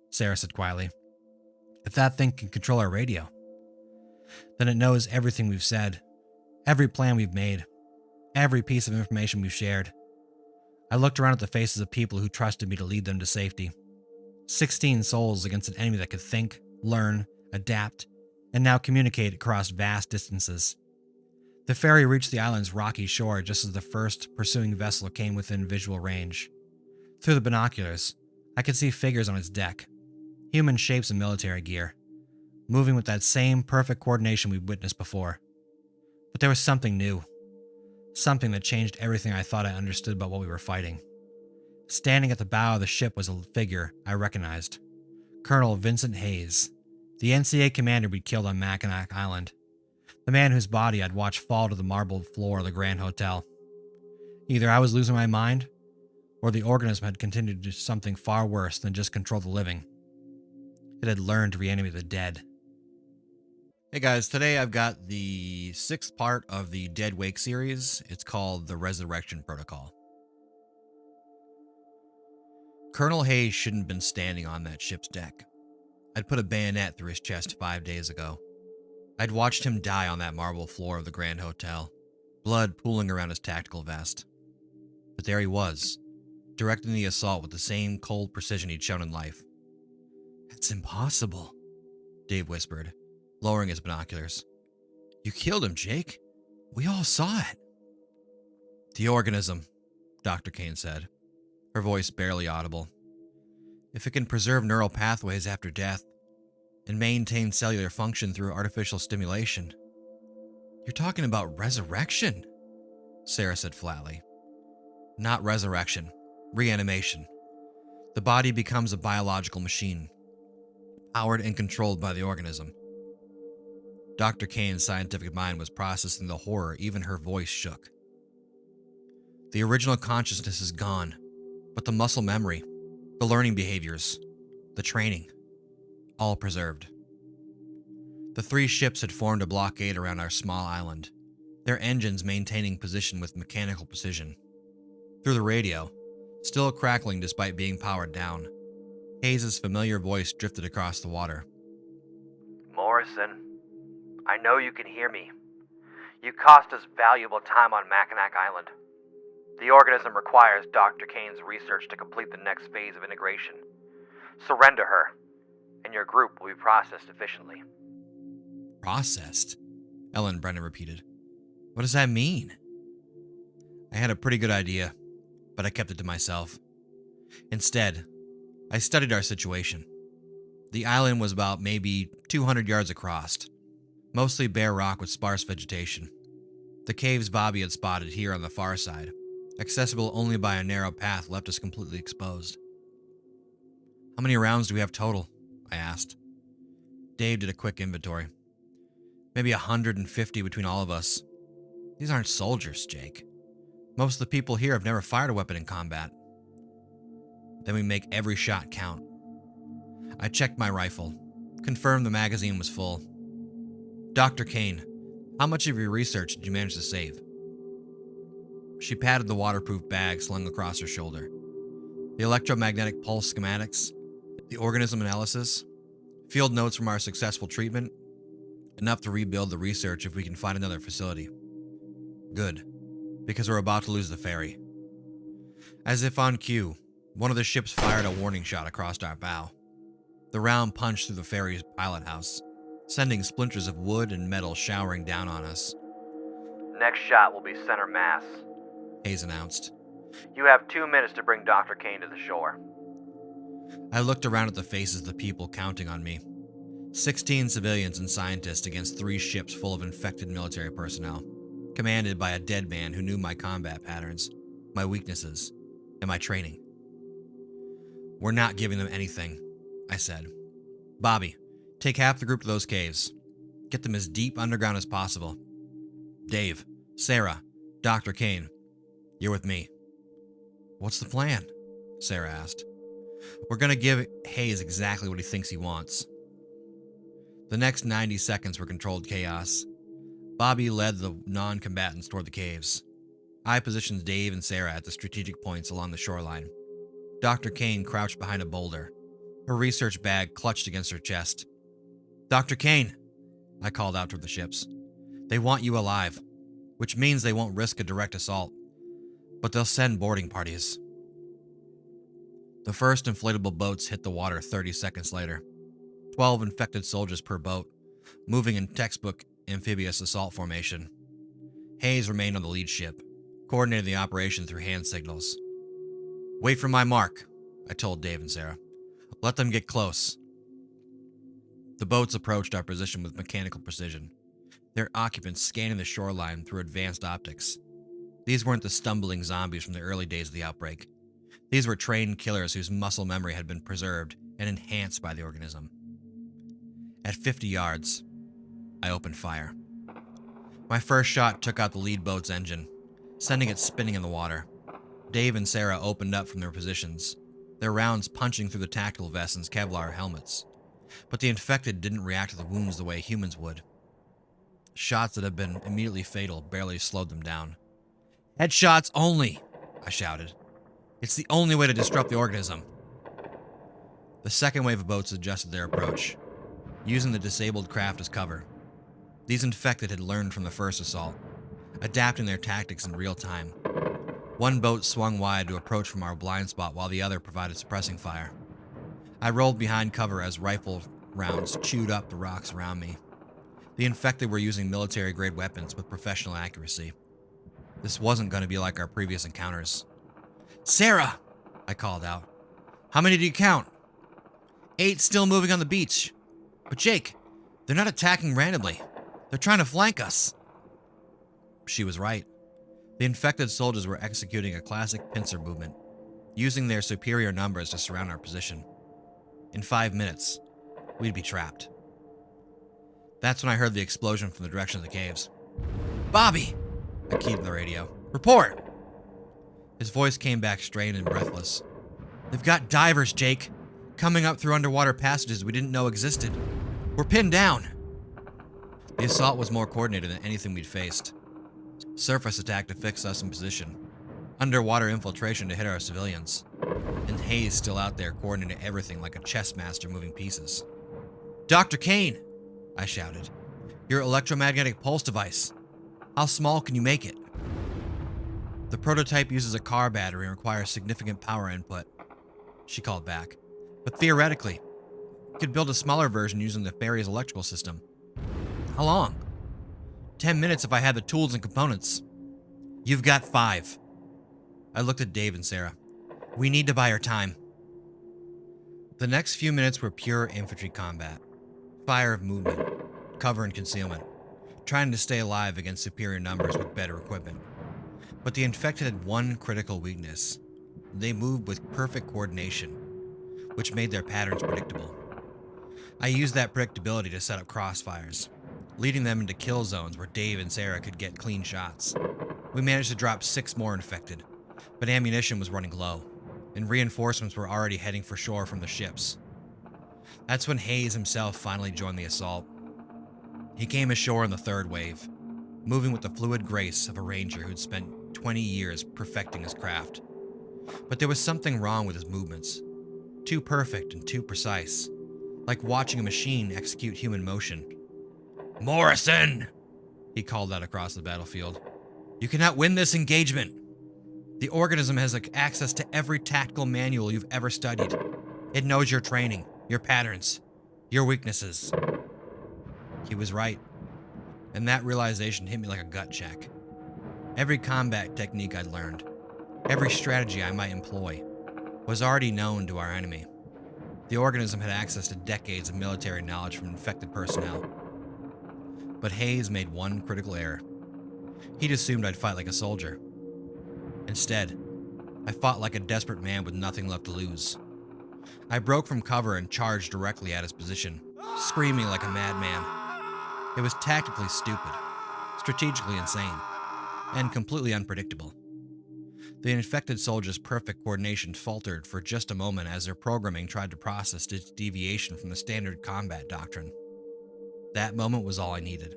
Sarah said quietly, if that thing can control our radio, then it knows everything we've said, every plan we've made, every piece of information we've shared. I looked around at the faces of people who trusted me to lead them to safety. 16 souls against an enemy that could think, learn, adapt, and now communicate across vast distances. The ferry reached the island's rocky shore just as the first pursuing vessel came within visual range. Through the binoculars, I could see figures on its deck, human shapes in military gear, moving with that same perfect coordination we'd witnessed before. But there was something new, something that changed everything I thought I understood about what we were fighting. Standing at the bow of the ship was a figure I recognized. Colonel Vincent Hayes, the NCA commander we'd killed on Mackinac Island. The man whose body I'd watched fall to the marble floor of the Grand Hotel. Either I was losing my mind, or the organism had continued to do something far worse than just control the living. It had learned to reanimate the dead. Hey guys, today I've got the 6th part of the Dead Wake series. It's called The Resurrection Protocol. Colonel Hayes shouldn't have been standing on that ship's deck. I'd put a bayonet through his chest 5 days ago. I'd watched him die on that marble floor of the Grand Hotel, blood pooling around his tactical vest. But there he was, directing the assault with the same cold precision he'd shown in life. It's impossible, Dave whispered, lowering his binoculars. You killed him, Jake. We all saw it. The organism, Dr. Kane said. her voice barely audible. If it can preserve neural pathways after death and maintain cellular function through artificial stimulation, you're talking about resurrection, Sarah said flatly. Not resurrection, reanimation. The body becomes a biological machine, powered and controlled by the organism. Dr. Kane's scientific mind was processing the horror, even her voice shook. The original consciousness is gone, but the muscle memory, the learning behaviors, the training, all preserved. The 3 ships had formed a blockade around our small island, their engines maintaining position with mechanical precision. Through the radio, still crackling despite being powered down, Hayes' familiar voice drifted across the water. Morrison, I know you can hear me. You cost us valuable time on Mackinac Island. The organism requires Dr. Kane's research to complete the next phase of integration. Surrender her, and your group will be processed efficiently. Processed? Ellen Brennan repeated. What does that mean? I had a pretty good idea, but I kept it to myself. Instead, I studied our situation. The island was about maybe 200 yards across, mostly bare rock with sparse vegetation. The caves Bobby had spotted here on the far side, accessible only by a narrow path, left us completely exposed. How many rounds do we have total? I asked. Dave did a quick inventory. Maybe 150 between all of us. These aren't soldiers, Jake. Most of the people here have never fired a weapon in combat. Then we make every shot count. I checked my rifle, confirmed the magazine was full. Dr. Kane, how much of your research did you manage to save? She patted the waterproof bag slung across her shoulder. The electromagnetic pulse schematics, the organism analysis, field notes from our successful treatment, enough to rebuild the research if we can find another facility. Good, because we're about to lose the ferry. As if on cue, one of the ships fired a warning shot across our bow. The round punched through the ferry's pilot house, sending splinters of wood and metal showering down on us. Next shot will be center mass, Hayes announced. You have 2 minutes to bring Dr. Kane to the shore. I looked around at the faces of the people counting on me. 16 civilians and scientists against 3 ships full of infected military personnel, commanded by a dead man who knew my combat patterns, my weaknesses, and my training. We're not giving them anything, I said. Bobby, take half the group to those caves. Get them as deep underground as possible. Dave, Sarah, Dr. Kane, you're with me. What's the plan? Sarah asked. We're going to give Hayes exactly what he thinks he wants. The next 90 seconds were controlled chaos. Bobby led the non-combatants toward the caves. I positioned Dave and Sarah at the strategic points along the shoreline. Dr. Kane crouched behind a boulder, her research bag clutched against her chest. Dr. Kane, I called out toward the ships. They want you alive, which means they won't risk a direct assault, but they'll send boarding parties. The first inflatable boats hit the water 30 seconds later. 12 infected soldiers per boat, moving in textbook amphibious assault formation. Hayes remained on the lead ship, coordinating the operation through hand signals. Wait for my mark, I told Dave and Sarah. Let them get close. The boats approached our position with mechanical precision, their occupants scanning the shoreline through advanced optics. These weren't the stumbling zombies from the early days of the outbreak. These were trained killers whose muscle memory had been preserved and enhanced by the organism. At 50 yards, I opened fire. My first shot took out the lead boat's engine, sending it spinning in the water. Dave and Sarah opened up from their positions, their rounds punching through the tactical vests and Kevlar helmets. But the infected didn't react to the wounds the way humans would. Shots that had been immediately fatal barely slowed them down. Headshots only, I shouted. It's the only way to disrupt the organism. The second wave of boats adjusted their approach, using the disabled craft as cover. These infected had learned from the first assault, adapting their tactics in real time. One boat swung wide to approach from our blind spot while the other provided suppressing fire. I rolled behind cover as rifle rounds chewed up the rocks around me. The infected were using military-grade weapons with professional accuracy. This wasn't going to be like our previous encounters. Sarah! I called out. How many do you count? 8 still moving on the beach. But Jake, they're not attacking randomly. They're trying to flank us. She was right. The infected soldiers were executing a classic pincer movement, using their superior numbers to surround our position. In 5 minutes, we'd be trapped. That's when I heard the explosion from the direction of the caves. Bobby! I keyed the radio. Report! His voice came back strained and breathless. They've got divers, Jake, coming up through underwater passages we didn't know existed. We're pinned down. The assault was more coordinated than anything we'd faced. Surface attack to fix us in position. Underwater infiltration to hit our civilians. And Hayes still out there coordinating everything like a chess master moving pieces. Dr. Kane! I shouted. Your electromagnetic pulse device. How small can you make it? The prototype uses a car battery and requires significant power input. She called back. But theoretically, you could build a smaller version using the ferry's electrical system. How long? 10 minutes if I had the tools and components. You've got 5. I looked at Dave and Sarah. We need to buy our time. The next few minutes were pure infantry combat. Fire of movement, cover and concealment, trying to stay alive against superior numbers with better equipment. But the infected had one critical weakness. They moved with perfect coordination, which made their patterns predictable. I used that predictability to set up crossfires, leading them into kill zones where Dave and Sarah could get clean shots. We managed to drop 6 more infected, but ammunition was running low, and reinforcements were already heading for shore from the ships. That's when Hayes himself finally joined the assault. He came ashore in the 3rd wave, moving with the fluid grace of a ranger who'd spent 20 years perfecting his craft. But there was something wrong with his movements. Too perfect and too precise, like watching a machine execute human motion. Morrison! He called out across the battlefield. You cannot win this engagement. The organism has access to every tactical manual you've ever studied. It knows your training, your patterns, your weaknesses. He was right, and that realization hit me like a gut check. Every combat technique I'd learned, every strategy I might employ, was already known to our enemy. The organism had access to decades of military knowledge from infected personnel. But Hayes made one critical error. He'd assumed I'd fight like a soldier. Instead, I fought like a desperate man with nothing left to lose. I broke from cover and charged directly at his position, screaming like a madman. It was tactically stupid, strategically insane, and completely unpredictable. The infected soldiers' perfect coordination faltered for just a moment as their programming tried to process its deviation from the standard combat doctrine. That moment was all I needed.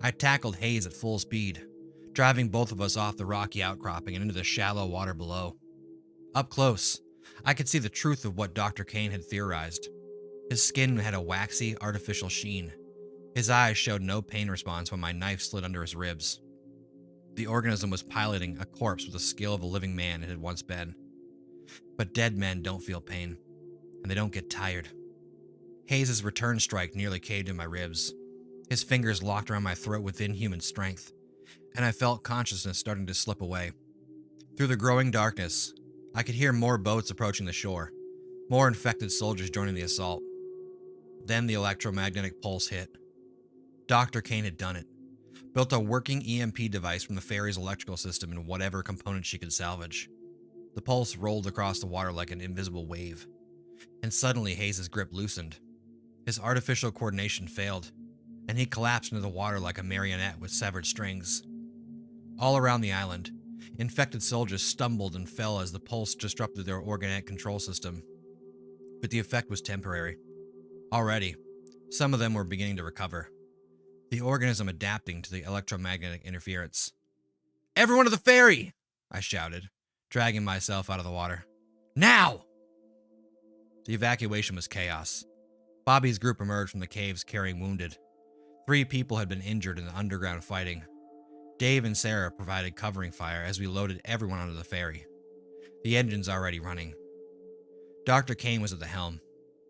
I tackled Hayes at full speed, driving both of us off the rocky outcropping and into the shallow water below. Up close, I could see the truth of what Dr. Kane had theorized. His skin had a waxy, artificial sheen. His eyes showed no pain response when my knife slid under his ribs. The organism was piloting a corpse with the skill of a living man it had once been. But dead men don't feel pain, and they don't get tired. Hayes' return strike nearly caved in my ribs. His fingers locked around my throat with inhuman strength, and I felt consciousness starting to slip away. Through the growing darkness, I could hear more boats approaching the shore, more infected soldiers joining the assault. Then the electromagnetic pulse hit. Dr. Kane had done it, built a working EMP device from the ferry's electrical system in whatever components she could salvage. The pulse rolled across the water like an invisible wave, and suddenly Hayes' grip loosened. His artificial coordination failed, and he collapsed into the water like a marionette with severed strings. All around the island, infected soldiers stumbled and fell as the pulse disrupted their organic control system. But the effect was temporary. Already, some of them were beginning to recover, the organism adapting to the electromagnetic interference. Everyone to the ferry! I shouted, dragging myself out of the water. Now! The evacuation was chaos. Bobby's group emerged from the caves carrying wounded. 3 people had been injured in the underground fighting. Dave and Sarah provided covering fire as we loaded everyone onto the ferry. The engine's already running. Dr. Kane was at the helm,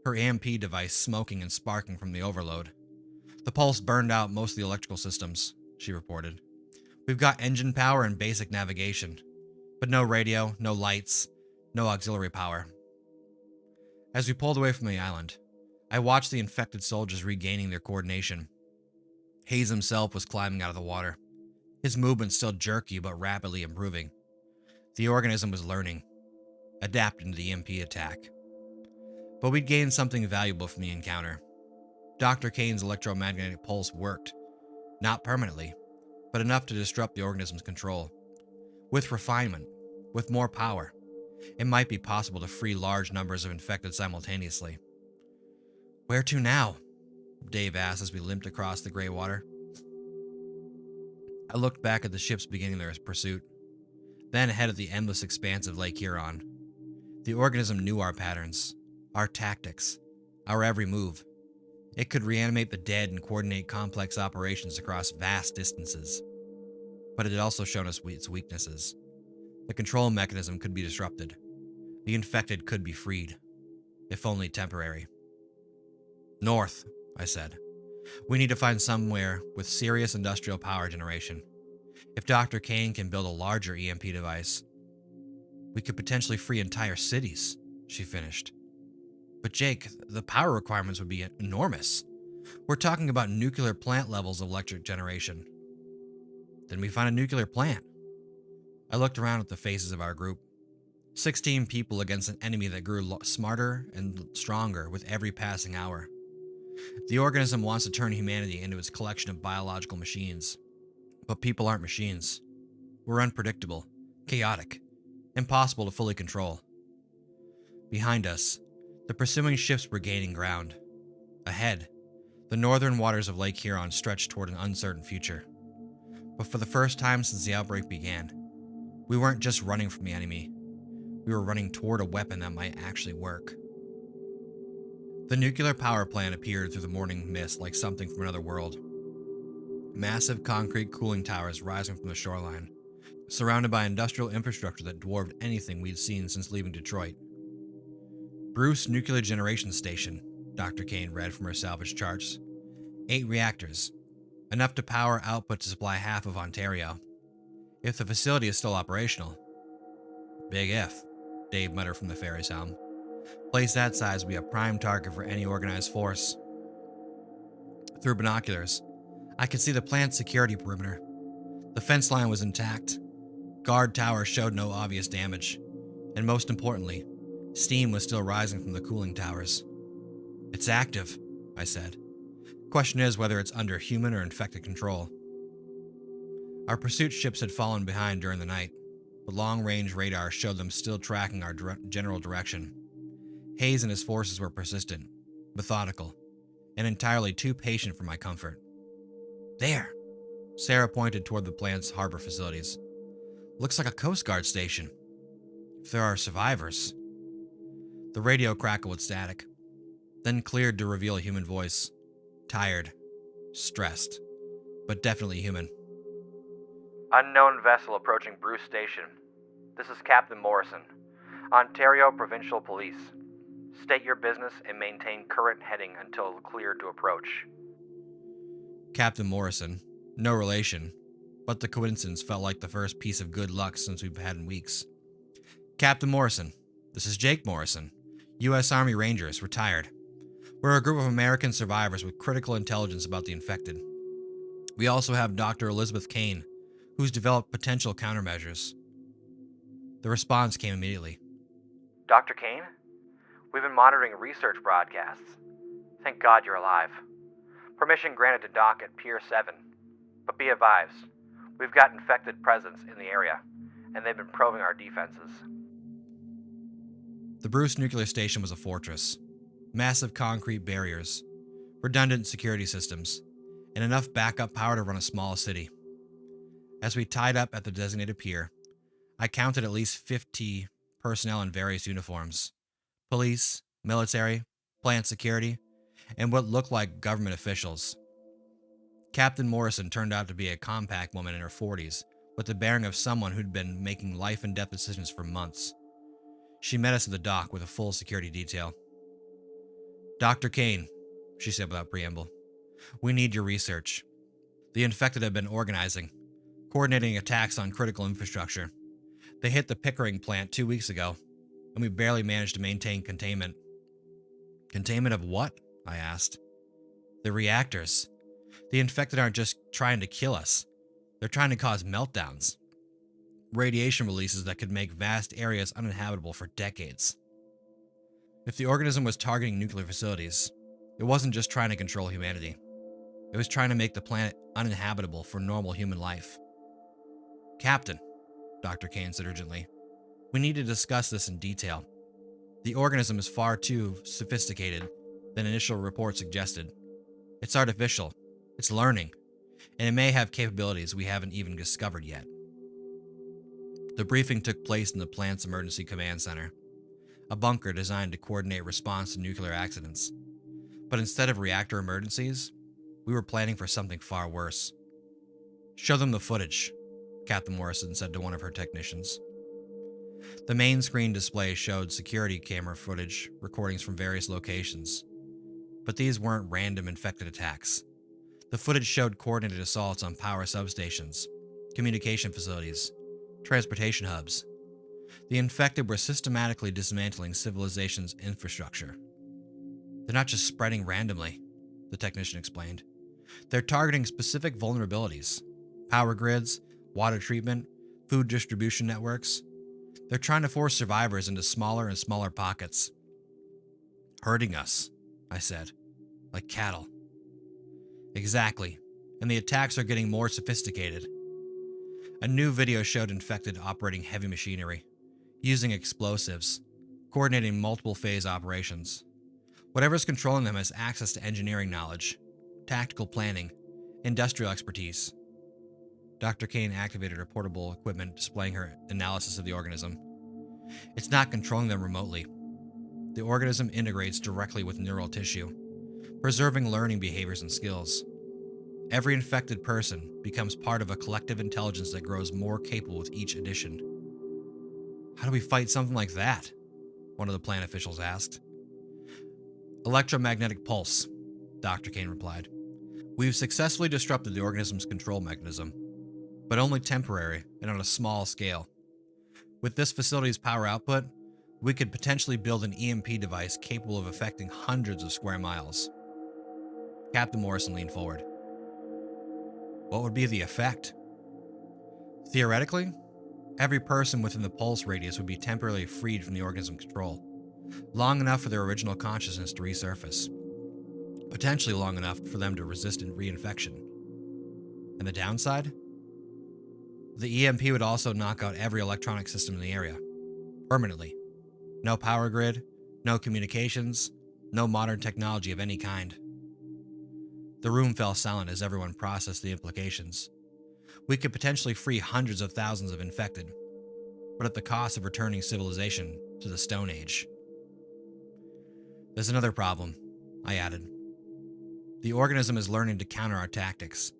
her EMP device smoking and sparking from the overload. The pulse burned out most of the electrical systems, she reported. We've got engine power and basic navigation, but no radio, no lights, No auxiliary power. As we pulled away from the island, I watched the infected soldiers regaining their coordination. Hayes himself was climbing out of the water, his movements still jerky but rapidly improving. The organism was learning, adapting to the EMP attack. But we'd gained something valuable from the encounter. Dr. Kane's electromagnetic pulse worked, not permanently, but enough to disrupt the organism's control. With refinement, with more power, it might be possible to free large numbers of infected simultaneously. Where to now? Dave asked as we limped across the gray water. I looked back at the ships beginning their pursuit, then ahead at the endless expanse of Lake Huron. The organism knew our patterns, our tactics, our every move. It could reanimate the dead and coordinate complex operations across vast distances. But it had also shown us its weaknesses. The control mechanism could be disrupted. The infected could be freed, if only temporary. North, I said. We need to find somewhere with serious industrial power generation. If Dr. Kane can build a larger EMP device, we could potentially free entire cities, she finished. But Jake, the power requirements would be enormous. We're talking about nuclear plant levels of electric generation. Then we find a nuclear plant. I looked around at the faces of our group. 16 people against an enemy that grew smarter and stronger with every passing hour. The organism wants to turn humanity into its collection of biological machines. But people aren't machines. We're unpredictable, chaotic, impossible to fully control. Behind us, the pursuing ships were gaining ground. Ahead, the northern waters of Lake Huron stretched toward an uncertain future. But for the first time since the outbreak began, we weren't just running from the enemy. We were running toward a weapon that might actually work. The nuclear power plant appeared through the morning mist like something from another world. Massive concrete cooling towers rising from the shoreline, surrounded by industrial infrastructure that dwarfed anything we'd seen since leaving Detroit. Bruce Nuclear Generation Station, Dr. Kane read from her salvage charts. 8 reactors, enough to power output to supply half of Ontario. If the facility is still operational. Big if, Dave muttered from the ferry's helm. Place that size would be a prime target for any organized force. Through binoculars, I could see the plant's security perimeter. The fence line was intact. Guard towers showed no obvious damage. And most importantly, steam was still rising from the cooling towers. It's active, I said. Question is whether it's under human or infected control. Our pursuit ships had fallen behind during the night, but long-range radar showed them still tracking our general direction. Hayes and his forces were persistent, methodical, and entirely too patient for my comfort. There! Sarah pointed toward the plant's harbor facilities. Looks like a Coast Guard station. If there are survivors. The radio crackled with static, then cleared to reveal a human voice. Tired, stressed, but definitely human. Unknown vessel approaching Bruce Station. This is Captain Morrison, Ontario Provincial Police. State your business and maintain current heading until cleared to approach. Captain Morrison, no relation, but the coincidence felt like the first piece of good luck since we've had in weeks. Captain Morrison, this is Jake Morrison, U.S. Army Rangers, retired. We're a group of American survivors with critical intelligence about the infected. We also have Dr. Elizabeth Kane, who's developed potential countermeasures. The response came immediately. Dr. Kane? We've been monitoring research broadcasts. Thank God you're alive. Permission granted to dock at Pier 7. But be advised, we've got infected presence in the area, and they've been probing our defenses. The Bruce nuclear station was a fortress. Massive concrete barriers, redundant security systems, and enough backup power to run a small city. As we tied up at the designated pier, I counted at least 50 personnel in various uniforms. Police, military, plant security, and what looked like government officials. Captain Morrison turned out to be a compact woman in her 40s, with the bearing of someone who'd been making life and death decisions for months. She met us at the dock with a full security detail. Dr. Kane, she said without preamble, we need your research. The infected have been organizing, coordinating attacks on critical infrastructure. They hit the Pickering plant 2 weeks ago. and we barely managed to maintain containment. Containment of what? I asked. The reactors. The infected aren't just trying to kill us. They're trying to cause meltdowns. Radiation releases that could make vast areas uninhabitable for decades. If the organism was targeting nuclear facilities, it wasn't just trying to control humanity. It was trying to make the planet uninhabitable for normal human life. Captain, Dr. Kane said urgently, we need to discuss this in detail. The organism is far too sophisticated than initial reports suggested. It's artificial, it's learning, and it may have capabilities we haven't even discovered yet. The briefing took place in the plant's emergency command center, a bunker designed to coordinate response to nuclear accidents. But instead of reactor emergencies, we were planning for something far worse. Show them the footage, Captain Morrison said to one of her technicians. The main screen display showed security camera footage recordings from various locations. But these weren't random infected attacks. The footage showed coordinated assaults on power substations, communication facilities, transportation hubs. The infected were systematically dismantling civilization's infrastructure. They're not just spreading randomly, the technician explained. They're targeting specific vulnerabilities: power grids, water treatment, food distribution networks. They're trying to force survivors into smaller and smaller pockets. Hurting us, I said, like cattle. Exactly, and the attacks are getting more sophisticated. A new video showed infected operating heavy machinery, using explosives, coordinating multiple phase operations. Whatever's controlling them has access to engineering knowledge, tactical planning, industrial expertise. Dr. Kane activated her portable equipment, displaying her analysis of the organism. It's not controlling them remotely. The organism integrates directly with neural tissue, preserving learning behaviors and skills. Every infected person becomes part of a collective intelligence that grows more capable with each addition. How do we fight something like that? One of the plant officials asked. Electromagnetic pulse, Dr. Kane replied. We've successfully disrupted the organism's control mechanism, but only temporary and on a small scale. With this facility's power output, we could potentially build an EMP device capable of affecting hundreds of square miles. Captain Morrison leaned forward. What would be the effect? Theoretically, every person within the pulse radius would be temporarily freed from the organism's control, long enough for their original consciousness to resurface, potentially long enough for them to resist reinfection. And the downside? The EMP would also knock out every electronic system in the area, permanently. No power grid, no communications, no modern technology of any kind. The room fell silent as everyone processed the implications. We could potentially free hundreds of thousands of infected, but at the cost of returning civilization to the Stone Age. There's another problem, I added. The organism is learning to counter our tactics.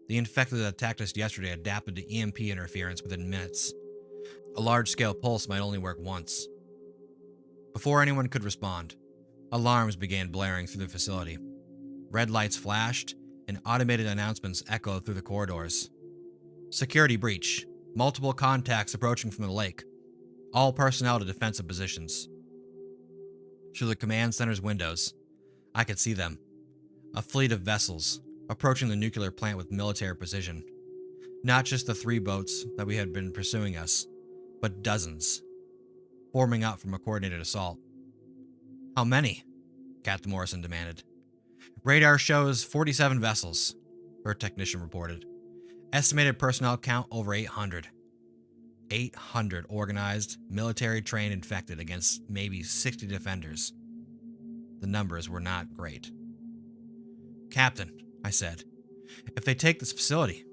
The infected that attacked us yesterday adapted to EMP interference within minutes. A large-scale pulse might only work once. Before anyone could respond, alarms began blaring through the facility. Red lights flashed, and automated announcements echoed through the corridors. Security breach. Multiple contacts approaching from the lake. All personnel to defensive positions. Through the command center's windows, I could see them. A fleet of vessels, approaching the nuclear plant with military precision. Not just the 3 boats that we had been pursuing us, but dozens, forming up from a coordinated assault. How many? Captain Morrison demanded. Radar shows 47 vessels, her technician reported. Estimated personnel count over 800. 800 organized, military-trained infected against maybe 60 defenders. The numbers were not great. Captain, I said, if they take this facility,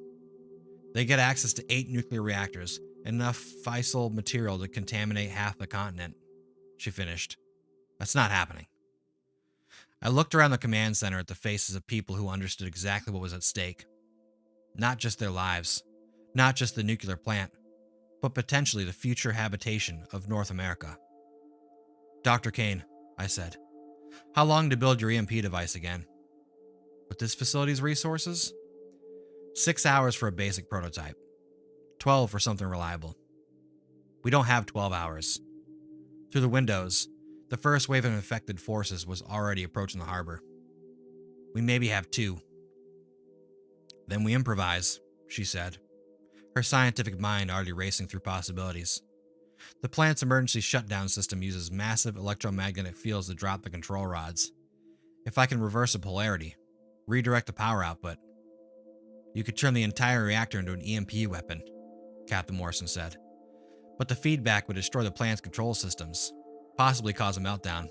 they get access to 8 nuclear reactors and enough fissile material to contaminate half the continent. She finished. That's not happening. I looked around the command center at the faces of people who understood exactly what was at stake. Not just their lives, not just the nuclear plant, but potentially the future habitation of North America. Dr. Kane, I said, how long to build your EMP device again? With this facility's resources? 6 hours for a basic prototype. 12 for something reliable. We don't have 12 hours. Through the windows, the first wave of infected forces was already approaching the harbor. We maybe have two. Then we improvise, she said, her scientific mind already racing through possibilities. The plant's emergency shutdown system uses massive electromagnetic fields to drop the control rods. If I can reverse the polarity, redirect the power output, you could turn the entire reactor into an EMP weapon, Captain Morrison said. But the feedback would destroy the plant's control systems, possibly cause a meltdown.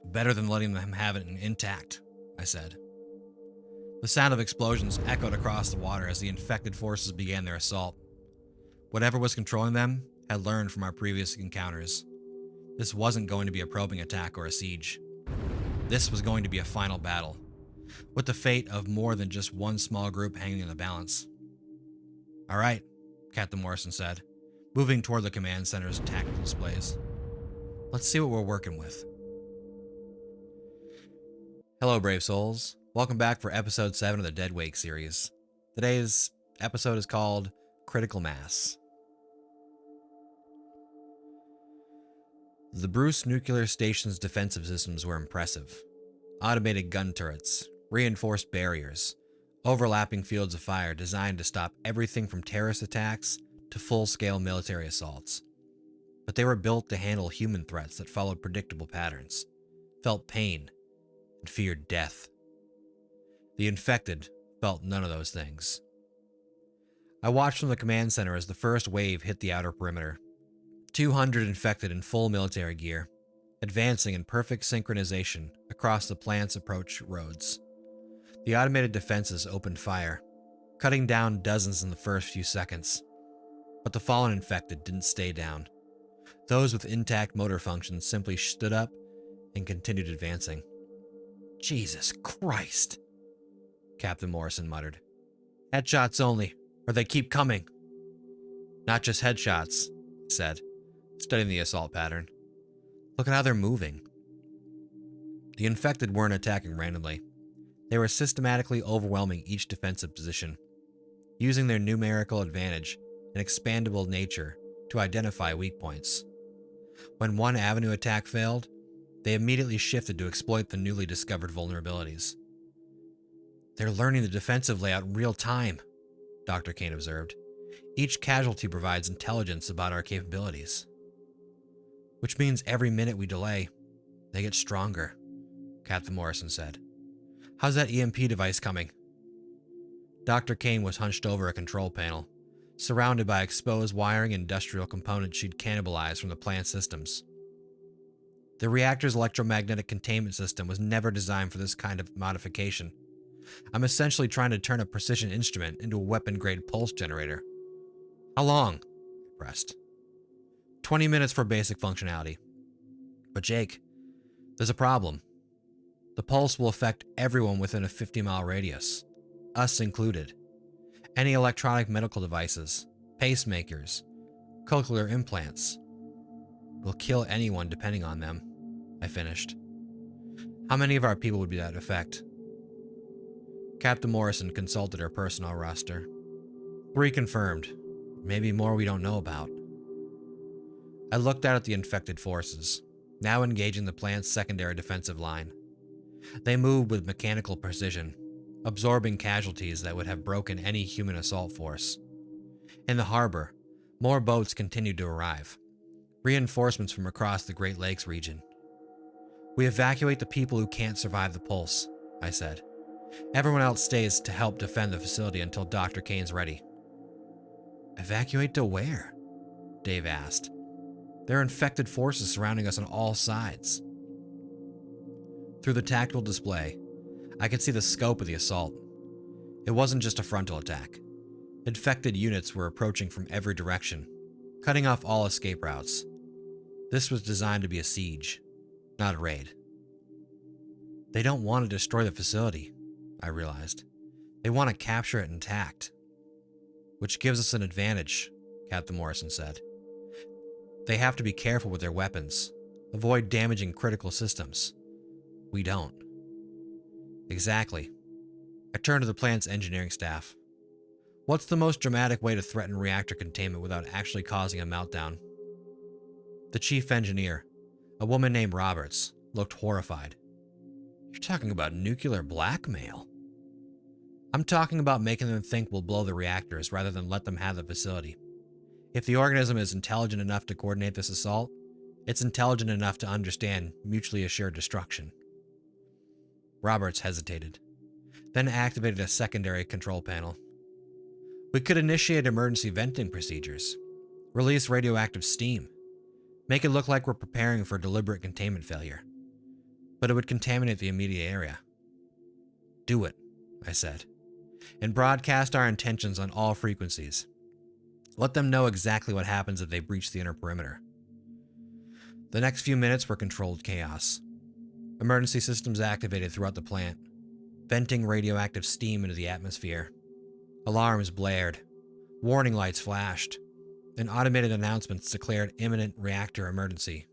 Better than letting them have it intact, I said. The sound of explosions echoed across the water as the infected forces began their assault. Whatever was controlling them had learned from our previous encounters. This wasn't going to be a probing attack or a siege. This was going to be a final battle, with the fate of more than just one small group hanging in the balance. All right, Captain Morrison said, moving toward the command center's tactical displays. Let's see what we're working with. Hello, brave souls. Welcome back for episode 7 of the Dead Wake series. Today's episode is called Critical Mass. The Bruce Nuclear Station's defensive systems were impressive. Automated gun turrets, reinforced barriers, overlapping fields of fire designed to stop everything from terrorist attacks to full-scale military assaults. But they were built to handle human threats that followed predictable patterns, felt pain, and feared death. The infected felt none of those things. I watched from the command center as the first wave hit the outer perimeter. 200 infected in full military gear, advancing in perfect synchronization across the plant's approach roads. The automated defenses opened fire, cutting down dozens in the first few seconds. But the fallen infected didn't stay down. Those with intact motor functions simply stood up and continued advancing. Jesus Christ, Captain Morrison muttered. Headshots only, or they keep coming. Not just headshots, he said, studying the assault pattern. Look at how they're moving. The infected weren't attacking randomly. They were systematically overwhelming each defensive position, using their numerical advantage and expandable nature to identify weak points. When one avenue attack failed, they immediately shifted to exploit the newly discovered vulnerabilities. They're learning the defensive layout in real time, Dr. Kane observed. Each casualty provides intelligence about our capabilities. Which means every minute we delay, they get stronger, Captain Morrison said. How's that EMP device coming? Dr. Kane was hunched over a control panel, surrounded by exposed wiring and industrial components she'd cannibalized from the plant systems. The reactor's electromagnetic containment system was never designed for this kind of modification. I'm essentially trying to turn a precision instrument into a weapon-grade pulse generator. How long? I pressed. 20 minutes for basic functionality. But Jake, there's a problem. The pulse will affect everyone within a 50-mile radius, us included. Any electronic medical devices, pacemakers, cochlear implants. Will kill anyone depending on them, I finished. How many of our people would be that effect? Captain Morrison consulted her personnel roster. 3 confirmed. Maybe more we don't know about. I looked out at the infected forces, now engaging the plant's secondary defensive line. They moved with mechanical precision, absorbing casualties that would have broken any human assault force. In the harbor, more boats continued to arrive, reinforcements from across the Great Lakes region. We evacuate the people who can't survive the pulse, I said. Everyone else stays to help defend the facility until Dr. Kane's ready. Evacuate to where? Dave asked. There are infected forces surrounding us on all sides. Through the tactical display, I could see the scope of the assault. It wasn't just a frontal attack. Infected units were approaching from every direction, cutting off all escape routes. This was designed to be a siege, not a raid. They don't want to destroy the facility, I realized. They want to capture it intact. Which gives us an advantage, Captain Morrison said. They have to be careful with their weapons, avoid damaging critical systems. We don't. Exactly. I turned to the plant's engineering staff. What's the most dramatic way to threaten reactor containment without actually causing a meltdown? The chief engineer, a woman named Roberts, looked horrified. You're talking about nuclear blackmail? I'm talking about making them think we'll blow the reactors rather than let them have the facility. If the organism is intelligent enough to coordinate this assault, it's intelligent enough to understand mutually assured destruction. Roberts hesitated, then activated a secondary control panel. We could initiate emergency venting procedures, release radioactive steam, make it look like we're preparing for deliberate containment failure. But it would contaminate the immediate area. Do it, I said, and broadcast our intentions on all frequencies. Let them know exactly what happens if they breach the inner perimeter. The next few minutes were controlled chaos. Emergency systems activated throughout the plant, venting radioactive steam into the atmosphere. Alarms blared, warning lights flashed, and automated announcements declared imminent reactor emergency.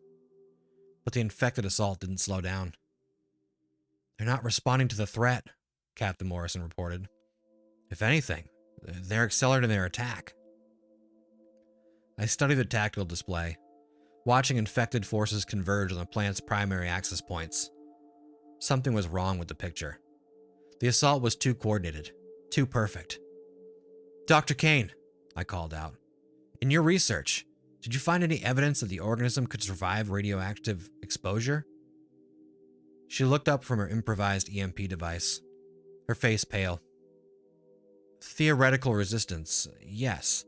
But the infected assault didn't slow down. They're not responding to the threat, Captain Morrison reported. If anything, they're accelerating their attack. I studied the tactical display, watching infected forces converge on the plant's primary access points. Something was wrong with the picture. The assault was too coordinated, too perfect. Dr. Kane, I called out. In your research, did you find any evidence that the organism could survive radioactive exposure? She looked up from her improvised EMP device, her face pale. Theoretical resistance, yes,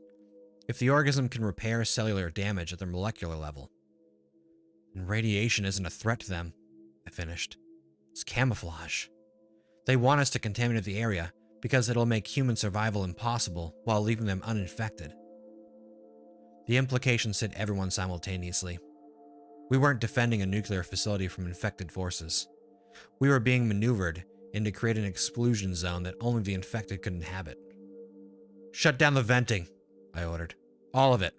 if the organism can repair cellular damage at the molecular level. And radiation isn't a threat to them, I finished. It's camouflage. They want us to contaminate the area because it'll make human survival impossible while leaving them uninfected. The implications hit everyone simultaneously. We weren't defending a nuclear facility from infected forces. We were being maneuvered in to create an exclusion zone that only the infected could inhabit. Shut down the venting, I ordered. All of it.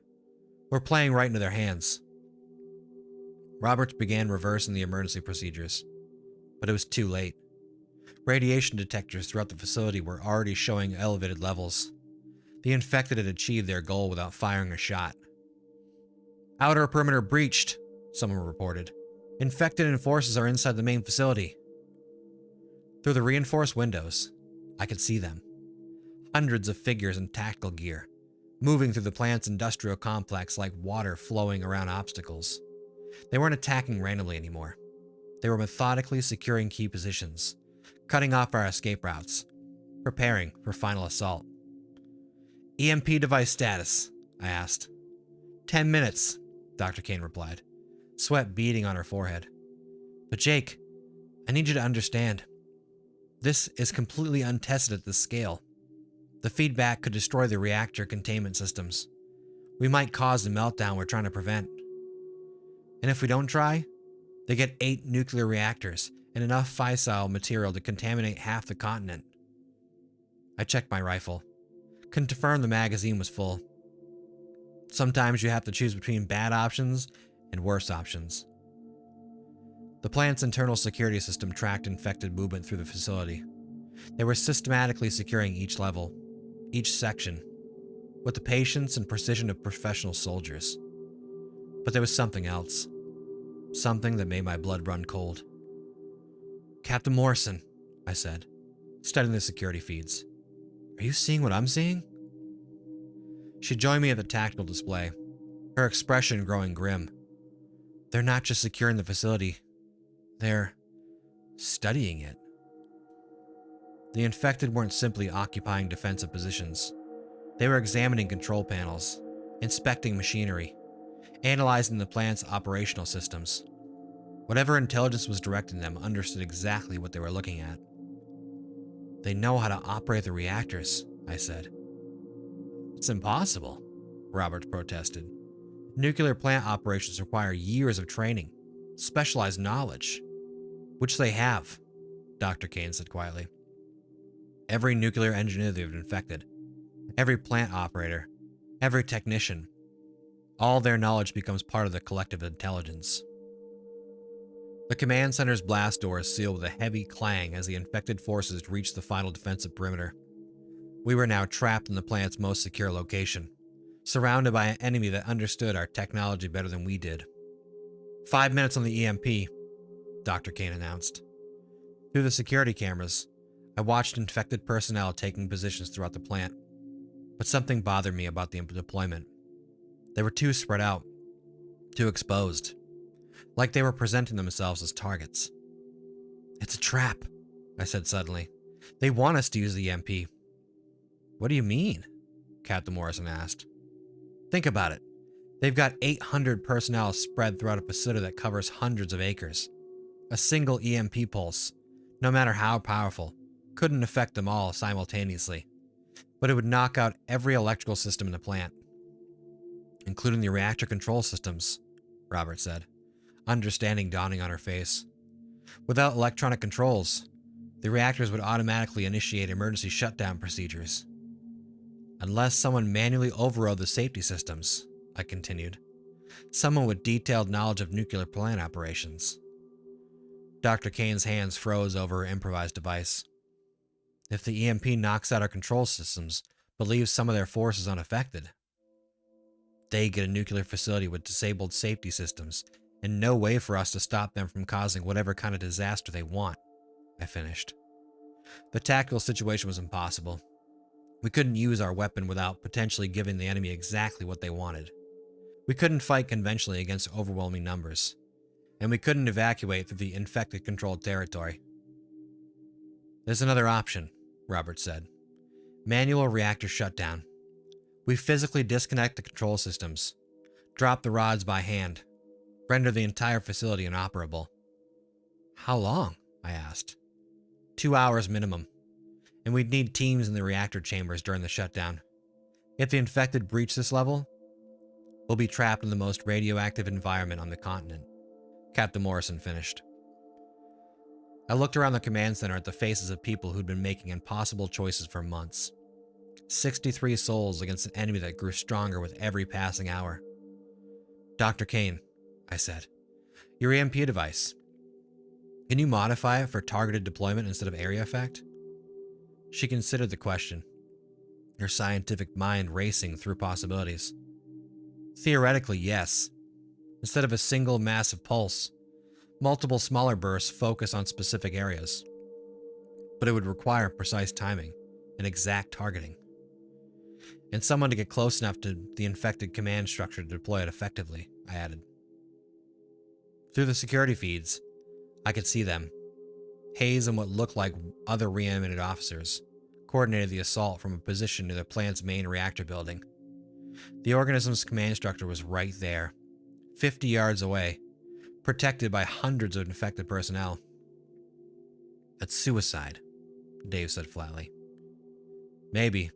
We're playing right into their hands. Roberts began reversing the emergency procedures, but it was too late. Radiation detectors throughout the facility were already showing elevated levels. The infected had achieved their goal without firing a shot. Outer perimeter breached, someone reported. Infected and forces are inside the main facility. Through the reinforced windows, I could see them. Hundreds of figures in tactical gear, moving through the plant's industrial complex like water flowing around obstacles. They weren't attacking randomly anymore. They were methodically securing key positions, cutting off our escape routes, preparing for final assault. EMP device status, I asked. 10 minutes, Dr. Kane replied, sweat beading on her forehead. But Jake, I need you to understand. This is completely untested at this scale. The feedback could destroy the reactor containment systems. We might cause the meltdown we're trying to prevent. And if we don't try, they get 8 nuclear reactors and enough fissile material to contaminate half the continent. I checked my rifle, confirmed the magazine was full. Sometimes you have to choose between bad options and worse options. The plant's internal security system tracked infected movement through the facility. They were systematically securing each level, each section, with the patience and precision of professional soldiers. But there was something else. Something that made my blood run cold. Captain Morrison, I said, studying the security feeds. Are you seeing what I'm seeing? She joined me at the tactical display, her expression growing grim. They're not just securing the facility. They're studying it. The infected weren't simply occupying defensive positions. They were examining control panels, inspecting machinery, analyzing the plant's operational systems. Whatever intelligence was directing them understood exactly what they were looking at. They know how to operate the reactors, I said. It's impossible, Roberts protested. Nuclear plant operations require years of training, specialized knowledge, which they have, Dr. Kane said quietly. Every nuclear engineer they've infected, every plant operator, every technician, all their knowledge becomes part of the collective intelligence. The command center's blast doors sealed with a heavy clang as the infected forces reached the final defensive perimeter. We were now trapped in the plant's most secure location, surrounded by an enemy that understood our technology better than we did. 5 minutes on the EMP, Dr. Kane announced. Through the security cameras, I watched infected personnel taking positions throughout the plant. But something bothered me about the deployment. They were too spread out, too exposed, like they were presenting themselves as targets. It's a trap, I said suddenly. They want us to use the EMP. What do you mean? Captain Morrison asked. Think about it. They've got 800 personnel spread throughout a facility that covers hundreds of acres. A single EMP pulse, no matter how powerful, couldn't affect them all simultaneously, but it would knock out every electrical system in the plant, including the reactor control systems, Robert said, understanding dawning on her face. Without electronic controls, the reactors would automatically initiate emergency shutdown procedures. Unless someone manually overrode the safety systems, I continued. Someone with detailed knowledge of nuclear plant operations. Dr. Kane's hands froze over her improvised device. If the EMP knocks out our control systems, but leaves some of their forces unaffected, they get a nuclear facility with disabled safety systems, and no way for us to stop them from causing whatever kind of disaster they want, I finished. The tactical situation was impossible. We couldn't use our weapon without potentially giving the enemy exactly what they wanted. We couldn't fight conventionally against overwhelming numbers, and we couldn't evacuate through the infected-controlled territory. There's another option, Robert said. Manual reactor shutdown. We physically disconnect the control systems, drop the rods by hand, render the entire facility inoperable. How long? I asked. 2 hours minimum, and we'd need teams in the reactor chambers during the shutdown. If the infected breach this level, we'll be trapped in the most radioactive environment on the continent, Captain Morrison finished. I looked around the command center at the faces of people who'd been making impossible choices for months. 63 souls against an enemy that grew stronger with every passing hour. Dr. Kane, I said, your EMP device. Can you modify it for targeted deployment instead of area effect? She considered the question, her scientific mind racing through possibilities. Theoretically, yes. Instead of a single massive pulse, multiple smaller bursts focus on specific areas. But it would require precise timing and exact targeting, and someone to get close enough to the infected command structure to deploy it effectively, I added. Through the security feeds, I could see them. Hayes and what looked like other reanimated officers coordinated the assault from a position near the plant's main reactor building. The organism's command structure was right there, 50 yards away, protected by hundreds of infected personnel. That's suicide, Dave said flatly. Maybe,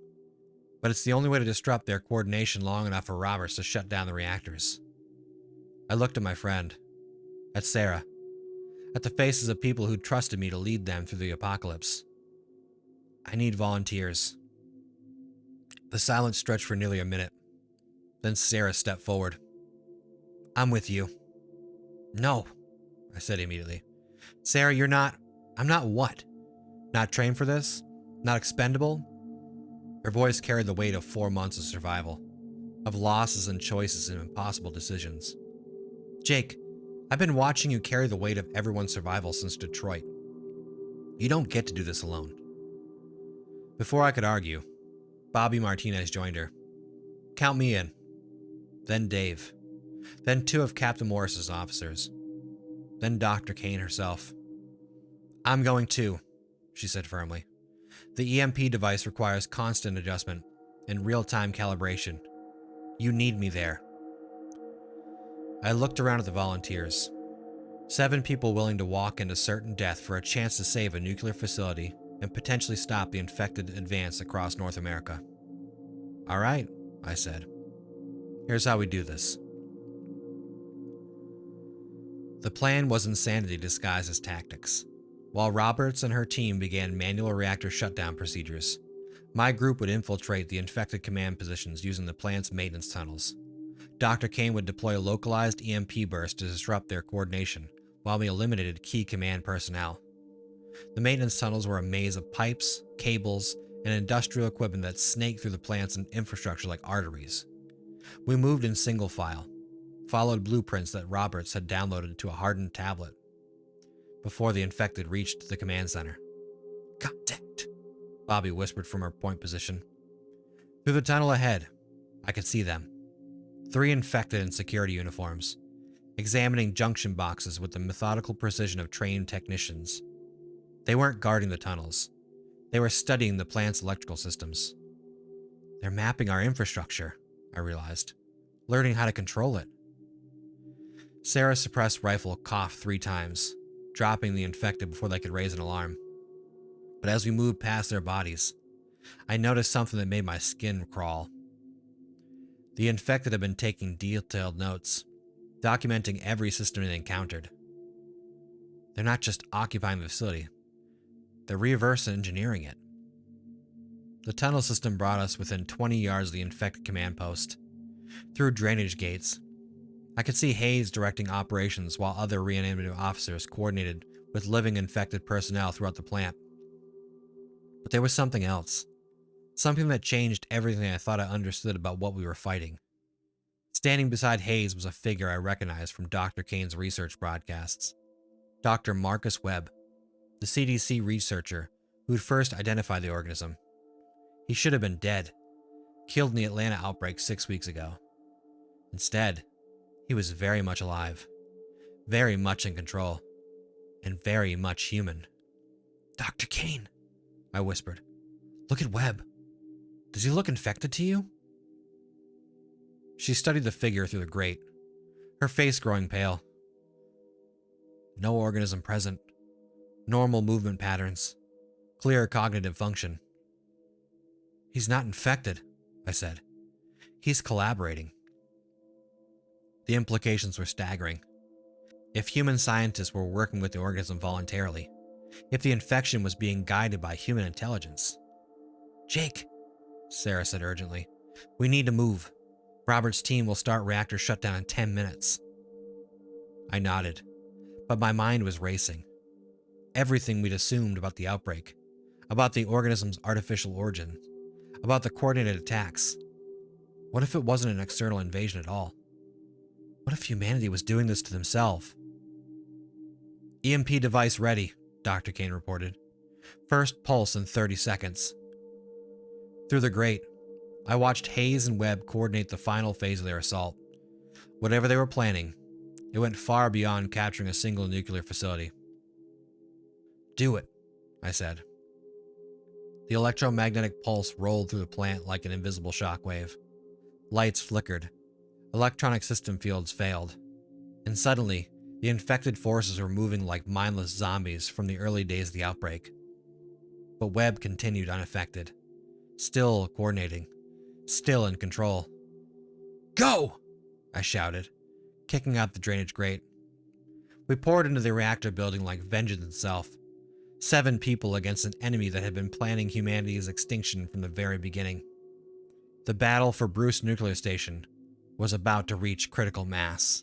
but it's the only way to disrupt their coordination long enough for Roberts to shut down the reactors. I looked at my friend, at Sarah, at the faces of people who trusted me to lead them through the apocalypse. I need volunteers. The silence stretched for nearly a minute. Then Sarah stepped forward. I'm with you. No, I said immediately. Sarah, you're not... I'm not what? Not trained for this? Not expendable? Her voice carried the weight of 4 months of survival, of losses and choices and impossible decisions. Jake, I've been watching you carry the weight of everyone's survival since Detroit. You don't get to do this alone. Before I could argue, Bobby Martinez joined her. Count me in. Then Dave. Then 2 of Captain Morris's officers. Then Dr. Kane herself. I'm going too, she said firmly. The EMP device requires constant adjustment and real-time calibration. You need me there. I looked around at the volunteers. 7 people willing to walk into certain death for a chance to save a nuclear facility and potentially stop the infected advance across North America. All right, I said. Here's how we do this. The plan was insanity disguised as tactics. While Roberts and her team began manual reactor shutdown procedures, my group would infiltrate the infected command positions using the plant's maintenance tunnels. Dr. Kane would deploy a localized EMP burst to disrupt their coordination, while we eliminated key command personnel. The maintenance tunnels were a maze of pipes, cables, and industrial equipment that snaked through the plant's infrastructure like arteries. We moved in single file, followed blueprints that Roberts had downloaded to a hardened tablet before the infected reached the command center. Contact, Bobby whispered from her point position. Through the tunnel ahead, I could see them. 3 infected in security uniforms, examining junction boxes with the methodical precision of trained technicians. They weren't guarding the tunnels. They were studying the plant's electrical systems. They're mapping our infrastructure, I realized, learning how to control it. Sarah's suppressed rifle coughed 3 times, dropping the infected before they could raise an alarm. But as we moved past their bodies, I noticed something that made my skin crawl. The infected had been taking detailed notes, documenting every system they encountered. They're not just occupying the facility, they're reverse engineering it. The tunnel system brought us within 20 yards of the infected command post. Through drainage gates, I could see Hayes directing operations while other reanimated officers coordinated with living infected personnel throughout the plant. But there was something else. Something that changed everything I thought I understood about what we were fighting. Standing beside Hayes was a figure I recognized from Dr. Kane's research broadcasts. Dr. Marcus Webb, the CDC researcher who had first identified the organism. He should have been dead, killed in the Atlanta outbreak 6 weeks ago. Instead, he was very much alive, very much in control, and very much human. Dr. Kane, I whispered. Look at Webb. Does he look infected to you? She studied the figure through the grate, her face growing pale. No organism present. Normal movement patterns. Clear cognitive function. He's not infected, I said. He's collaborating. The implications were staggering. If human scientists were working with the organism voluntarily, if the infection was being guided by human intelligence. Jake, Sarah said urgently, we need to move. Robert's team will start reactor shutdown in 10 minutes. I nodded, but my mind was racing. Everything we'd assumed about the outbreak, about the organism's artificial origin, about the coordinated attacks. What if it wasn't an external invasion at all? What if humanity was doing this to themselves? EMP device ready, Dr. Kane reported. First pulse in 30 seconds. Through the grate, I watched Hayes and Webb coordinate the final phase of their assault. Whatever they were planning, it went far beyond capturing a single nuclear facility. Do it, I said. The electromagnetic pulse rolled through the plant like an invisible shockwave. Lights flickered. Electronic system fields failed. And suddenly, the infected forces were moving like mindless zombies from the early days of the outbreak. But Webb continued unaffected, still coordinating, still in control. Go! I shouted, kicking out the drainage grate. We poured into the reactor building like vengeance itself. 7 people against an enemy that had been planning humanity's extinction from the very beginning. The battle for Bruce Nuclear Station was about to reach critical mass.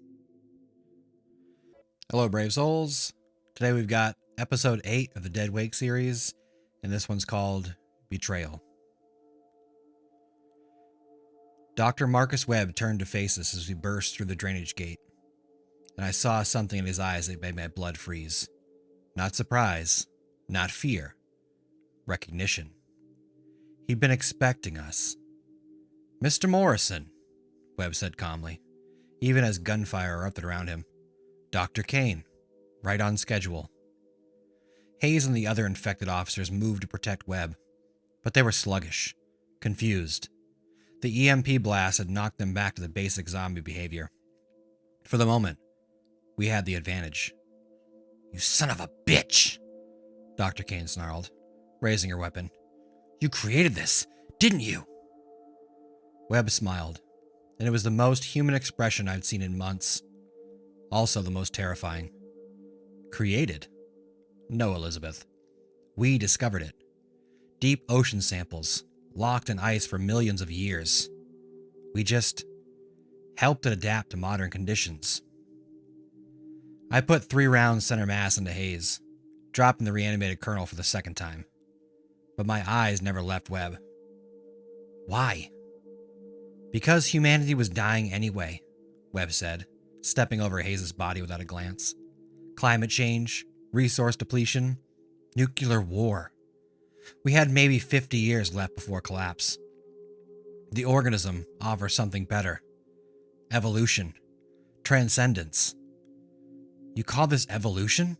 Hello, brave souls. Today we've got episode 8 of the Dead Wake series, and this one's called Betrayal. Dr. Marcus Webb turned to face us as we burst through the drainage gate, and I saw something in his eyes that made my blood freeze. Not surprise, not fear, recognition. He'd been expecting us. Mr. Morrison, Webb said calmly, even as gunfire erupted around him. Dr. Kane, right on schedule. Hayes and the other infected officers moved to protect Webb, but they were sluggish, confused. The EMP blast had knocked them back to the basic zombie behavior. For the moment, we had the advantage. You son of a bitch! Dr. Kane snarled, raising her weapon. You created this, didn't you? Webb smiled, and it was the most human expression I'd seen in months. Also the most terrifying. Created? No, Elizabeth. We discovered it. Deep ocean samples, locked in ice for millions of years. We just helped it adapt to modern conditions. I put 3 rounds center mass into Hayes, dropping the reanimated colonel for the second time. But my eyes never left Webb. Why? Because humanity was dying anyway, Webb said, stepping over Hayes' body without a glance. Climate change, resource depletion, nuclear war. We had maybe 50 years left before collapse. The organism offers something better. Evolution. Transcendence. You call this evolution?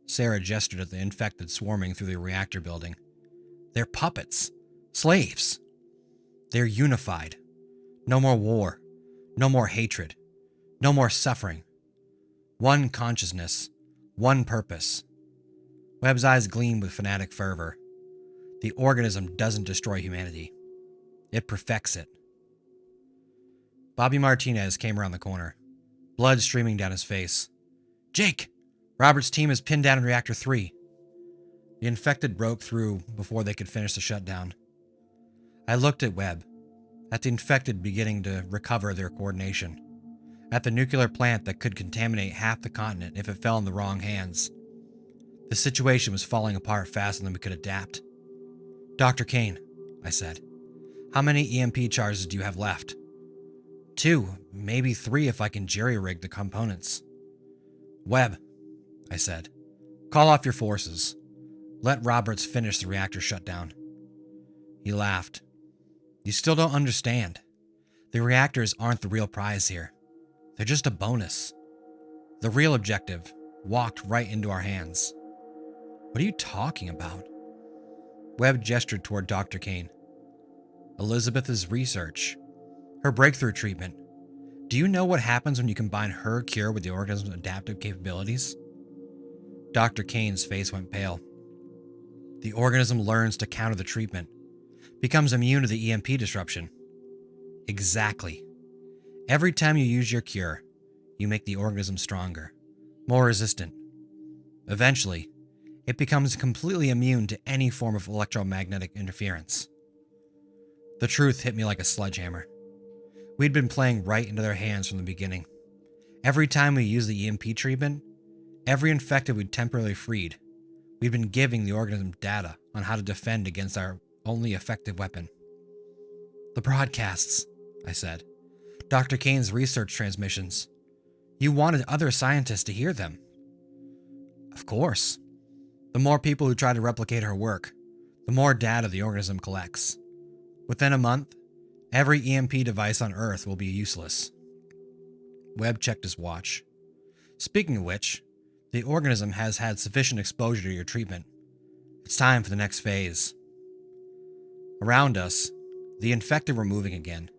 Sarah gestured at the infected swarming through the reactor building. They're puppets. Slaves. They're unified. No more war. No more hatred. No more suffering. One consciousness. One purpose. Webb's eyes gleamed with fanatic fervor. The organism doesn't destroy humanity. It perfects it. Bobby Martinez came around the corner, blood streaming down his face. Jake! Robert's team is pinned down in Reactor 3. The infected broke through before they could finish the shutdown. I looked at Webb, at the infected beginning to recover their coordination, at the nuclear plant that could contaminate half the continent if it fell in the wrong hands. The situation was falling apart faster than we could adapt. Dr. Kane, I said, how many EMP charges do you have left? 2, maybe 3 if I can jerry-rig the components. Webb, I said, call off your forces. Let Roberts finish the reactor shutdown. He laughed. You still don't understand. The reactors aren't the real prize here. They're just a bonus. The real objective walked right into our hands. What are you talking about? Webb gestured toward Dr. Kane. Elizabeth's research. Her breakthrough treatment. Do you know what happens when you combine her cure with the organism's adaptive capabilities? Dr. Kane's face went pale. The organism learns to counter the treatment, becomes immune to the EMP disruption. Exactly. Every time you use your cure, you make the organism stronger, more resistant. Eventually, it becomes completely immune to any form of electromagnetic interference. The truth hit me like a sledgehammer. We'd been playing right into their hands from the beginning. Every time we used the EMP treatment, every infected we'd temporarily freed, we'd been giving the organism data on how to defend against our only effective weapon. The broadcasts, I said. Dr. Kane's research transmissions. You wanted other scientists to hear them. Of course. The more people who try to replicate her work, the more data the organism collects. Within a month, every EMP device on Earth will be useless. Webb checked his watch. Speaking of which, the organism has had sufficient exposure to your treatment. It's time for the next phase. Around us, the infected were moving again.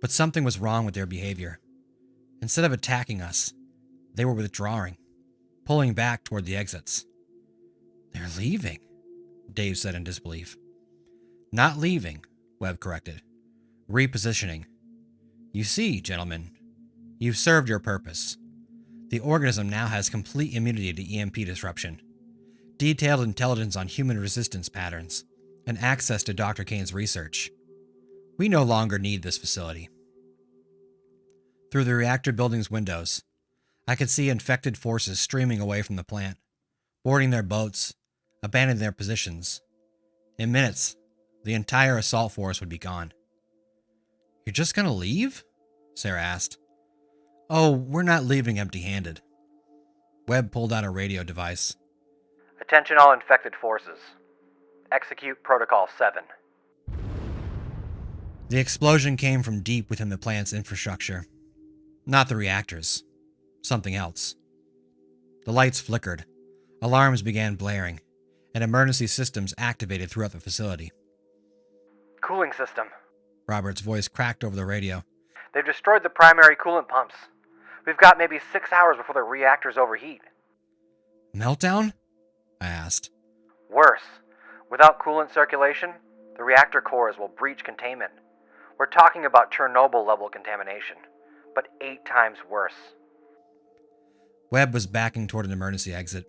But something was wrong with their behavior. Instead of attacking us, they were withdrawing, pulling back toward the exits. They're leaving, Dave said in disbelief. Not leaving, Webb corrected. Repositioning. You see, gentlemen, you've served your purpose. The organism now has complete immunity to EMP disruption, detailed intelligence on human resistance patterns, and access to Dr. Kane's research. We no longer need this facility. Through the reactor building's windows, I could see infected forces streaming away from the plant, boarding their boats, abandoning their positions. In minutes, the entire assault force would be gone. You're just gonna leave? Sarah asked. Oh, we're not leaving empty-handed. Webb pulled out a radio device. Attention all infected forces. Execute Protocol 7. The explosion came from deep within the plant's infrastructure. Not the reactors. Something else. The lights flickered. Alarms began blaring, and emergency systems activated throughout the facility. Cooling system. Robert's voice cracked over the radio. They've destroyed the primary coolant pumps. We've got maybe 6 hours before the reactors overheat. Meltdown? I asked. Worse. Without coolant circulation, the reactor cores will breach containment. We're talking about Chernobyl-level contamination, but 8 times worse. Webb was backing toward an emergency exit,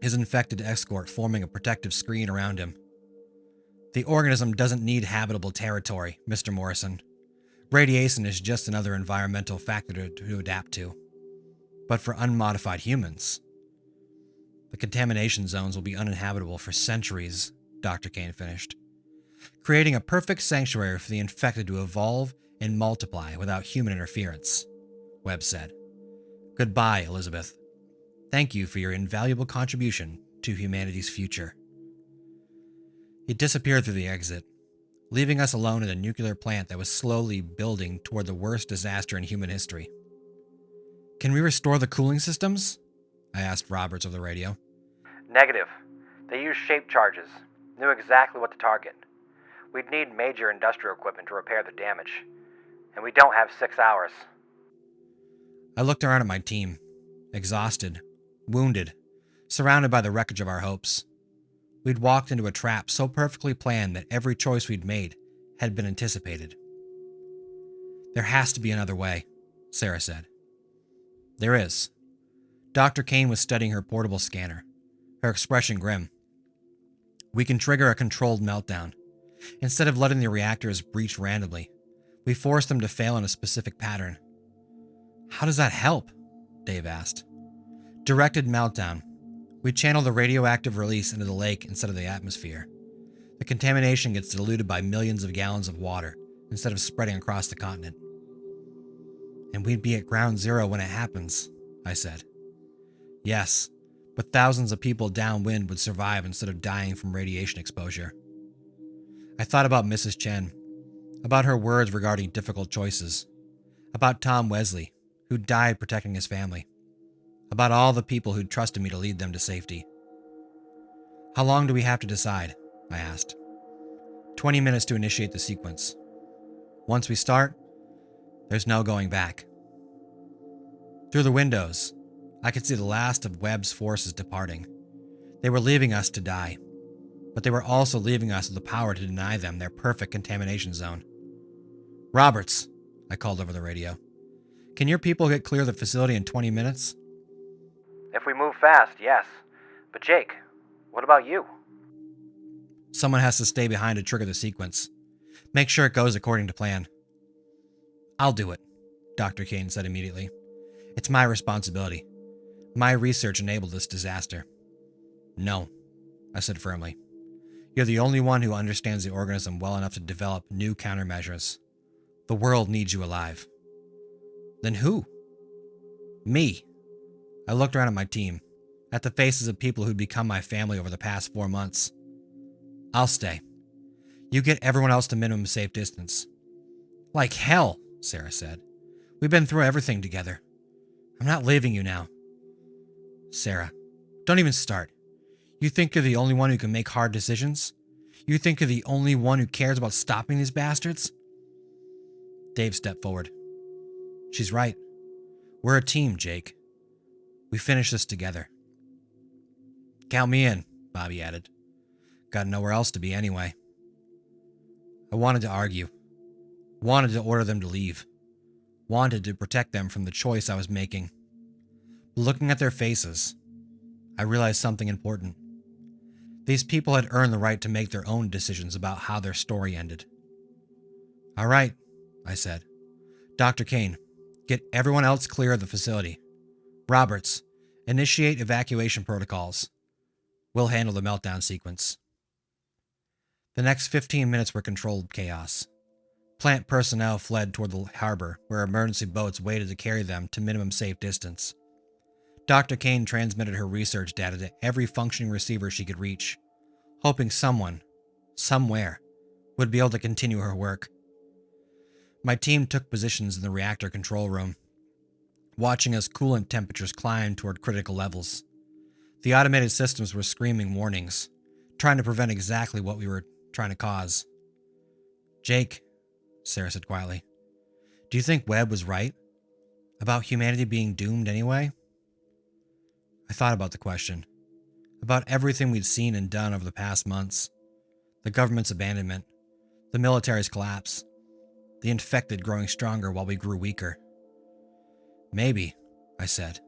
his infected escort forming a protective screen around him. The organism doesn't need habitable territory, Mr. Morrison. Radiation is just another environmental factor to adapt to. But for unmodified humans, the contamination zones will be uninhabitable for centuries, Dr. Kane finished, creating a perfect sanctuary for the infected to evolve and multiply without human interference. Webb said. Goodbye, Elizabeth. Thank you for your invaluable contribution to humanity's future. He disappeared through the exit, leaving us alone at a nuclear plant that was slowly building toward the worst disaster in human history. Can we restore the cooling systems? I asked Roberts over the radio. Negative. They use shape charges. Knew exactly what to target. We'd need major industrial equipment to repair the damage. And we don't have 6 hours. I looked around at my team, exhausted, wounded, surrounded by the wreckage of our hopes. We'd walked into a trap so perfectly planned that every choice we'd made had been anticipated. There has to be another way, Sarah said. There is. Dr. Kane was studying her portable scanner, her expression grim. We can trigger a controlled meltdown. Instead of letting the reactors breach randomly, we force them to fail in a specific pattern. How does that help? Dave asked. Directed meltdown. We channel the radioactive release into the lake instead of the atmosphere. The contamination gets diluted by millions of gallons of water instead of spreading across the continent. And we'd be at ground zero when it happens, I said. Yes, but thousands of people downwind would survive instead of dying from radiation exposure. I thought about Mrs. Chen, about her words regarding difficult choices, about Tom Wesley, who died protecting his family, about all the people who'd trusted me to lead them to safety. How long do we have to decide? I asked. 20 minutes to initiate the sequence. Once we start, there's no going back. Through the windows, I could see the last of Webb's forces departing. They were leaving us to die, but they were also leaving us with the power to deny them their perfect contamination zone. Roberts, I called over the radio. Can your people get clear of the facility in 20 minutes? If we move fast, yes. But Jake, what about you? Someone has to stay behind to trigger the sequence. Make sure it goes according to plan. I'll do it, Dr. Kane said immediately. It's my responsibility. My research enabled this disaster. No, I said firmly. You're the only one who understands the organism well enough to develop new countermeasures. The world needs you alive. Then who? Me. I looked around at my team, at the faces of people who'd become my family over the past 4 months. I'll stay. You get everyone else to minimum safe distance. Like hell, Sarah said. We've been through everything together. I'm not leaving you now. Sarah, don't even start. You think you're the only one who can make hard decisions? You think you're the only one who cares about stopping these bastards? Dave stepped forward. She's right. We're a team, Jake. We finish this together. Count me in, Bobby added. Got nowhere else to be anyway. I wanted to argue. Wanted to order them to leave. Wanted to protect them from the choice I was making. Looking at their faces, I realized something important. These people had earned the right to make their own decisions about how their story ended. All right, I said. Dr. Kane, get everyone else clear of the facility. Roberts, initiate evacuation protocols. We'll handle the meltdown sequence. The next 15 minutes were controlled chaos. Plant personnel fled toward the harbor, where emergency boats waited to carry them to minimum safe distance. Dr. Kane transmitted her research data to every functioning receiver she could reach, hoping someone, somewhere, would be able to continue her work. My team took positions in the reactor control room, watching as coolant temperatures climbed toward critical levels. The automated systems were screaming warnings, trying to prevent exactly what we were trying to cause. Jake, Sarah said quietly, do you think Webb was right about humanity being doomed anyway? I thought about the question, about everything we'd seen and done over the past months. The government's abandonment, the military's collapse, the infected growing stronger while we grew weaker. Maybe, I said,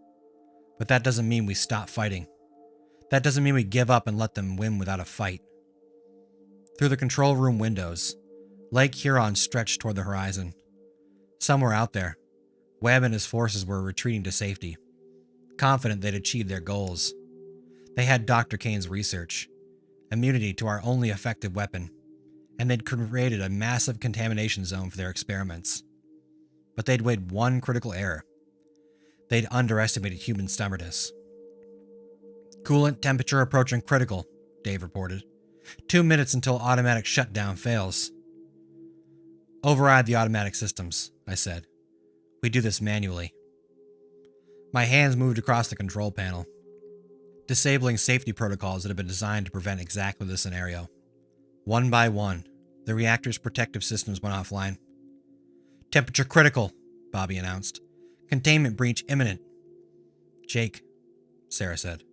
but that doesn't mean we stop fighting. That doesn't mean we give up and let them win without a fight. Through the control room windows, Lake Huron stretched toward the horizon. Somewhere out there, Webb and his forces were retreating to safety, confident they'd achieved their goals. They had Dr. Kane's research, immunity to our only effective weapon, and they'd created a massive contamination zone for their experiments. But they'd made one critical error. They'd underestimated human stubbornness. Coolant temperature approaching critical, Dave reported. 2 minutes until automatic shutdown fails. Override the automatic systems, I said. We do this manually. My hands moved across the control panel, disabling safety protocols that had been designed to prevent exactly this scenario. One by one, the reactor's protective systems went offline. Temperature critical, Bobby announced. Containment breach imminent. Jake, Sarah said,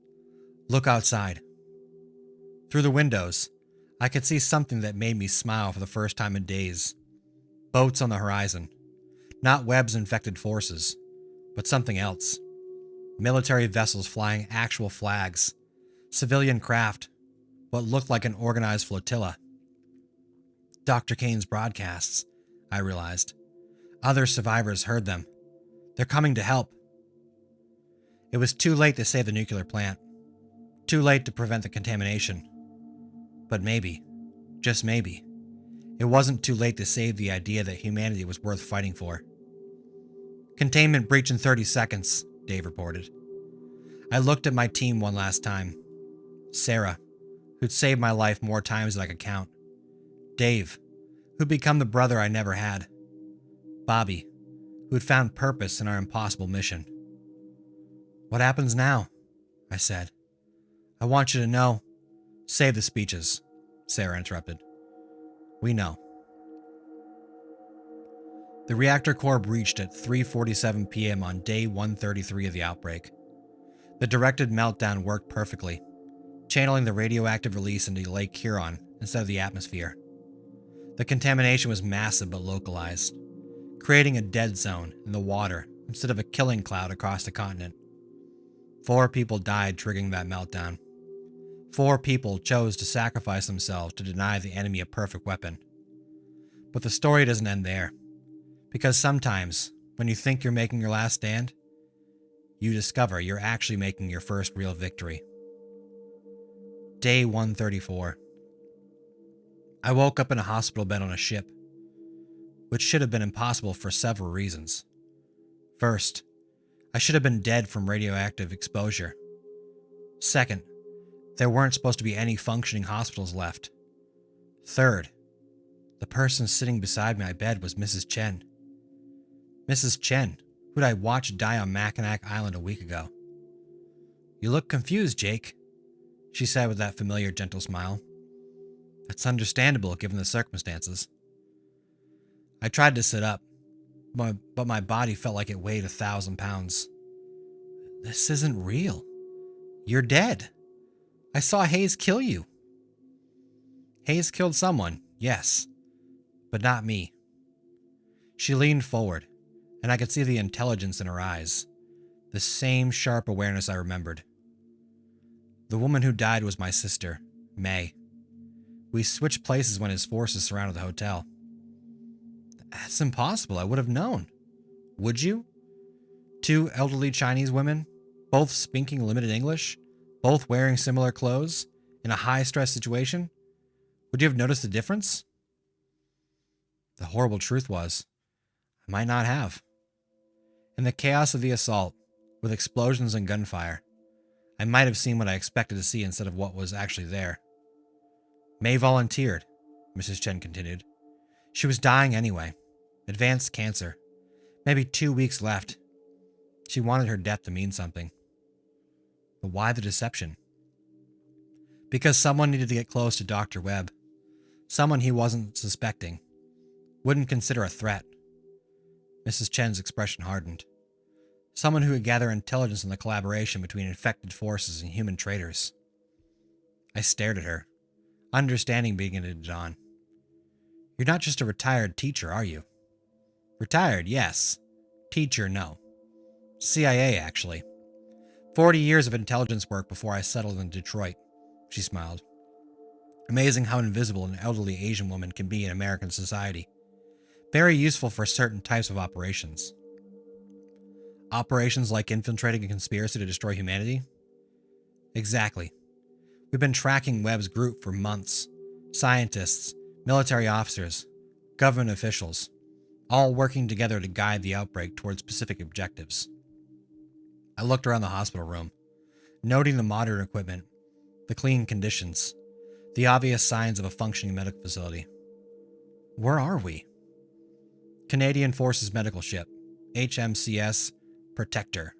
look outside. Through the windows, I could see something that made me smile for the first time in days. Boats on the horizon. Not Webb's infected forces, but something else. Military vessels flying actual flags. Civilian craft. What looked like an organized flotilla. Dr. Kane's broadcasts, I realized. Other survivors heard them. They're coming to help. It was too late to save the nuclear plant. Too late to prevent the contamination. But maybe, just maybe, it wasn't too late to save the idea that humanity was worth fighting for. Containment breach in 30 seconds, Dave reported. I looked at my team one last time. Sarah, who'd saved my life more times than I could count. Dave, who'd become the brother I never had. Bobby, who'd found purpose in our impossible mission. What happens now? I said. I want you to know. Save the speeches, Sarah interrupted. We know. The reactor core breached at 3:47 p.m. on day 133 of the outbreak. The directed meltdown worked perfectly, channeling the radioactive release into Lake Huron instead of the atmosphere. The contamination was massive but localized, creating a dead zone in the water instead of a killing cloud across the continent. 4 people died triggering that meltdown. 4 people chose to sacrifice themselves to deny the enemy a perfect weapon. But the story doesn't end there, because sometimes, when you think you're making your last stand, you discover you're actually making your first real victory. Day 134. I woke up in a hospital bed on a ship, which should have been impossible for several reasons. First, I should have been dead from radioactive exposure. Second, there weren't supposed to be any functioning hospitals left. Third, the person sitting beside my bed was Mrs. Chen. Mrs. Chen, who'd I watched die on Mackinac Island a week ago. You look confused, Jake, she said with that familiar gentle smile. That's understandable given the circumstances. I tried to sit up, but my body felt like it weighed 1,000 pounds. This isn't real. You're dead. I saw Hayes kill you. Hayes killed someone, yes, but not me. She leaned forward, and I could see the intelligence in her eyes, the same sharp awareness I remembered. The woman who died was my sister, May. We switched places when his forces surrounded the hotel. That's impossible. I would have known. Would you? 2 elderly Chinese women, both speaking limited English, both wearing similar clothes, in a high-stress situation? Would you have noticed the difference? The horrible truth was, I might not have. In the chaos of the assault, with explosions and gunfire, I might have seen what I expected to see instead of what was actually there. May volunteered, Mrs. Chen continued. She was dying anyway. Advanced cancer. Maybe 2 weeks left. She wanted her death to mean something. But why the deception? Because someone needed to get close to Dr. Webb. Someone he wasn't suspecting. Wouldn't consider a threat. Mrs. Chen's expression hardened. Someone who could gather intelligence on the collaboration between infected forces and human traitors. I stared at her, understanding beginning to dawn. You're not just a retired teacher, are you? Retired, yes. Teacher, no. CIA, actually. 40 years of intelligence work before I settled in Detroit, she smiled. Amazing how invisible an elderly Asian woman can be in American society. Very useful for certain types of operations. Operations like infiltrating a conspiracy to destroy humanity? Exactly. We've been tracking Webb's group for months. Scientists, military officers, government officials, all working together to guide the outbreak towards specific objectives. I looked around the hospital room, noting the modern equipment, the clean conditions, the obvious signs of a functioning medical facility. Where are we? Canadian Forces Medical Ship, HMCS Protector.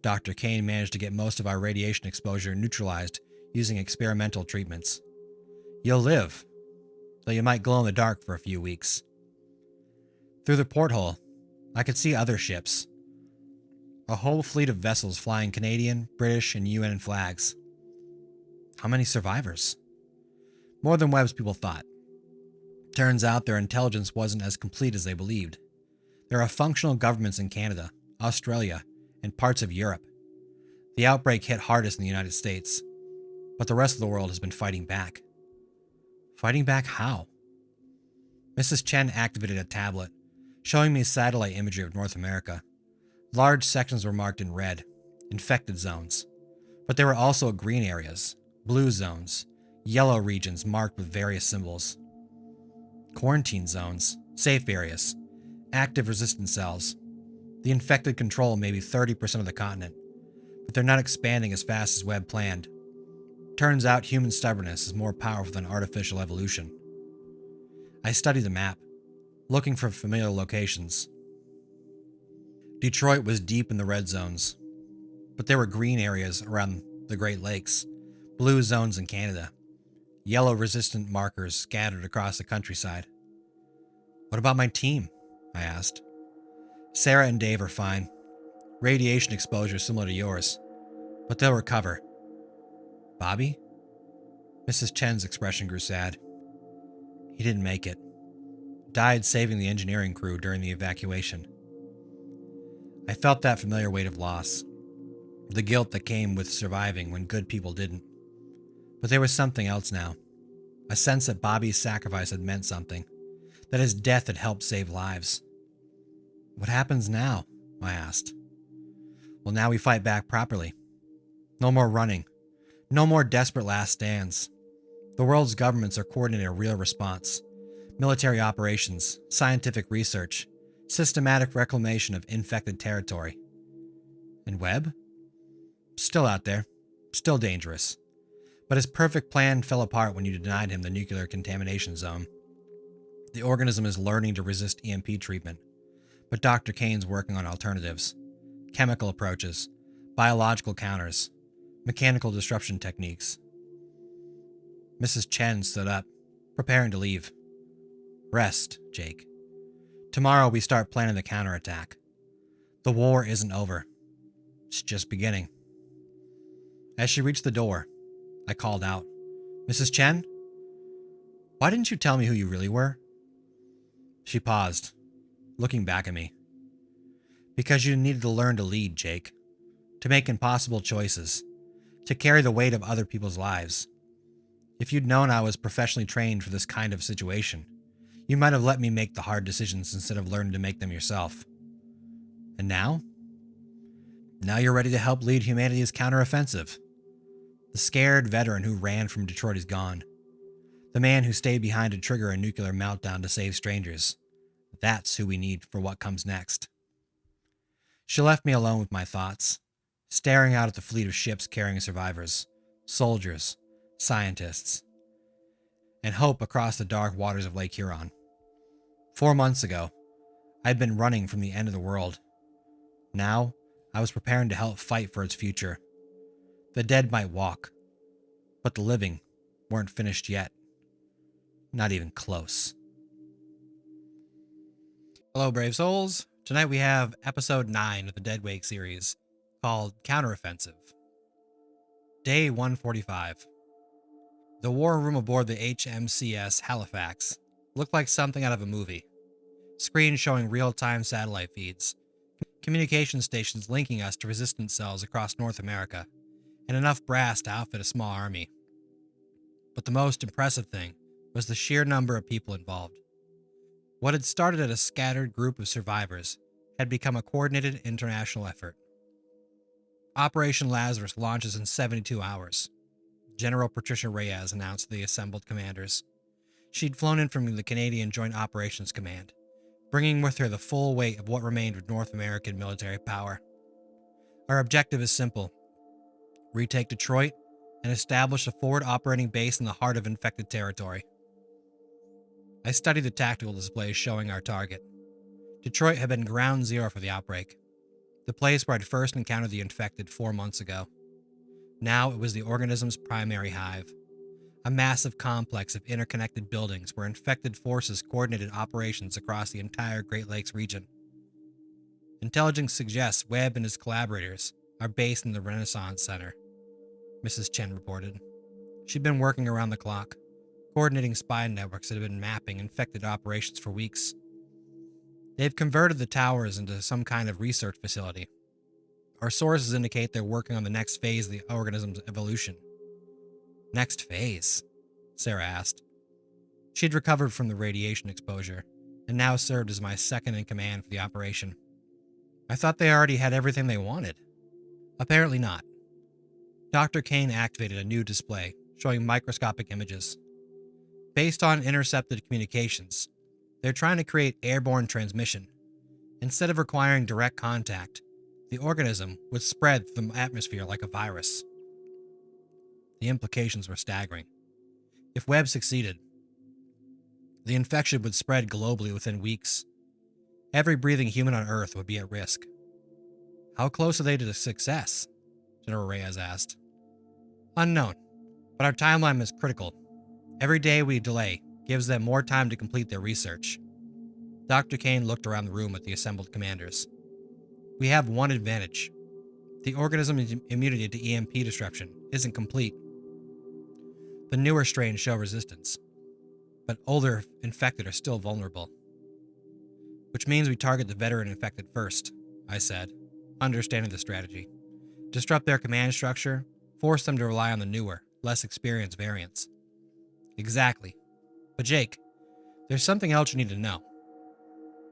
Dr. Kane managed to get most of our radiation exposure neutralized using experimental treatments. You'll live, though you might glow in the dark for a few weeks. Through the porthole, I could see other ships. A whole fleet of vessels flying Canadian, British, and UN flags. How many survivors? More than Webb's people thought. Turns out their intelligence wasn't as complete as they believed. There are functional governments in Canada, Australia, and parts of Europe. The outbreak hit hardest in the United States, but the rest of the world has been fighting back. Fighting back how? Mrs. Chen activated a tablet, showing me satellite imagery of North America. Large sections were marked in red, infected zones, but there were also green areas, blue zones, yellow regions marked with various symbols. Quarantine zones, safe areas, active resistance cells. The infected control maybe 30% of the continent, but they're not expanding as fast as Webb planned. Turns out human stubbornness is more powerful than artificial evolution. I studied the map, looking for familiar locations. Detroit was deep in the red zones, but there were green areas around the Great Lakes, blue zones in Canada, yellow resistant markers scattered across the countryside. What about my team? I asked. Sarah and Dave are fine. Radiation exposure similar to yours, but they'll recover. Bobby? Mrs. Chen's expression grew sad. He didn't make it. Died saving the engineering crew during the evacuation. I felt that familiar weight of loss, the guilt that came with surviving when good people didn't. But there was something else now, a sense that Bobby's sacrifice had meant something, that his death had helped save lives. What happens now? I asked. Well, now we fight back properly. No more running. No more desperate last stands. The world's governments are coordinating a real response. Military operations, scientific research, systematic reclamation of infected territory. And Webb? Still out there. Still dangerous. But his perfect plan fell apart when you denied him the nuclear contamination zone. The organism is learning to resist EMP treatment, but Dr. Kane's working on alternatives. Chemical approaches, biological counters, mechanical disruption techniques. Mrs. Chen stood up, preparing to leave. Rest, Jake. Tomorrow we start planning the counterattack. The war isn't over. It's just beginning. As she reached the door, I called out, Mrs. Chen? Why didn't you tell me who you really were? She paused, looking back at me. Because you needed to learn to lead, Jake. To make impossible choices. To carry the weight of other people's lives. If you'd known I was professionally trained for this kind of situation, you might have let me make the hard decisions instead of learning to make them yourself. And now? Now you're ready to help lead humanity's counteroffensive. The scared veteran who ran from Detroit is gone. The man who stayed behind to trigger a nuclear meltdown to save strangers. That's who we need for what comes next. She left me alone with my thoughts, staring out at the fleet of ships carrying survivors, soldiers, scientists, and hope across the dark waters of Lake Huron. 4 months ago, I'd been running from the end of the world. Now, I was preparing to help fight for its future. The dead might walk, but the living weren't finished yet. Not even close. Hello, brave souls. Tonight we have episode 9 of the Dead Wake series, called Counteroffensive. Day 145. The war room aboard the HMCS Halifax looked like something out of a movie. Screens showing real-time satellite feeds, communication stations linking us to resistance cells across North America, and enough brass to outfit a small army. But the most impressive thing was the sheer number of people involved. What had started as a scattered group of survivors had become a coordinated international effort. Operation Lazarus launches in 72 hours. General Patricia Reyes announced to the assembled commanders. She'd flown in from the Canadian Joint Operations Command, bringing with her the full weight of what remained of North American military power. Our objective is simple: retake Detroit and establish a forward operating base in the heart of infected territory. I studied the tactical displays showing our target. Detroit had been ground zero for the outbreak, the place where I'd first encountered the infected 4 months ago. Now it was the organism's primary hive, a massive complex of interconnected buildings where infected forces coordinated operations across the entire Great Lakes region. Intelligence suggests Webb and his collaborators are based in the Renaissance Center, Mrs. Chen reported. She'd been working around the clock, coordinating spy networks that had been mapping infected operations for weeks. They've converted the towers into some kind of research facility. Our sources indicate they're working on the next phase of the organism's evolution. Next phase? Sarah asked. She'd recovered from the radiation exposure, and now served as my second in command for the operation. I thought they already had everything they wanted. Apparently not. Dr. Kane activated a new display, showing microscopic images. Based on intercepted communications, they're trying to create airborne transmission. Instead of requiring direct contact, the organism would spread through the atmosphere like a virus. The implications were staggering. If Webb succeeded, the infection would spread globally within weeks. Every breathing human on Earth would be at risk. How close are they to success? General Reyes asked. Unknown, but our timeline is critical. Every day we delay gives them more time to complete their research. Dr. Kane looked around the room at the assembled commanders. We have one advantage. The organism's immunity to EMP disruption isn't complete. The newer strains show resistance, but older infected are still vulnerable. Which means we target the veteran infected first, I said, understanding the strategy. Disrupt their command structure, force them to rely on the newer, less experienced variants. Exactly. But Jake, there's something else you need to know.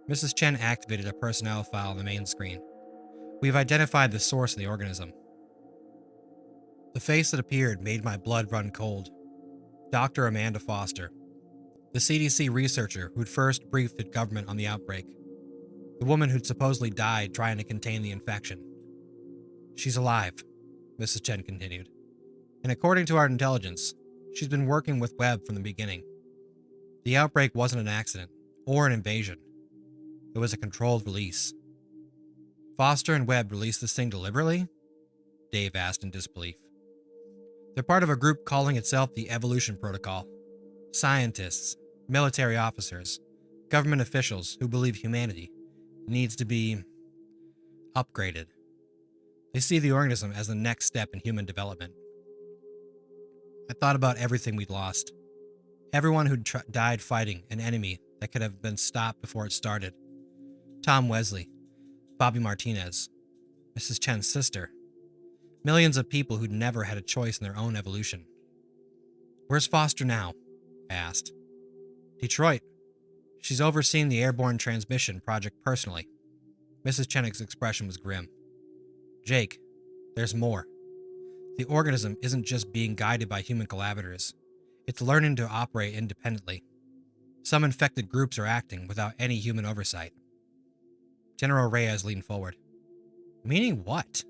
Mrs. Chen activated a personnel file on the main screen. We've identified the source of the organism. The face that appeared made my blood run cold. Dr. Amanda Foster, the CDC researcher who'd first briefed the government on the outbreak. The woman who'd supposedly died trying to contain the infection. She's alive, Mrs. Chen continued. And according to our intelligence, she's been working with Webb from the beginning. The outbreak wasn't an accident or an invasion. It was a controlled release. Foster and Webb released this thing deliberately? Dave asked in disbelief. They're part of a group calling itself the Evolution Protocol. Scientists, military officers, government officials who believe humanity needs to be upgraded. They see the organism as the next step in human development. I thought about everything we'd lost. Everyone who'd died fighting an enemy that could have been stopped before it started. Tom Wesley, Bobby Martinez, Mrs. Chen's sister. Millions of people who'd never had a choice in their own evolution. Where's Foster now? I asked. Detroit. She's overseeing the airborne transmission project personally. Mrs. Chen's expression was grim. Jake, there's more. The organism isn't just being guided by human collaborators. It's learning to operate independently. Some infected groups are acting without any human oversight. General Reyes leaned forward. Meaning what?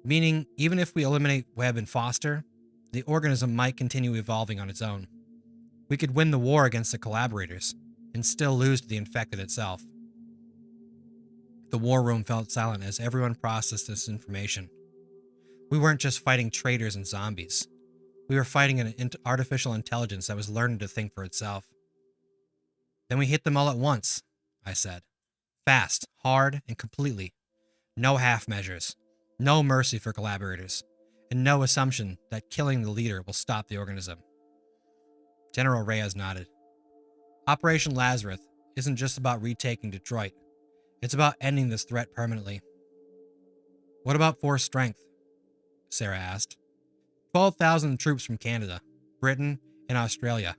Meaning, even if we eliminate Webb and Foster, the organism might continue evolving on its own. We could win the war against the collaborators, and still lose to the infected itself. The war room felt silent as everyone processed this information. We weren't just fighting traitors and zombies. We were fighting an artificial intelligence that was learning to think for itself. Then we hit them all at once, I said. Fast, hard, and completely. No half measures. No mercy for collaborators. And no assumption that killing the leader will stop the organism. General Reyes nodded. Operation Lazarus isn't just about retaking Detroit. It's about ending this threat permanently. What about force strength? Sarah asked. 12,000 troops from Canada, Britain, and Australia,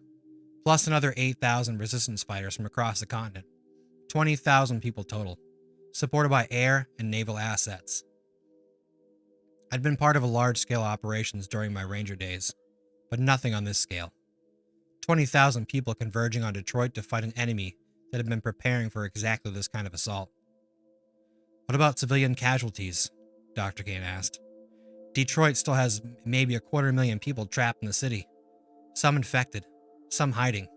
plus another 8,000 resistance fighters from across the continent. 20,000 people total, supported by air and naval assets. I'd been part of a large-scale operations during my Ranger days, but nothing on this scale. 20,000 people converging on Detroit to fight an enemy that had been preparing for exactly this kind of assault. What about civilian casualties? Dr. Kane asked. Detroit still has maybe 250,000 people trapped in the city. Some infected, some hiding,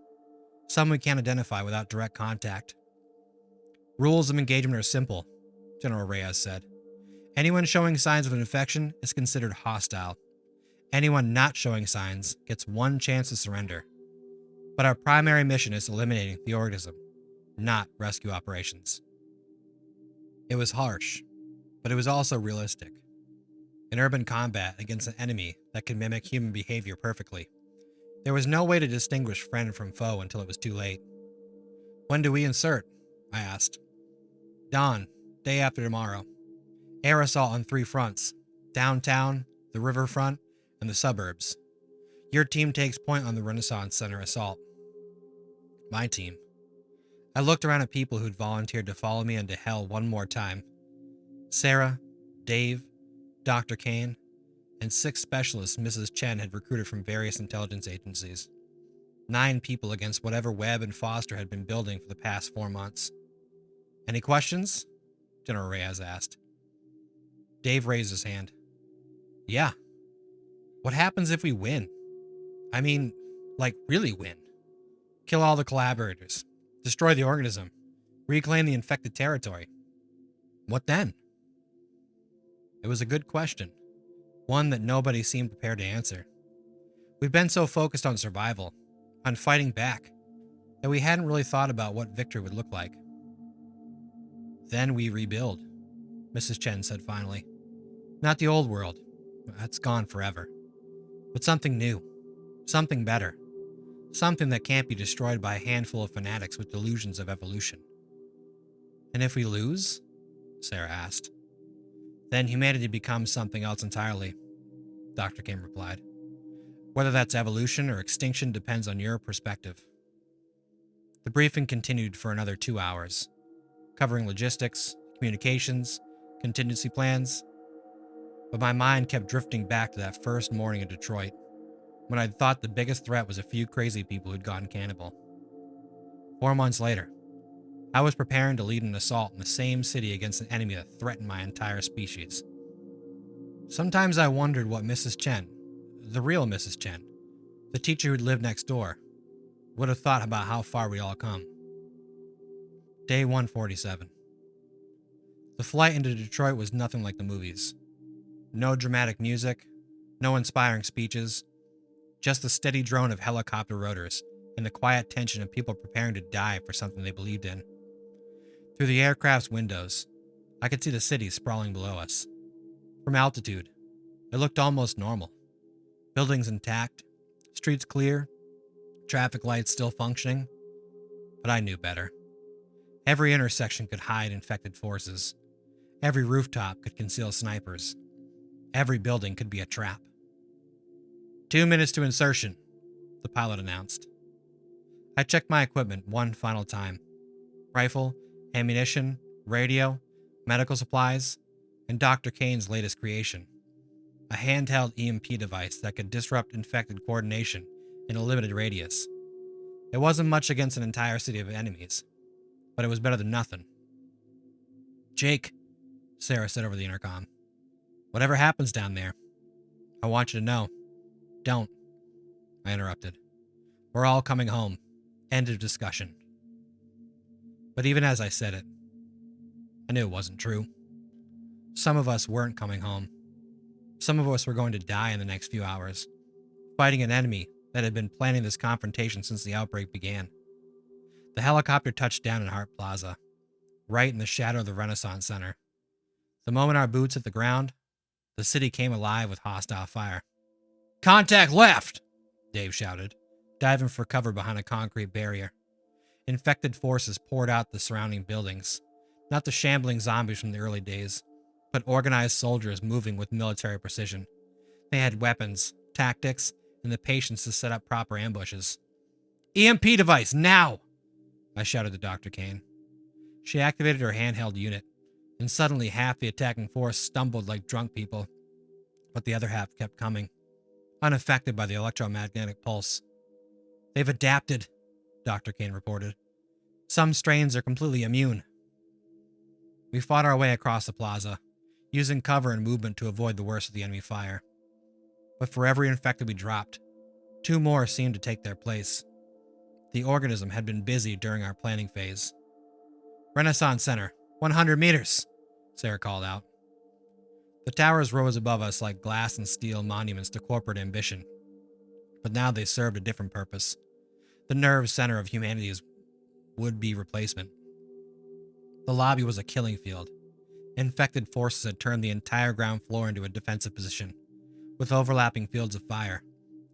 some we can't identify without direct contact. Rules of engagement are simple, General Reyes said. Anyone showing signs of an infection is considered hostile. Anyone not showing signs gets one chance to surrender. But our primary mission is eliminating the organism, not rescue operations. It was harsh, but it was also realistic. In urban combat against an enemy that could mimic human behavior perfectly, there was no way to distinguish friend from foe until it was too late. When do we insert? I asked. Dawn, day after tomorrow. Air assault on 3 fronts: downtown, the riverfront, and the suburbs. Your team takes point on the Renaissance Center assault. My team. I looked around at people who'd volunteered to follow me into hell one more time. Sarah, Dave, Dr. Kane, and 6 specialists Mrs. Chen had recruited from various intelligence agencies. 9 people against whatever Webb and Foster had been building for the past 4 months. Any questions? General Reyes asked. Dave raised his hand. Yeah. What happens if we win? I mean, like really win. Kill all the collaborators. Destroy the organism. Reclaim the infected territory. What then? It was a good question. One that nobody seemed prepared to answer. We've been so focused on survival, on fighting back, that we hadn't really thought about what victory would look like. Then we rebuild, Mrs. Chen said finally. Not the old world. That's gone forever. But something new. Something better. Something that can't be destroyed by a handful of fanatics with delusions of evolution. And if we lose? Sarah asked. Then humanity becomes something else entirely, Dr. Kim replied. Whether that's evolution or extinction depends on your perspective. The briefing continued for another 2 hours, covering logistics, communications, contingency plans. But my mind kept drifting back to that first morning in Detroit, when I'd thought the biggest threat was a few crazy people who'd gone cannibal. 4 months later, I was preparing to lead an assault in the same city against an enemy that threatened my entire species. Sometimes I wondered what Mrs. Chen, the real Mrs. Chen, the teacher who'd lived next door, would have thought about how far we'd all come. Day 147. The flight into Detroit was nothing like the movies. No dramatic music, no inspiring speeches, just the steady drone of helicopter rotors and the quiet tension of people preparing to die for something they believed in. Through the aircraft's windows, I could see the city sprawling below us. From altitude, it looked almost normal. Buildings intact, streets clear, traffic lights still functioning. But I knew better. Every intersection could hide infected forces. Every rooftop could conceal snipers. Every building could be a trap. 2 minutes to insertion, the pilot announced. I checked my equipment one final time. Rifle, ammunition, radio, medical supplies, and Dr. Kane's latest creation. A handheld EMP device that could disrupt infected coordination in a limited radius. It wasn't much against an entire city of enemies, but it was better than nothing. Jake, Sarah said over the intercom, whatever happens down there, I want you to know. Don't, I interrupted. We're all coming home. End of discussion. But even as I said it, I knew it wasn't true. Some of us weren't coming home. Some of us were going to die in the next few hours, fighting an enemy that had been planning this confrontation since the outbreak began. The helicopter touched down in Hart Plaza, right in the shadow of the Renaissance Center. The moment our boots hit the ground, the city came alive with hostile fire. Contact left, Dave shouted, diving for cover behind a concrete barrier. Infected forces poured out the surrounding buildings, not the shambling zombies from the early days, but organized soldiers moving with military precision. They had weapons, tactics, and the patience to set up proper ambushes. EMP device, now! I shouted to Dr. Kane. She activated her handheld unit, and suddenly half the attacking force stumbled like drunk people, but the other half kept coming, unaffected by the electromagnetic pulse. They've adapted, Dr. Kane reported. Some strains are completely immune. We fought our way across the plaza, using cover and movement to avoid the worst of the enemy fire. But for every infected we dropped, 2 more seemed to take their place. The organism had been busy during our planning phase. "Renaissance Center, 100 meters," Sarah called out. The towers rose above us like glass and steel monuments to corporate ambition. But now they served a different purpose. The nerve center of humanity's would-be replacement. The lobby was a killing field. Infected forces had turned the entire ground floor into a defensive position, with overlapping fields of fire,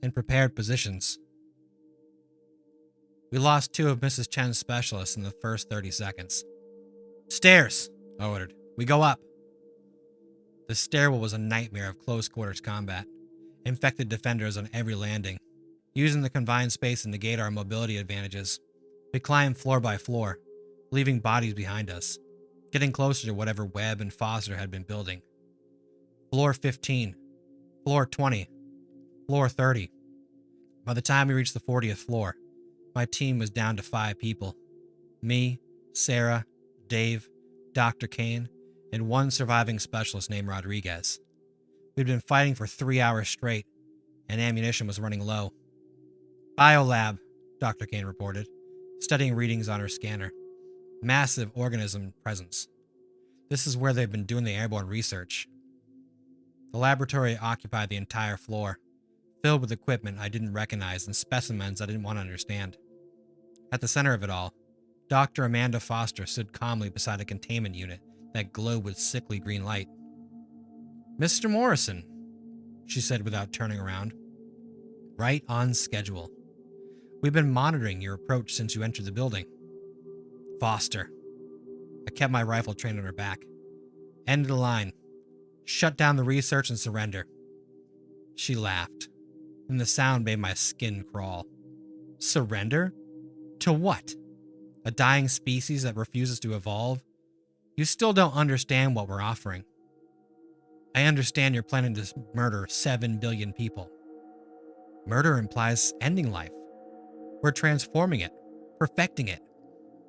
in prepared positions. We lost 2 of Mrs. Chen's specialists in the first 30 seconds. "Stairs," I ordered. "We go up." The stairwell was a nightmare of close-quarters combat. Infected defenders on every landing. Using the confined space to negate our mobility advantages, we climbed floor by floor, leaving bodies behind us, getting closer to whatever Webb and Foster had been building. Floor 15, floor 20, floor 30. By the time we reached the 40th floor, my team was down to 5 people. Me, Sarah, Dave, Dr. Kane, and 1 surviving specialist named Rodriguez. We'd been fighting for 3 hours straight, and ammunition was running low. "Biolab," Dr. Kane reported, studying readings on her scanner. "Massive organism presence. This is where they've been doing the airborne research." The laboratory occupied the entire floor, filled with equipment I didn't recognize and specimens I didn't want to understand. At the center of it all, Dr. Amanda Foster stood calmly beside a containment unit that glowed with sickly green light. "Mr. Morrison," she said without turning around. "Right on schedule. We've been monitoring your approach since you entered the building." "Foster." I kept my rifle trained on her back. "End of the line. Shut down the research and surrender." She laughed, and the sound made my skin crawl. "Surrender? To what? A dying species that refuses to evolve? You still don't understand what we're offering." "I understand you're planning to murder 7 billion people." "Murder implies ending life. We're transforming it, perfecting it,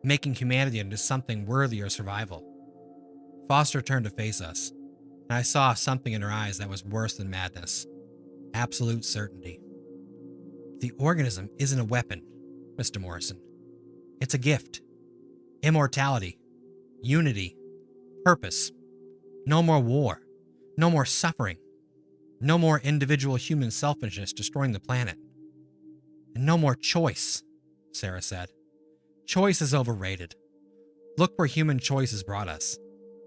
making humanity into something worthy of survival." Foster turned to face us, and I saw something in her eyes that was worse than madness. Absolute certainty. "The organism isn't a weapon, Mr. Morrison. It's a gift. Immortality, unity, purpose. No more war, no more suffering, no more individual human selfishness destroying the planet. And no more choice," Sarah said. "Choice is overrated. Look where human choice has brought us.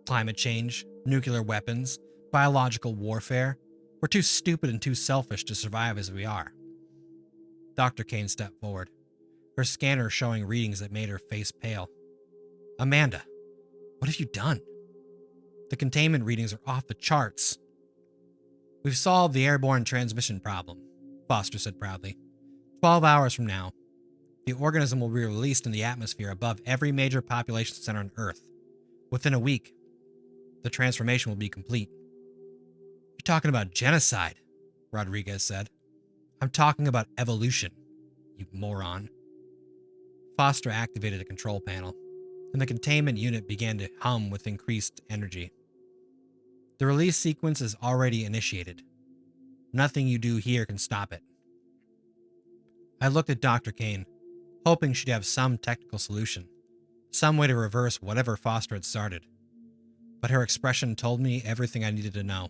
Climate change, nuclear weapons, biological warfare. We're too stupid and too selfish to survive as we are." Dr. Kane stepped forward, her scanner showing readings that made her face pale. "Amanda, what have you done? The containment readings are off the charts." "We've solved the airborne transmission problem," Foster said proudly. 12 hours from now, the organism will be released in the atmosphere above every major population center on Earth. Within a week, the transformation will be complete." "You're talking about genocide," Rodriguez said. "I'm talking about evolution, you moron." Foster activated a control panel, and the containment unit began to hum with increased energy. "The release sequence is already initiated. Nothing you do here can stop it." I looked at Dr. Kane, hoping she'd have some technical solution, some way to reverse whatever Foster had started. But her expression told me everything I needed to know.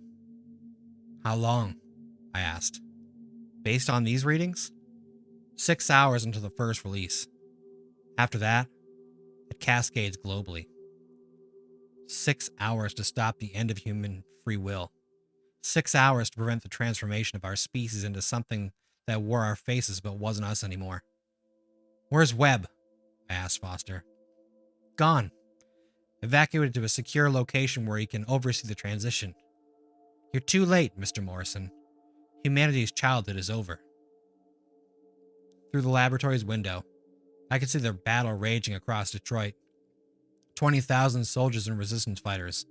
"How long?" I asked. "Based on these readings? 6 hours until the first release. After that, it cascades globally. 6 hours to stop the end of human free will. 6 hours to prevent the transformation of our species into something that wore our faces but wasn't us anymore." "Where's Webb?" I asked Foster. "Gone. Evacuated to a secure location where he can oversee the transition. You're too late, Mr. Morrison. Humanity's childhood is over." Through the laboratory's window, I could see the battle raging across Detroit. 20,000 soldiers and resistance fighters,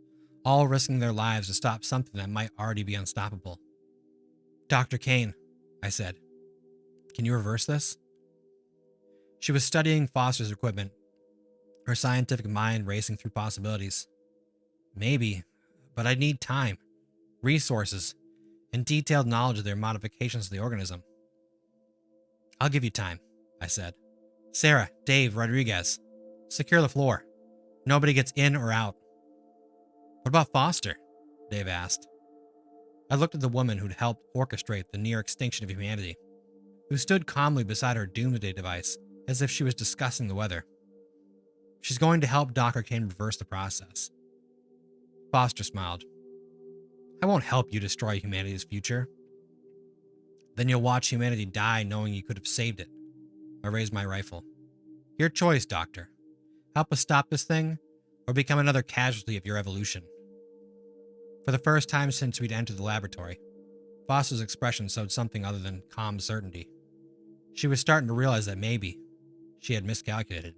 all risking their lives to stop something that might already be unstoppable. "Dr. Kane," I said, "can you reverse this?" She was studying Foster's equipment, her scientific mind racing through possibilities. "Maybe, But I'd need time, resources, and detailed knowledge of their modifications to the organism. I'll give you time, I said. Sarah, Dave, Rodriguez, secure the floor. Nobody gets in or out. What about Foster? Dave asked. I looked at the woman who'd helped orchestrate the near extinction of humanity, who stood calmly beside her doomsday device as if she was discussing the weather. She's going to help Dr. Kane reverse the process. Foster smiled. I won't help you destroy humanity's future. Then you'll watch humanity die knowing you could have saved it. I raised my rifle. Your choice, Doctor. Help us stop this thing, or become another casualty of your evolution. For the first time since we'd entered the laboratory, Foster's expression showed something other than calm certainty. She was starting to realize that maybe she had miscalculated.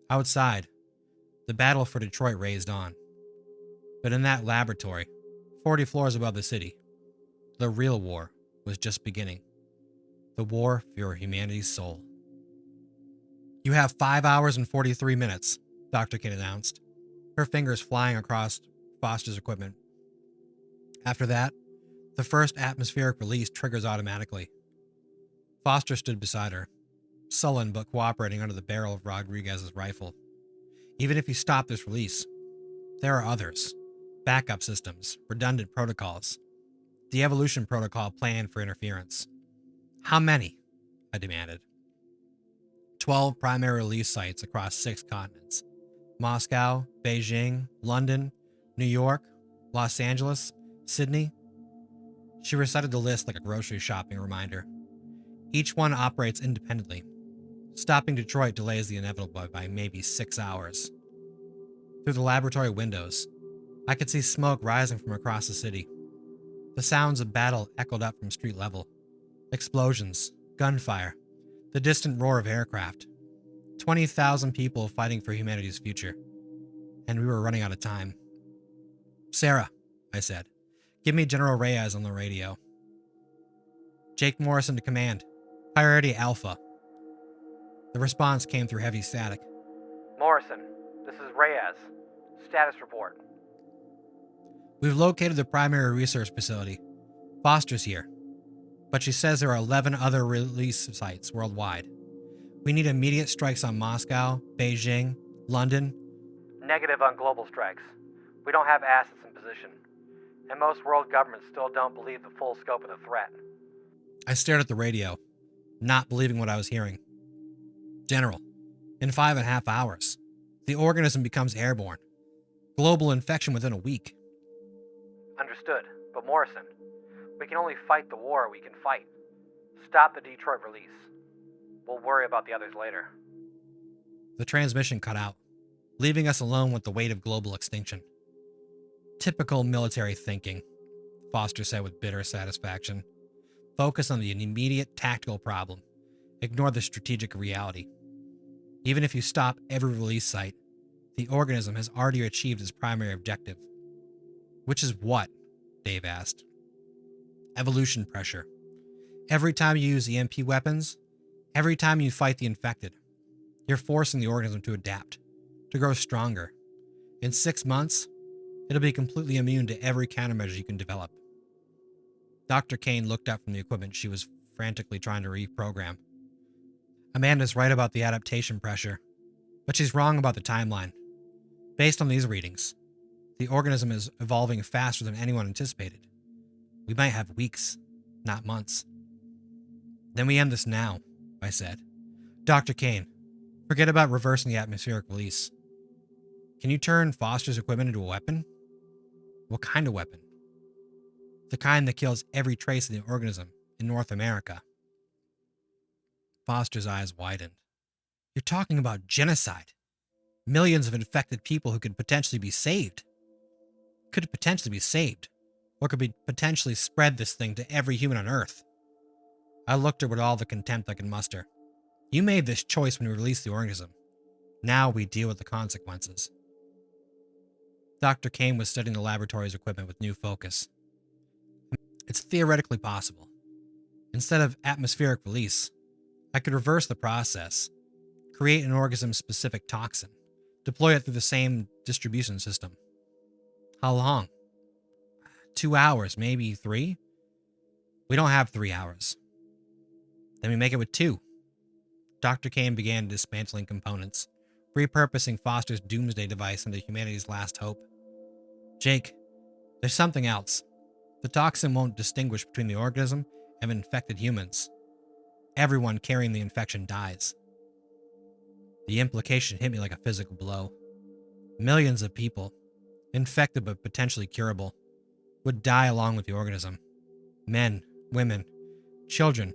Outside, the battle for Detroit raged on. But in that laboratory, 40 floors above the city, the real war was just beginning. The war for humanity's soul. You have 5 hours and 43 minutes, Dr. Kane announced, her fingers flying across Foster's equipment. After that, the first atmospheric release triggers automatically. Foster stood beside her, sullen but cooperating under the barrel of Rodriguez's rifle. Even if you stop this release, there are others. Backup systems, redundant protocols. The evolution protocol planned for interference. How many? I demanded. 12 primary release sites across 6 continents. Moscow, Beijing, London, New York, Los Angeles, Sydney. She recited the list like a grocery shopping reminder. Each one operates independently. Stopping Detroit delays the inevitable by maybe 6 hours. Through the laboratory windows, I could see smoke rising from across the city. The sounds of battle echoed up from street level. Explosions, gunfire, the distant roar of aircraft. 20,000 people fighting for humanity's future. And we were running out of time. Sarah, I said, give me General Reyes on the radio. Jake Morrison to command. Priority Alpha. The response came through heavy static. Morrison, this is Reyes. Status report. We've located the primary research facility. Foster's here. But she says there are 11 other release sites worldwide. We need immediate strikes on Moscow, Beijing, London. Negative on global strikes. We don't have assets in position. And most world governments still don't believe the full scope of the threat. I stared at the radio, not believing what I was hearing. General, in 5.5 hours, the organism becomes airborne. Global infection within a week. Understood. But Morrison, we can only fight the war we can fight. Stop the Detroit release. We'll worry about the others later. The transmission cut out, leaving us alone with the weight of global extinction. Typical military thinking, Foster said with bitter satisfaction. Focus on the immediate tactical problem. Ignore the strategic reality. Even if you stop every release site, the organism has already achieved its primary objective. Which is what? Dave asked. Evolution pressure. Every time you use EMP weapons, every time you fight the infected, you're forcing the organism to adapt, to grow stronger. In 6 months, it'll be completely immune to every countermeasure you can develop. Dr. Kane looked up from the equipment she was frantically trying to reprogram. Amanda's right about the adaptation pressure, but she's wrong about the timeline. Based on these readings, the organism is evolving faster than anyone anticipated. We might have weeks, not months. Then we end this now, I said. Dr. Kane, forget about reversing the atmospheric release. Can you turn Foster's equipment into a weapon? What kind of weapon? The kind that kills every trace of the organism in North America. Foster's eyes widened. You're talking about genocide. Millions of infected people who could potentially be saved. Could potentially be saved. Or could be potentially spread this thing to every human on Earth. I looked at her with all the contempt I could muster. You made this choice when you released the organism. Now we deal with the consequences. Dr. Kane was studying the laboratory's equipment with new focus. It's theoretically possible. Instead of atmospheric release, I could reverse the process, create an organism-specific toxin, deploy it through the same distribution system. How long? 2 hours, maybe 3? We don't have 3 hours. Then we make it with 2. Dr. Kane began dismantling components, repurposing Foster's doomsday device into humanity's last hope. Jake, there's something else. The toxin won't distinguish between the organism and infected humans. Everyone carrying the infection dies. The implication hit me like a physical blow. Millions of people, infected but potentially curable, would die along with the organism. Men, women, children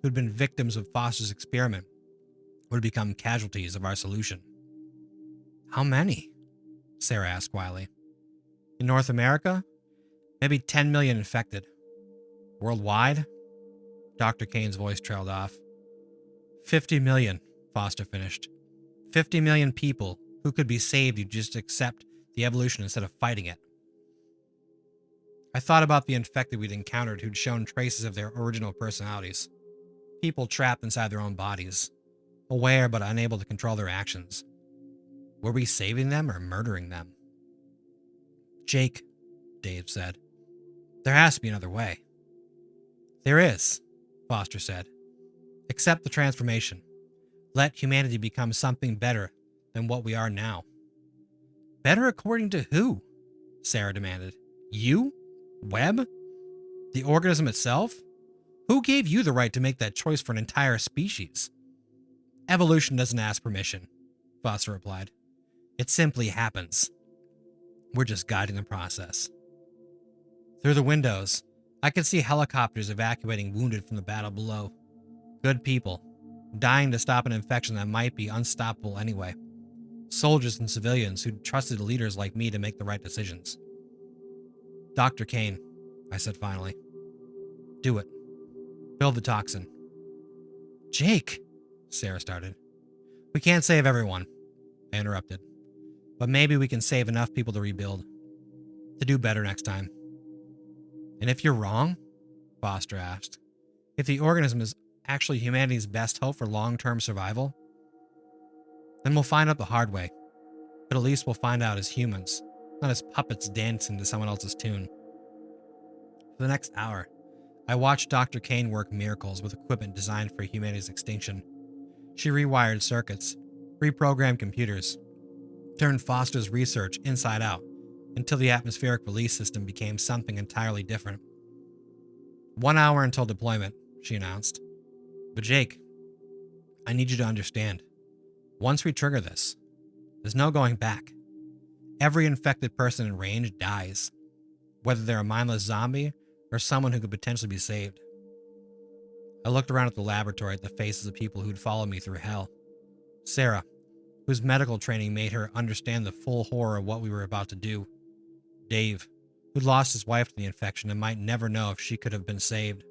who'd been victims of Foster's experiment would become casualties of our solution. How many? Sarah asked quietly. In North America, maybe 10 million infected. Worldwide? Dr. Kane's voice trailed off. 50 million, Foster finished. 50 million people who could be saved if you just accept the evolution instead of fighting it. I thought about the infected we'd encountered who'd shown traces of their original personalities. People trapped inside their own bodies, aware but unable to control their actions. Were we saving them or murdering them? Jake, Dave said, there has to be another way. There is, Foster said. Accept the transformation. Let humanity become something better than what we are now. Better according to who? Sarah demanded. You? Webb? The organism itself? Who gave you the right to make that choice for an entire species? Evolution doesn't ask permission, Foster replied. It simply happens. We're just guiding the process. Through the windows, I could see helicopters evacuating wounded from the battle below. Good people, dying to stop an infection that might be unstoppable anyway. Soldiers and civilians who trusted leaders like me to make the right decisions. Dr. Kane, I said finally. Do it. Build the toxin. Jake, Sarah started. We can't save everyone, I interrupted. But maybe we can save enough people to rebuild. To do better next time. And if you're wrong? Foster asked. If the organism is actually humanity's best hope for long-term survival? Then we'll find out the hard way. But at least we'll find out as humans, not as puppets dancing to someone else's tune. For the next hour, I watched Dr. Kane work miracles with equipment designed for humanity's extinction. She rewired circuits, reprogrammed computers, turned Foster's research inside out until the atmospheric release system became something entirely different. 1 hour until deployment, she announced. But Jake, I need you to understand. Once we trigger this, there's no going back. Every infected person in range dies, whether they're a mindless zombie or someone who could potentially be saved. I looked around at the laboratory at the faces of people who'd followed me through hell. Sarah, whose medical training made her understand the full horror of what we were about to do. Dave, who'd lost his wife to the infection and might never know if she could have been saved.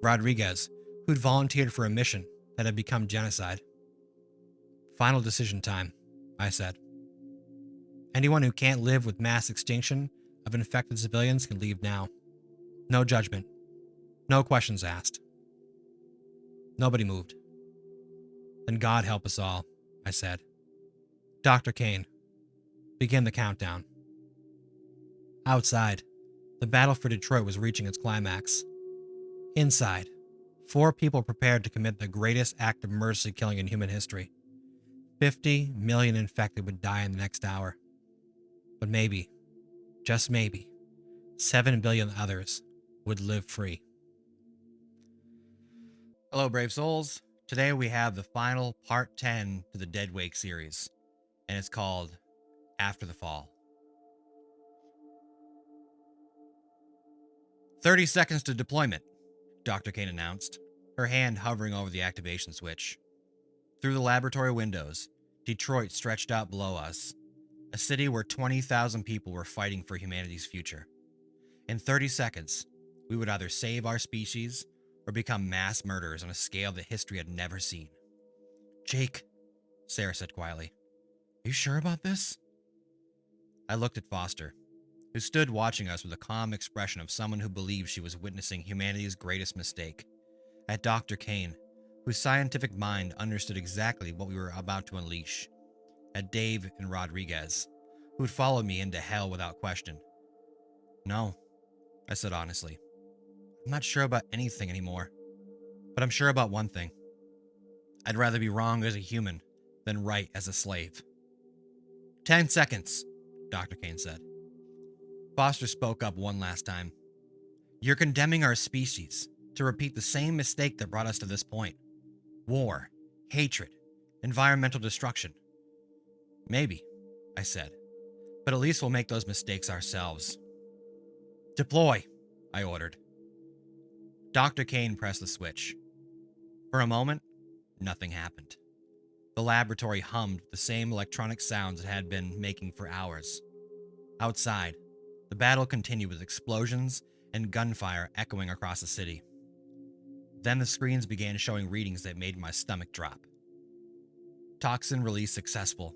Rodriguez, who'd volunteered for a mission that had become genocide. Final decision time, I said. Anyone who can't live with mass extinction of infected civilians can leave now. No judgment. No questions asked. Nobody moved. Then God help us all, I said. Dr. Kane, begin the countdown. Outside, the battle for Detroit was reaching its climax. Inside, 4 people prepared to commit the greatest act of mercy killing in human history. 50 million infected would die in the next hour. But maybe, just maybe, 7 billion others would live free. Hello, brave souls. Today we have the final part 10 to the Dead Wake series, and it's called After the Fall. 30 seconds to deployment, Dr. Kane announced, her hand hovering over the activation switch. Through the laboratory windows, Detroit stretched out below us, a city where 20,000 people were fighting for humanity's future. In 30 seconds, we would either save our species or become mass murderers on a scale that history had never seen. Jake, Sarah said quietly, are you sure about this? I looked at Foster, who stood watching us with a calm expression of someone who believed she was witnessing humanity's greatest mistake, at Dr. Kane, whose scientific mind understood exactly what we were about to unleash, at Dave and Rodriguez, who'd follow me into hell without question. No, I said honestly. I'm not sure about anything anymore, but I'm sure about one thing. I'd rather be wrong as a human than right as a slave. 10 seconds, Dr. Kane said. Foster spoke up one last time. You're condemning our species to repeat the same mistake that brought us to this point. War, hatred, environmental destruction. Maybe, I said, but at least we'll make those mistakes ourselves. Deploy, I ordered. Dr. Kane pressed the switch. For a moment, nothing happened. The laboratory hummed with the same electronic sounds it had been making for hours. Outside, the battle continued with explosions and gunfire echoing across the city. Then the screens began showing readings that made my stomach drop. Toxin release successful,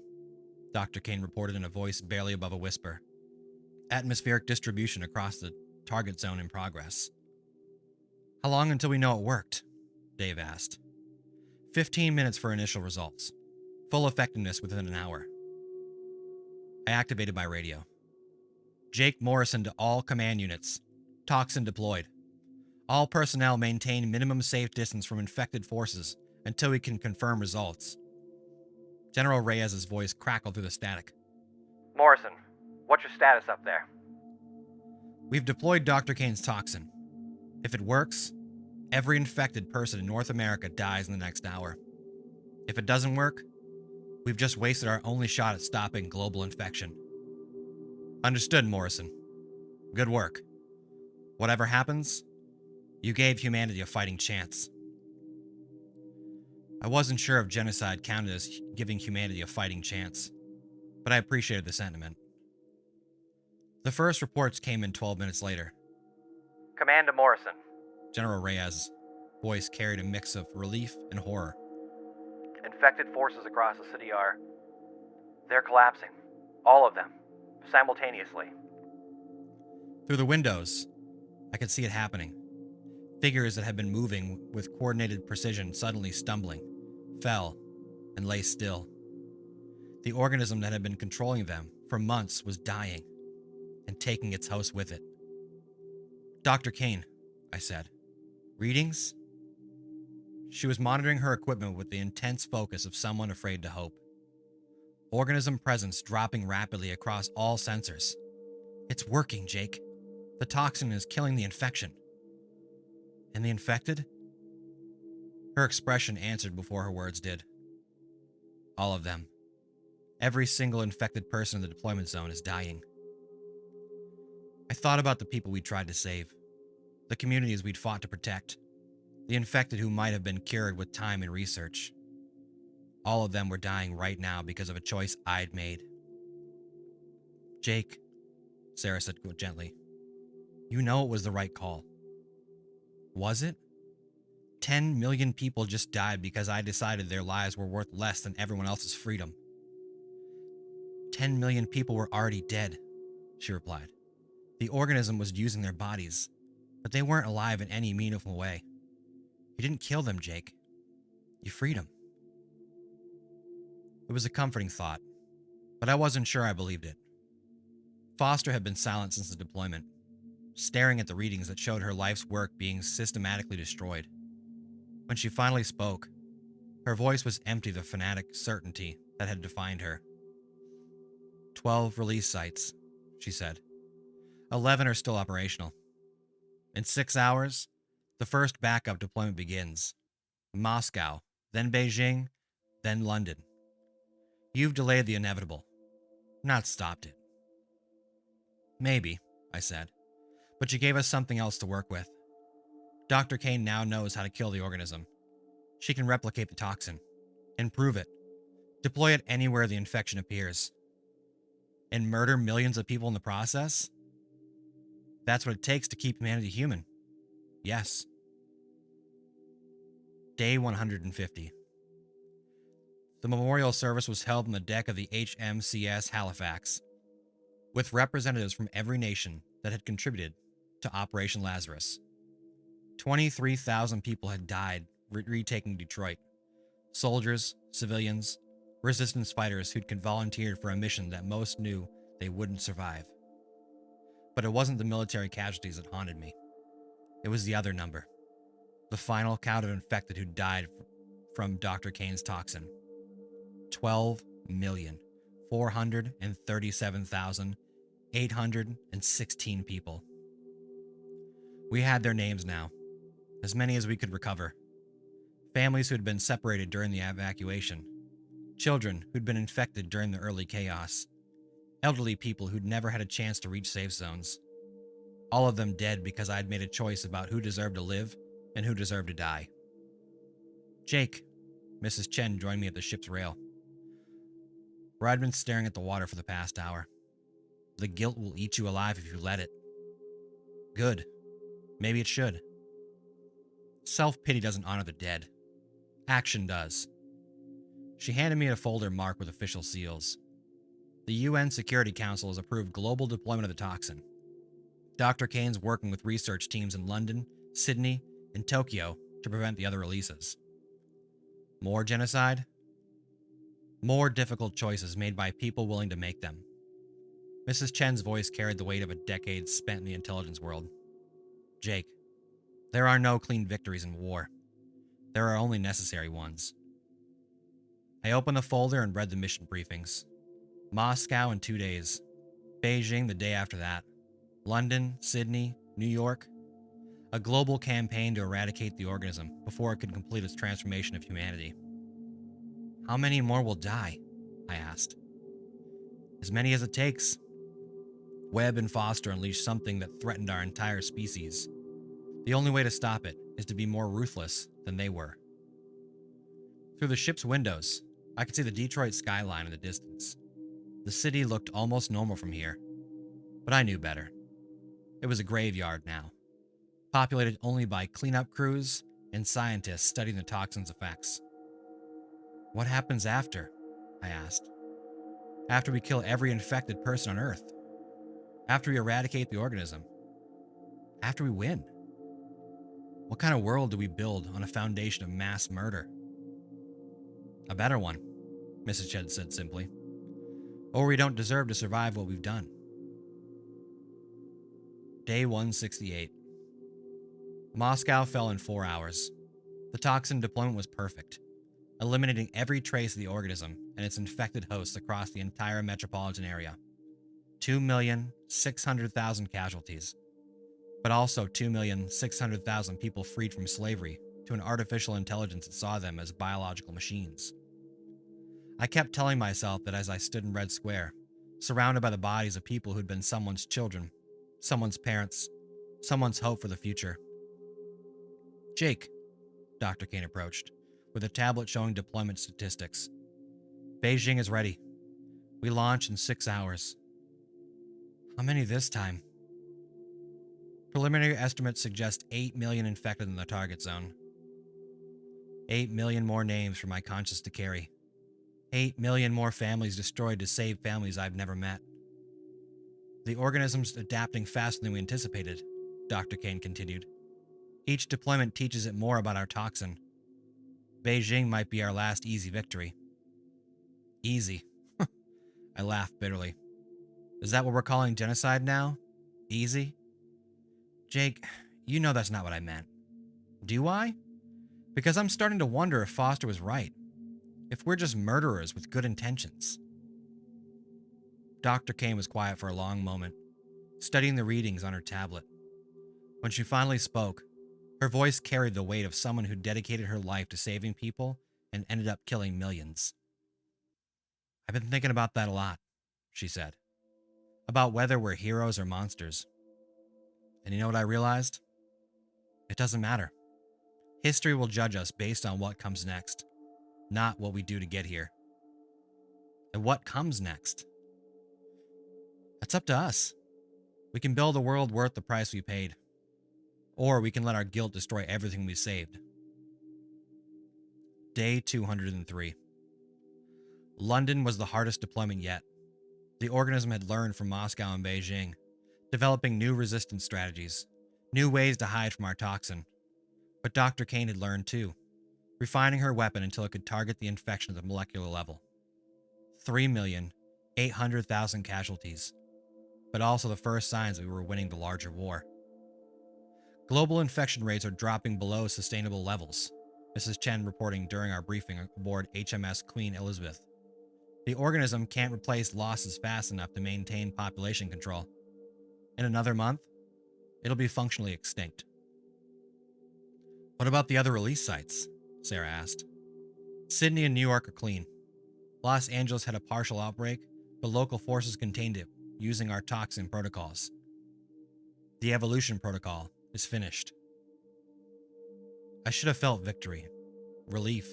Dr. Kane reported in a voice barely above a whisper. Atmospheric distribution across the target zone in progress. How long until we know it worked? Dave asked. 15 minutes for initial results. Full effectiveness within an hour. I activated my radio. Jake Morrison to all command units. Toxin deployed. All personnel maintain minimum safe distance from infected forces until we can confirm results. General Reyes's voice crackled through the static. Morrison, what's your status up there? We've deployed Dr. Kane's toxin. If it works, every infected person in North America dies in the next hour. If it doesn't work, we've just wasted our only shot at stopping global infection. Understood, Morrison. Good work. Whatever happens, you gave humanity a fighting chance. I wasn't sure if genocide counted as giving humanity a fighting chance, but I appreciated the sentiment. The first reports came in 12 minutes later. Command to Morrison. General Reyes' voice carried a mix of relief and horror. Infected forces across the city they're collapsing. All of them. Simultaneously. Through the windows, I could see it happening. Figures that had been moving with coordinated precision suddenly stumbling, fell, and lay still. The organism that had been controlling them for months was dying and taking its host with it. Dr. Kane, I said. Readings? She was monitoring her equipment with the intense focus of someone afraid to hope. Organism presence dropping rapidly across all sensors. It's working, Jake. The toxin is killing the infection. And the infected? Her expression answered before her words did. All of them. Every single infected person in the deployment zone is dying. I thought about the people we tried to save, the communities we'd fought to protect, the infected who might have been cured with time and research. All of them were dying right now because of a choice I'd made. Jake, Sarah said gently, you know it was the right call. Was it? 10 million people just died because I decided their lives were worth less than everyone else's freedom. 10 million people were already dead, she replied. The organism was using their bodies, but they weren't alive in any meaningful way. You didn't kill them, Jake. You freed them. It was a comforting thought, but I wasn't sure I believed it. Foster had been silent since the deployment, staring at the readings that showed her life's work being systematically destroyed. When she finally spoke, her voice was empty of the fanatic certainty that had defined her. 12 release sites, she said. 11 are still operational. In 6 hours, the first backup deployment begins. Moscow, then Beijing, then London. You've delayed the inevitable, not stopped it. Maybe, I said, but you gave us something else to work with. Dr. Kane now knows how to kill the organism. She can replicate the toxin, improve it, deploy it anywhere the infection appears, and murder millions of people in the process? That's what it takes to keep humanity human. Yes. Day 150. The memorial service was held on the deck of the HMCS Halifax, with representatives from every nation that had contributed to Operation Lazarus. 23,000 people had died retaking Detroit. Soldiers, civilians, resistance fighters who'd volunteered for a mission that most knew they wouldn't survive. But it wasn't the military casualties that haunted me. It was the other number. The final count of infected who died from Dr. Kane's toxin. 12,437,816 people. We had their names now, as many as we could recover. Families who had been separated during the evacuation. Children who'd been infected during the early chaos. Elderly people who'd never had a chance to reach safe zones. All of them dead because I'd made a choice about who deserved to live and who deserved to die. Jake, Mrs. Chen joined me at the ship's rail, where I'd been staring at the water for the past hour. The guilt will eat you alive if you let it. Good. Maybe it should. Self-pity doesn't honor the dead. Action does. She handed me a folder marked with official seals. The UN Security Council has approved global deployment of the toxin. Dr. Kane's working with research teams in London, Sydney, and Tokyo to prevent the other releases. More genocide? More difficult choices made by people willing to make them. Mrs. Chen's voice carried the weight of a decade spent in the intelligence world. Jake, there are no clean victories in war. There are only necessary ones. I opened the folder and read the mission briefings. Moscow in 2 days. Beijing the day after that. London, Sydney, New York. A global campaign to eradicate the organism before it could complete its transformation of humanity. How many more will die? I asked. As many as it takes. Webb and Foster unleashed something that threatened our entire species. The only way to stop it is to be more ruthless than they were. Through the ship's windows, I could see the Detroit skyline in the distance. The city looked almost normal from here, but I knew better. It was a graveyard now, populated only by cleanup crews and scientists studying the toxin's effects. What happens after? I asked. After we kill every infected person on Earth? After we eradicate the organism? After we win? What kind of world do we build on a foundation of mass murder? A better one, Mrs. Chen said simply. Or we don't deserve to survive what we've done. Day 168. Moscow fell in 4 hours. The toxin deployment was perfect, eliminating every trace of the organism and its infected hosts across the entire metropolitan area. 2,600,000 casualties, but also 2,600,000 people freed from slavery to an artificial intelligence that saw them as biological machines. I kept telling myself that as I stood in Red Square, surrounded by the bodies of people who'd been someone's children, someone's parents, someone's hope for the future. Jake, Dr. Kane approached, with a tablet showing deployment statistics. Beijing is ready. We launch in 6 hours. How many this time? Preliminary estimates suggest 8 million infected in the target zone. 8 million more names for my conscience to carry. 8 million more families destroyed to save families I've never met. The organism's adapting faster than we anticipated, Dr. Kane continued. Each deployment teaches it more about our toxin. Beijing might be our last easy victory. Easy. I laughed bitterly. Is that what we're calling genocide now? Easy? Jake, you know that's not what I meant. Do I? Because I'm starting to wonder if Foster was right. If we're just murderers with good intentions. Dr. Kane was quiet for a long moment, studying the readings on her tablet. When she finally spoke, her voice carried the weight of someone who dedicated her life to saving people and ended up killing millions. I've been thinking about that a lot, she said. About whether we're heroes or monsters. And you know what I realized? It doesn't matter. History will judge us based on what comes next, not what we do to get here. And what comes next? That's up to us. We can build a world worth the price we paid. Or we can let our guilt destroy everything we saved. Day 203. London was the hardest deployment yet. The organism had learned from Moscow and Beijing, developing new resistance strategies, new ways to hide from our toxin. But Dr. Kane had learned too, refining her weapon until it could target the infection at the molecular level. 3,000,000, 800,000 casualties, but also the first signs that we were winning the larger war. Global infection rates are dropping below sustainable levels, Mrs. Chen reporting during our briefing aboard HMS Queen Elizabeth. The organism can't replace losses fast enough to maintain population control. In another month, it'll be functionally extinct. What about the other release sites? Sarah asked. Sydney and New York are clean. Los Angeles had a partial outbreak, but local forces contained it using our toxin protocols. The evolution protocol is finished. I should have felt victory, relief,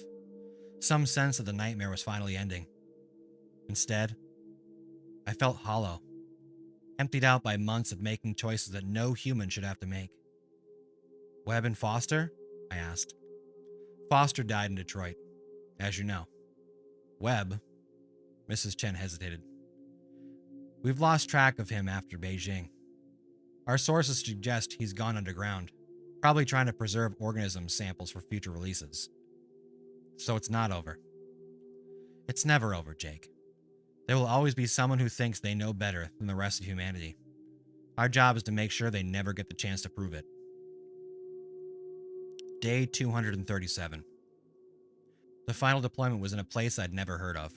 some sense that the nightmare was finally ending. Instead, I felt hollow, emptied out by months of making choices that no human should have to make. Webb and Foster? I asked. Foster died in Detroit, as you know. Webb? Mrs. Chen hesitated. We've lost track of him after Beijing. Our sources suggest he's gone underground, probably trying to preserve organism samples for future releases. So it's not over. It's never over, Jake. There will always be someone who thinks they know better than the rest of humanity. Our job is to make sure they never get the chance to prove it. Day 237. The final deployment was in a place I'd never heard of.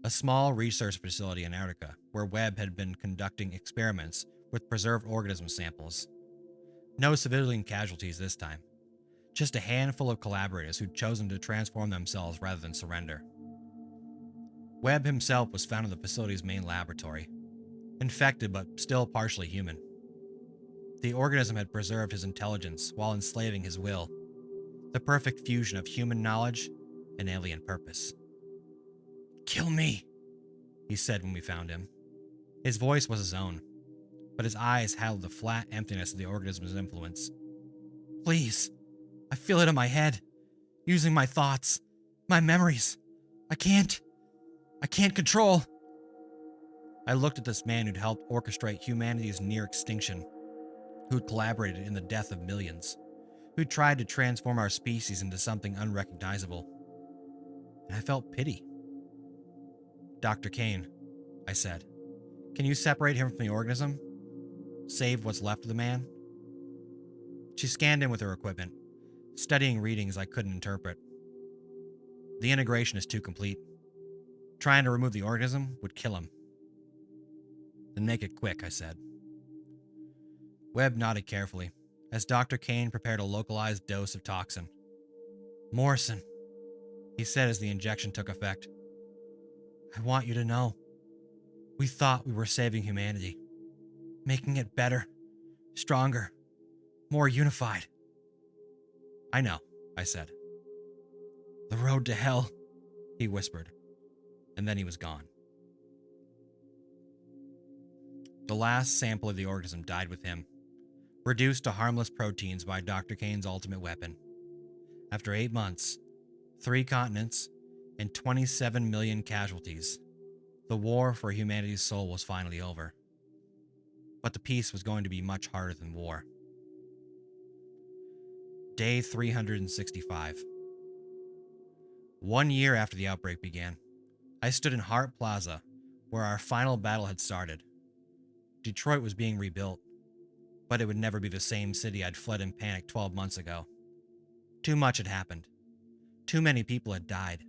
A small research facility in Antarctica where Webb had been conducting experiments with preserved organism samples. No civilian casualties this time. Just a handful of collaborators who'd chosen to transform themselves rather than surrender. Webb himself was found in the facility's main laboratory, infected but still partially human. The organism had preserved his intelligence while enslaving his will, the perfect fusion of human knowledge and alien purpose. Kill me, he said when we found him. His voice was his own, but his eyes held the flat emptiness of the organism's influence. Please, I feel it in my head, using my thoughts, my memories. I can't control. I looked at this man who'd helped orchestrate humanity's near extinction, who'd collaborated in the death of millions, who'd tried to transform our species into something unrecognizable. And I felt pity. Dr. Kane, I said, can you separate him from the organism? Save what's left of the man? She scanned him with her equipment, studying readings I couldn't interpret. The integration is too complete. Trying to remove the organism would kill him. Then make it quick, I said. Webb nodded carefully as Dr. Kane prepared a localized dose of toxin. Morrison, he said as the injection took effect. I want you to know. We thought we were saving humanity, making it better, stronger, more unified. I know, I said. The road to hell, he whispered, and then he was gone. The last sample of the organism died with him, reduced to harmless proteins by Dr. Kane's ultimate weapon. After 8 months, 3 continents, and 27 million casualties, the war for humanity's soul was finally over. But the peace was going to be much harder than war. Day 365. 1 year after the outbreak began, I stood in Hart Plaza, where our final battle had started. Detroit was being rebuilt, but it would never be the same city I'd fled in panic 12 months ago. Too much had happened. Too many people had died.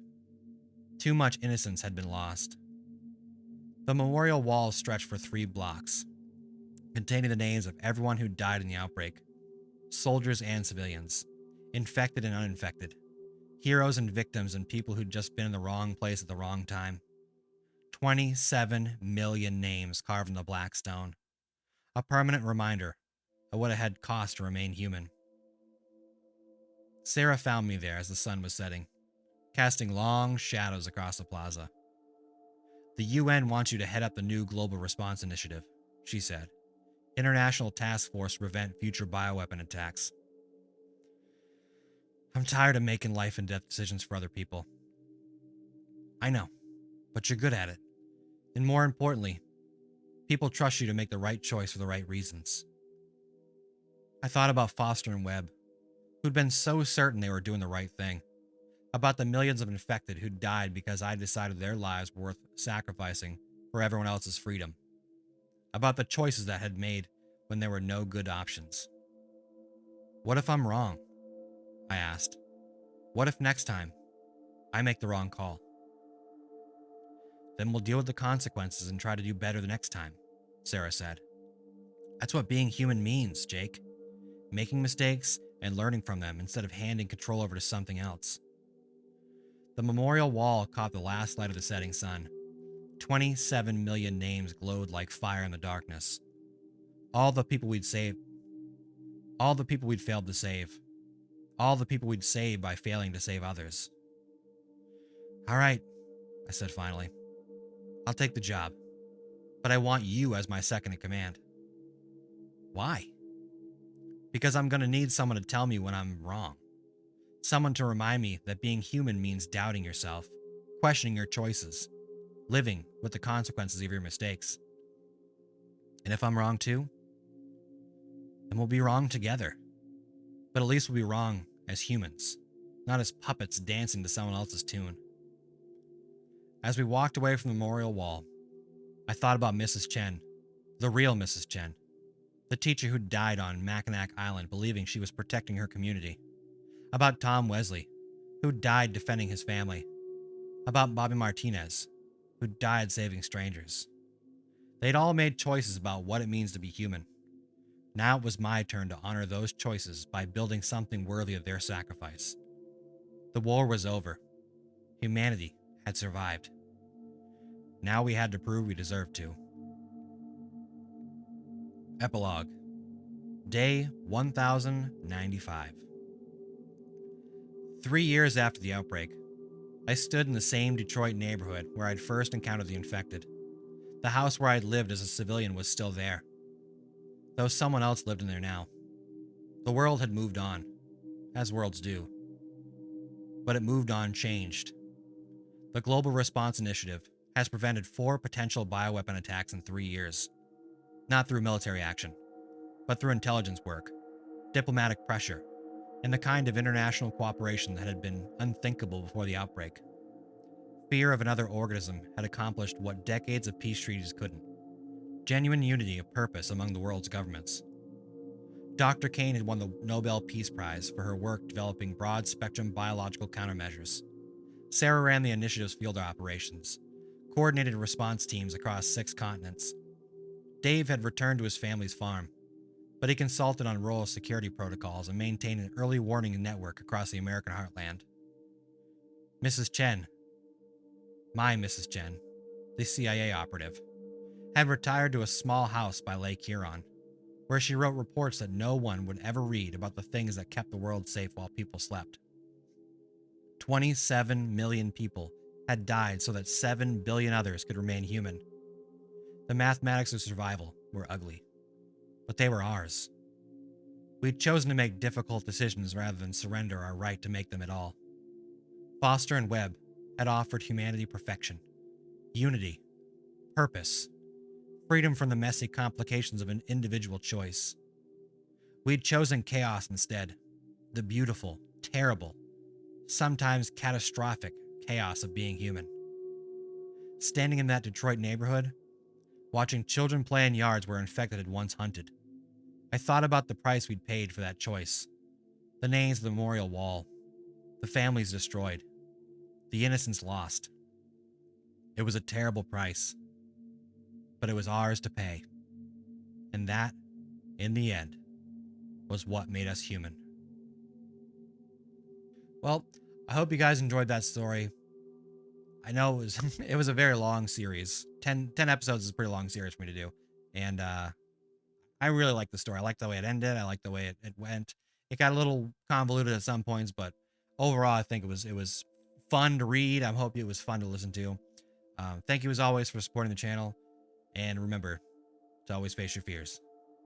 Too much innocence had been lost. The memorial walls stretched for 3 blocks, containing the names of everyone who died in the outbreak, soldiers and civilians, infected and uninfected, heroes and victims, and people who'd just been in the wrong place at the wrong time. 27 million names carved in the black stone, a permanent reminder of what it had cost to remain human. Sarah found me there as the sun was setting, casting long shadows across the plaza. The UN wants you to head up the new Global Response Initiative, she said. International Task Force to prevent future bioweapon attacks. I'm tired of making life and death decisions for other people. I know, but you're good at it. And more importantly, people trust you to make the right choice for the right reasons. I thought about Foster and Webb, who'd been so certain they were doing the right thing. About the millions of infected who'd died because I decided their lives were worth sacrificing for everyone else's freedom, about the choices that had made when there were no good options. What if I'm wrong? I asked. What if next time I make the wrong call? Then we'll deal with the consequences and try to do better the next time, Sarah said. That's what being human means, Jake. Making mistakes and learning from them instead of handing control over to something else. The memorial wall caught the last light of the setting sun. 27 million names glowed like fire in the darkness. All the people we'd saved. All the people we'd failed to save. All the people we'd saved by failing to save others. All right, I said finally. I'll take the job. But I want you as my second in command. Why? Because I'm going to need someone to tell me when I'm wrong. Someone to remind me that being human means doubting yourself, questioning your choices, living with the consequences of your mistakes. And if I'm wrong too, then we'll be wrong together. But at least we'll be wrong as humans, not as puppets dancing to someone else's tune. As we walked away from the memorial wall, I thought about Mrs. Chen, the real Mrs. Chen, the teacher who died on Mackinac Island believing she was protecting her community. About Tom Wesley, who died defending his family. About Bobby Martinez, who died saving strangers. They'd all made choices about what it means to be human. Now it was my turn to honor those choices by building something worthy of their sacrifice. The war was over. Humanity had survived. Now we had to prove we deserved to. Epilogue. Day 1095. 3 years after the outbreak, I stood in the same Detroit neighborhood where I'd first encountered the infected. The house where I'd lived as a civilian was still there, though someone else lived in there now. The world had moved on, as worlds do. But it moved on changed. The Global Response Initiative has prevented 4 potential bioweapon attacks in 3 years. Not through military action, but through intelligence work, diplomatic pressure, and the kind of international cooperation that had been unthinkable before the outbreak. Fear of another organism had accomplished what decades of peace treaties couldn't. Genuine unity of purpose among the world's governments. Dr. Kane had won the Nobel Peace Prize for her work developing broad-spectrum biological countermeasures. Sarah ran the initiative's field operations, coordinated response teams across 6 continents. Dave had returned to his family's farm, but he consulted on rural security protocols and maintained an early warning network across the American heartland. Mrs. Chen, my Mrs. Chen, the CIA operative, had retired to a small house by Lake Huron, where she wrote reports that no one would ever read about the things that kept the world safe while people slept. 27 million people had died so that 7 billion others could remain human. The mathematics of survival were ugly, but they were ours. We'd chosen to make difficult decisions rather than surrender our right to make them at all. Foster and Webb had offered humanity perfection, unity, purpose, freedom from the messy complications of an individual choice. We'd chosen chaos instead, the beautiful, terrible, sometimes catastrophic chaos of being human. Standing in that Detroit neighborhood, watching children play in yards where infected had once hunted, I thought about the price we'd paid for that choice. The names of the memorial wall, the families destroyed, the innocents lost. It was a terrible price, but it was ours to pay. And that, in the end, was what made us human. Well, I hope you guys enjoyed that story. I know it was a very long series. 10 episodes is a pretty long series for me to do. And I really like the story. I like the way it ended. I like the way it went. It got a little convoluted at some points, but overall, I think it was fun to read. I hope it was fun to listen to. Thank you as always for supporting the channel. And remember to always face your fears.